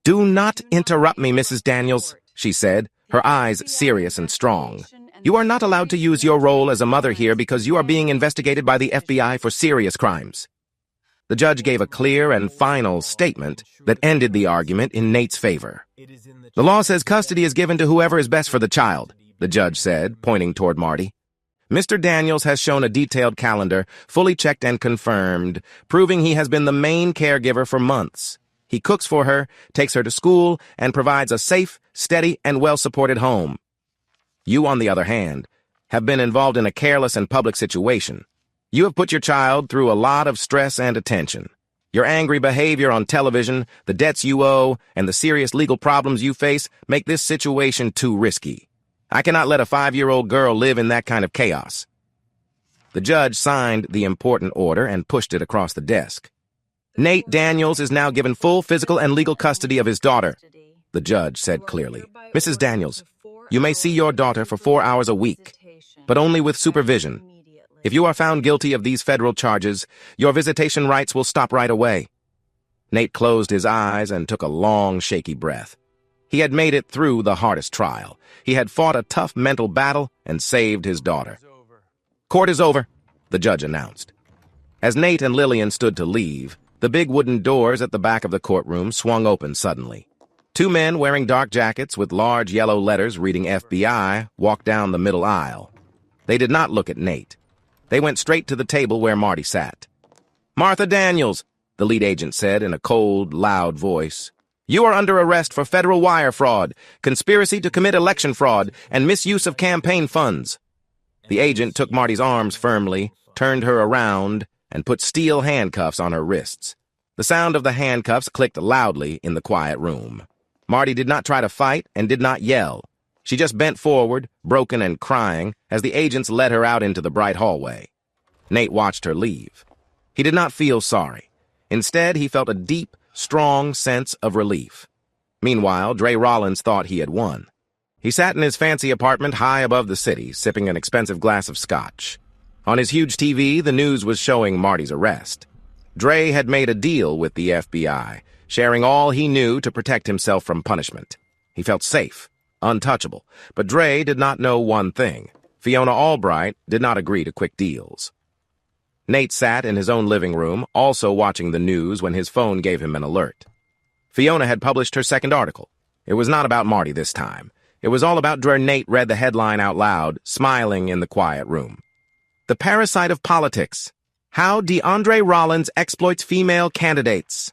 Do not interrupt me, Mrs. Daniels, she said, her eyes serious and strong. You are not allowed to use your role as a mother here because you are being investigated by the FBI for serious crimes. The judge gave a clear and final statement that ended the argument in Nate's favor. The law says custody is given to whoever is best for the child, the judge said, pointing toward Marty. Mr. Daniels has shown a detailed calendar, fully checked and confirmed, proving he has been the main caregiver for months. He cooks for her, takes her to school, and provides a safe, steady, and well-supported home. You, on the other hand, have been involved in a careless and public situation. You have put your child through a lot of stress and attention. Your angry behavior on television, the debts you owe, and the serious legal problems you face make this situation too risky. I cannot let a 5-year-old girl live in that kind of chaos. The judge signed the important order and pushed it across the desk. Nate Daniels is now given full physical and legal custody of his daughter, the judge said clearly. Mrs. Daniels, you may see your daughter for 4 hours a week, but only with supervision. If you are found guilty of these federal charges, your visitation rights will stop right away. Nate closed his eyes and took a long, shaky breath. He had made it through the hardest trial. He had fought a tough mental battle and saved his daughter. Court is over, the judge announced. As Nate and Lillian stood to leave, the big wooden doors at the back of the courtroom swung open suddenly. 2 men wearing dark jackets with large yellow letters reading FBI walked down the middle aisle. They did not look at Nate. They went straight to the table where Marty sat. Martha Daniels, the lead agent said in a cold, loud voice. You are under arrest for federal wire fraud, conspiracy to commit election fraud, and misuse of campaign funds. The agent took Marty's arms firmly, turned her around, and put steel handcuffs on her wrists. The sound of the handcuffs clicked loudly in the quiet room. Marty did not try to fight and did not yell. She just bent forward, broken and crying, as the agents led her out into the bright hallway. Nate watched her leave. He did not feel sorry. Instead, he felt a deep, strong sense of relief. Meanwhile, Dre Rollins thought he had won. He sat in his fancy apartment high above the city, sipping an expensive glass of scotch. On his huge TV, the news was showing Marty's arrest. Dre had made a deal with the FBI, sharing all he knew to protect himself from punishment. He felt safe, untouchable, but Dre did not know one thing. Fiona Albright did not agree to quick deals. Nate sat in his own living room, also watching the news when his phone gave him an alert. Fiona had published her second article. It was not about Marty this time. It was all about Dre. Nate read the headline out loud, smiling in the quiet room. The Parasite of Politics. How DeAndre Rollins Exploits Female Candidates.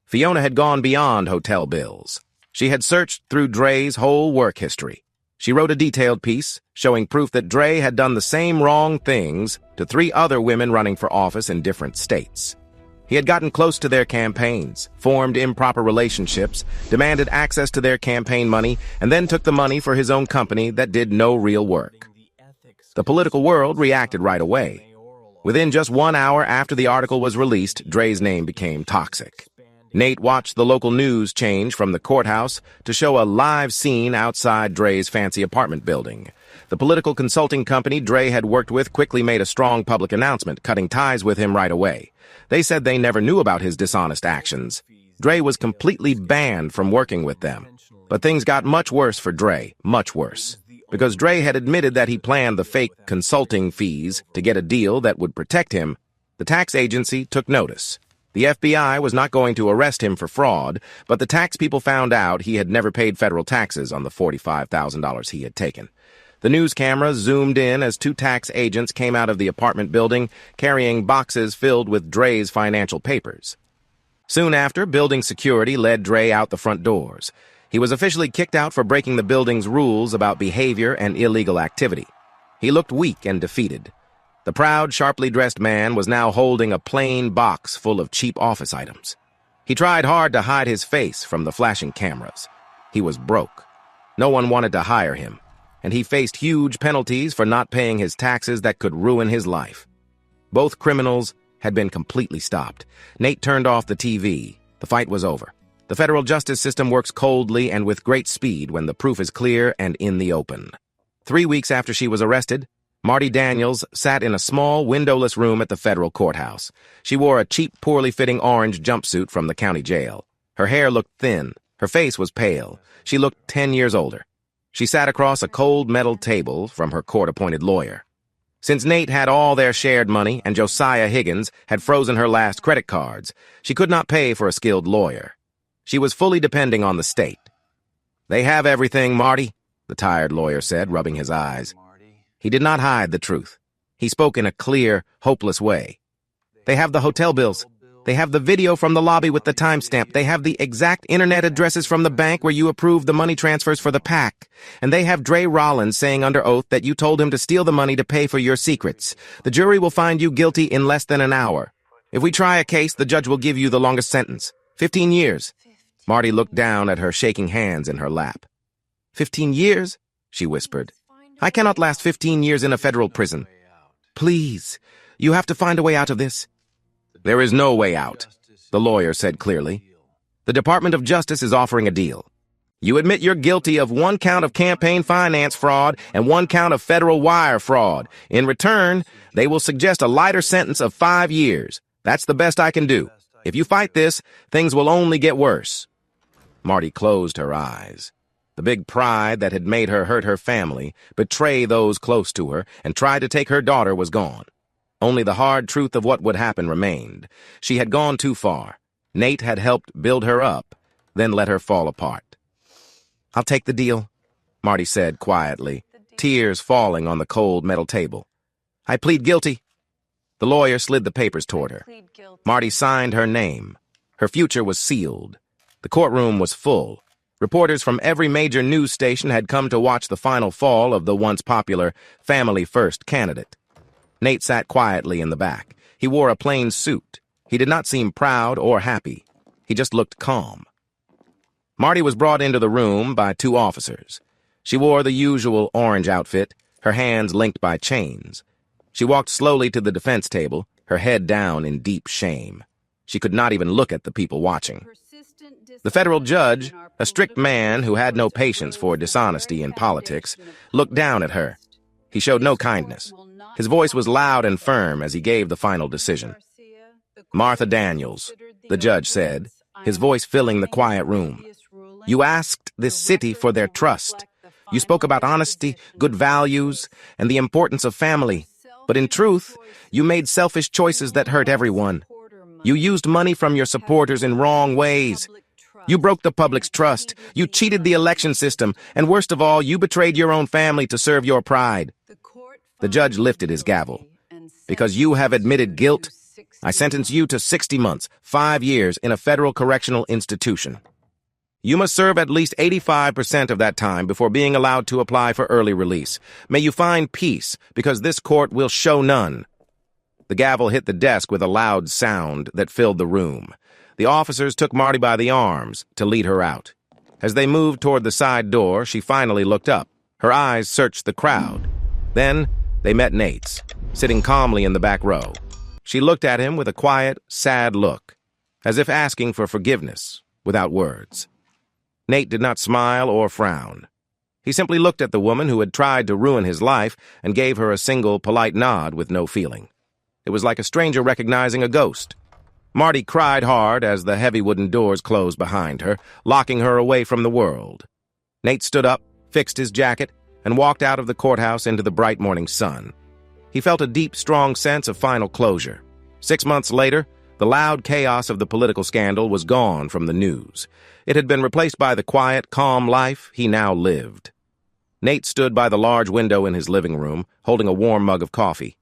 Fiona had gone beyond hotel bills. She had searched through Dre's whole work history. She wrote a detailed piece, showing proof that Dre had done the same wrong things to 3 other women running for office in different states. He had gotten close to their campaigns, formed improper relationships, demanded access to their campaign money, and then took the money for his own company that did no real work. The political world reacted right away. Within just 1 hour after the article was released, Dre's name became toxic. Nate watched the local news change from the courthouse to show a live scene outside Dre's fancy apartment building. The political consulting company Dre had worked with quickly made a strong public announcement, cutting ties with him right away. They said they never knew about his dishonest actions. Dre was completely banned from working with them. But things got much worse for Dre, much worse. Because Dre had admitted that he planned the fake consulting fees to get a deal that would protect him, the tax agency took notice. The FBI was not going to arrest him for fraud, but the tax people found out he had never paid federal taxes on the $45,000 he had taken. The news cameras zoomed in as 2 tax agents came out of the apartment building carrying boxes filled with Dre's financial papers. Soon after, building security led Dre out the front doors. He was officially kicked out for breaking the building's rules about behavior and illegal activity. He looked weak and defeated. The proud, sharply dressed man was now holding a plain box full of cheap office items. He tried hard to hide his face from the flashing cameras. He was broke. No one wanted to hire him, and he faced huge penalties for not paying his taxes that could ruin his life. Both criminals had been completely stopped. Nate turned off the TV. The fight was over. The federal justice system works coldly and with great speed when the proof is clear and in the open. 3 weeks after she was arrested, Marty Daniels sat in a small, windowless room at the federal courthouse. She wore a cheap, poorly fitting orange jumpsuit from the county jail. Her hair looked thin. Her face was pale. She looked 10 years older. She sat across a cold metal table from her court-appointed lawyer. Since Nate had all their shared money and Josiah Higgins had frozen her last credit cards, she could not pay for a skilled lawyer. She was fully depending on the state. "They have everything, Marty," the tired lawyer said, rubbing his eyes. He did not hide the truth. He spoke in a clear, hopeless way. They have the hotel bills. They have the video from the lobby with the timestamp. They have the exact internet addresses from the bank where you approved the money transfers for the PAC. And they have Dre Rollins saying under oath that you told him to steal the money to pay for your secrets. The jury will find you guilty in less than an hour. If we try a case, the judge will give you the longest sentence. 15 years. Marty looked down at her, shaking hands in her lap. 15 years? She whispered. I cannot last 15 years in a federal prison. Please, you have to find a way out of this. There is no way out, the lawyer said clearly. The Department of Justice is offering a deal. You admit you're guilty of 1 count of campaign finance fraud and 1 count of federal wire fraud. In return, they will suggest a lighter sentence of 5 years. That's the best I can do. If you fight this, things will only get worse. Marty closed her eyes. The big pride that had made her hurt her family, betray those close to her, and try to take her daughter was gone. Only the hard truth of what would happen remained. She had gone too far. Nate had helped build her up, then let her fall apart. I'll take the deal, Marty said quietly, tears falling on the cold metal table. I plead guilty. The lawyer slid the papers toward her. Marty signed her name. Her future was sealed. The courtroom was full. Reporters from every major news station had come to watch the final fall of the once popular Family First candidate. Nate sat quietly in the back. He wore a plain suit. He did not seem proud or happy. He just looked calm. Marty was brought into the room by 2 officers. She wore the usual orange outfit, her hands linked by chains. She walked slowly to the defense table, her head down in deep shame. She could not even look at the people watching. The federal judge, a strict man who had no patience for dishonesty in politics, looked down at her. He showed no kindness. His voice was loud and firm as he gave the final decision. Martha Daniels, the judge said, his voice filling the quiet room. You asked this city for their trust. You spoke about honesty, good values, and the importance of family. But in truth, you made selfish choices that hurt everyone. You used money from your supporters in wrong ways. You broke the public's trust. You cheated the election system. And worst of all, you betrayed your own family to serve your pride. The judge lifted his gavel. Because you have admitted guilt, I sentence you to 60 months, 5 years, in a federal correctional institution. You must serve at least 85% of that time before being allowed to apply for early release. May you find peace, because this court will show none. The gavel hit the desk with a loud sound that filled the room. The officers took Marty by the arms to lead her out. As they moved toward the side door, she finally looked up. Her eyes searched the crowd. Then they met Nate's, sitting calmly in the back row. She looked at him with a quiet, sad look, as if asking for forgiveness, without words. Nate did not smile or frown. He simply looked at the woman who had tried to ruin his life and gave her a single, polite nod with no feeling. It was like a stranger recognizing a ghost. Marty cried hard as the heavy wooden doors closed behind her, locking her away from the world. Nate stood up, fixed his jacket, and walked out of the courthouse into the bright morning sun. He felt a deep, strong sense of final closure. 6 months later, the loud chaos of the political scandal was gone from the news. It had been replaced by the quiet, calm life he now lived. Nate stood by the large window in his living room, holding a warm mug of coffee.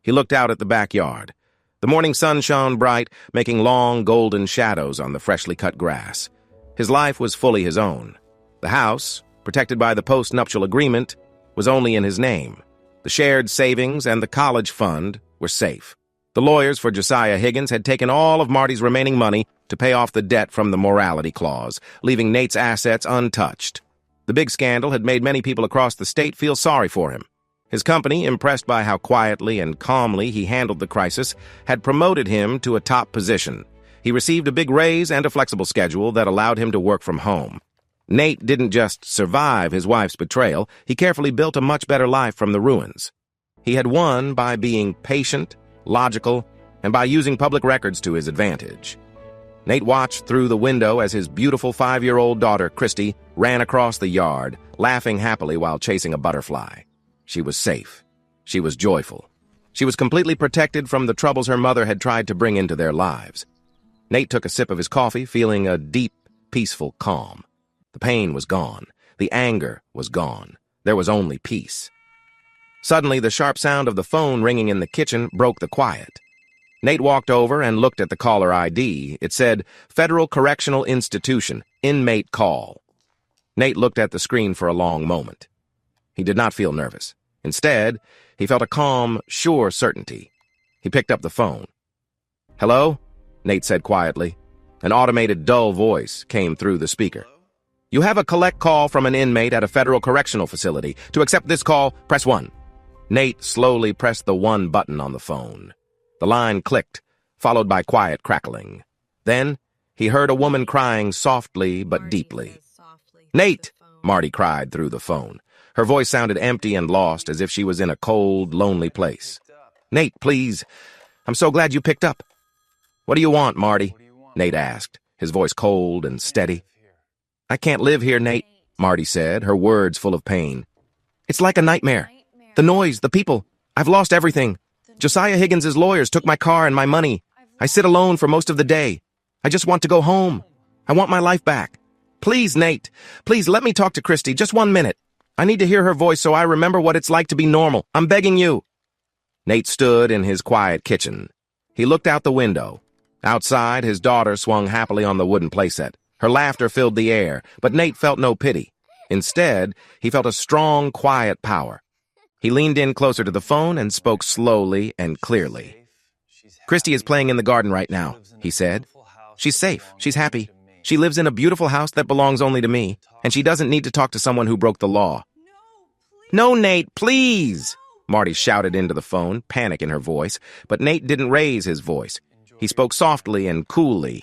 He looked out at the backyard. The morning sun shone bright, making long, golden shadows on the freshly cut grass. His life was fully his own. The house, protected by the post-nuptial agreement, was only in his name. The shared savings and the college fund were safe. The lawyers for Josiah Higgins had taken all of Marty's remaining money to pay off the debt from the morality clause, leaving Nate's assets untouched. The big scandal had made many people across the state feel sorry for him. His company, impressed by how quietly and calmly he handled the crisis, had promoted him to a top position. He received a big raise and a flexible schedule that allowed him to work from home. Nate didn't just survive his wife's betrayal, he carefully built a much better life from the ruins. He had won by being patient, logical, and by using public records to his advantage. Nate watched through the window as his beautiful 5-year-old daughter, Christy, ran across the yard, laughing happily while chasing a butterfly. She was safe. She was joyful. She was completely protected from the troubles her mother had tried to bring into their lives. Nate took a sip of his coffee, feeling a deep, peaceful calm. The pain was gone. The anger was gone. There was only peace. Suddenly, the sharp sound of the phone ringing in the kitchen broke the quiet. Nate walked over and looked at the caller ID. It said, Federal Correctional Institution, inmate call. Nate looked at the screen for a long moment. He did not feel nervous. Instead, he felt a calm, sure certainty. He picked up the phone. Hello? Nate said quietly. An automated, dull voice came through the speaker. You have a collect call from an inmate at a federal correctional facility. To accept this call, press 1. Nate slowly pressed the 1 button on the phone. The line clicked, followed by quiet crackling. Then, he heard a woman crying softly but deeply. Nate! Marty cried through the phone. Her voice sounded empty and lost, as if she was in a cold, lonely place. Nate, please. I'm so glad you picked up. What do you want, Marty? Nate asked, his voice cold and steady. I can't live here, Nate, Marty said, her words full of pain. It's like a nightmare. The noise, the people. I've lost everything. Josiah Higgins's lawyers took my car and my money. I sit alone for most of the day. I just want to go home. I want my life back. Please, Nate. Please let me talk to Christy just 1 minute. I need to hear her voice so I remember what it's like to be normal. I'm begging you. Nate stood in his quiet kitchen. He looked out the window. Outside, his daughter swung happily on the wooden playset. Her laughter filled the air, but Nate felt no pity. Instead, he felt a strong, quiet power. He leaned in closer to the phone and spoke slowly and clearly. Christy is playing in the garden right now, he said. She's safe. She's happy. She lives in a beautiful house that belongs only to me, and she doesn't need to talk to someone who broke the law. No, Nate, please! Marty shouted into the phone, panic in her voice, but Nate didn't raise his voice. He spoke softly and coolly.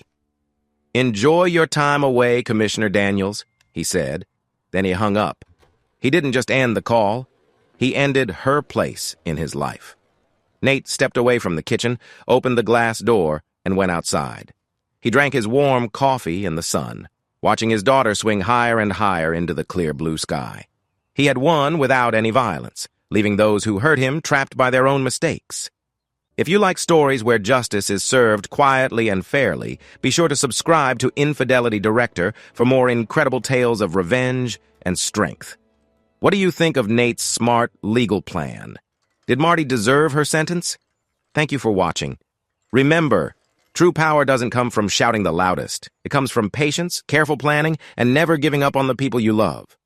Enjoy your time away, Commissioner Daniels, he said. Then he hung up. He didn't just end the call. He ended her place in his life. Nate stepped away from the kitchen, opened the glass door, and went outside. He drank his warm coffee in the sun, watching his daughter swing higher and higher into the clear blue sky. He had won without any violence, leaving those who hurt him trapped by their own mistakes. If you like stories where justice is served quietly and fairly, be sure to subscribe to Infidelity Director for more incredible tales of revenge and strength. What do you think of Nate's smart legal plan? Did Marty deserve her sentence? Thank you for watching. Remember, true power doesn't come from shouting the loudest. It comes from patience, careful planning, and never giving up on the people you love.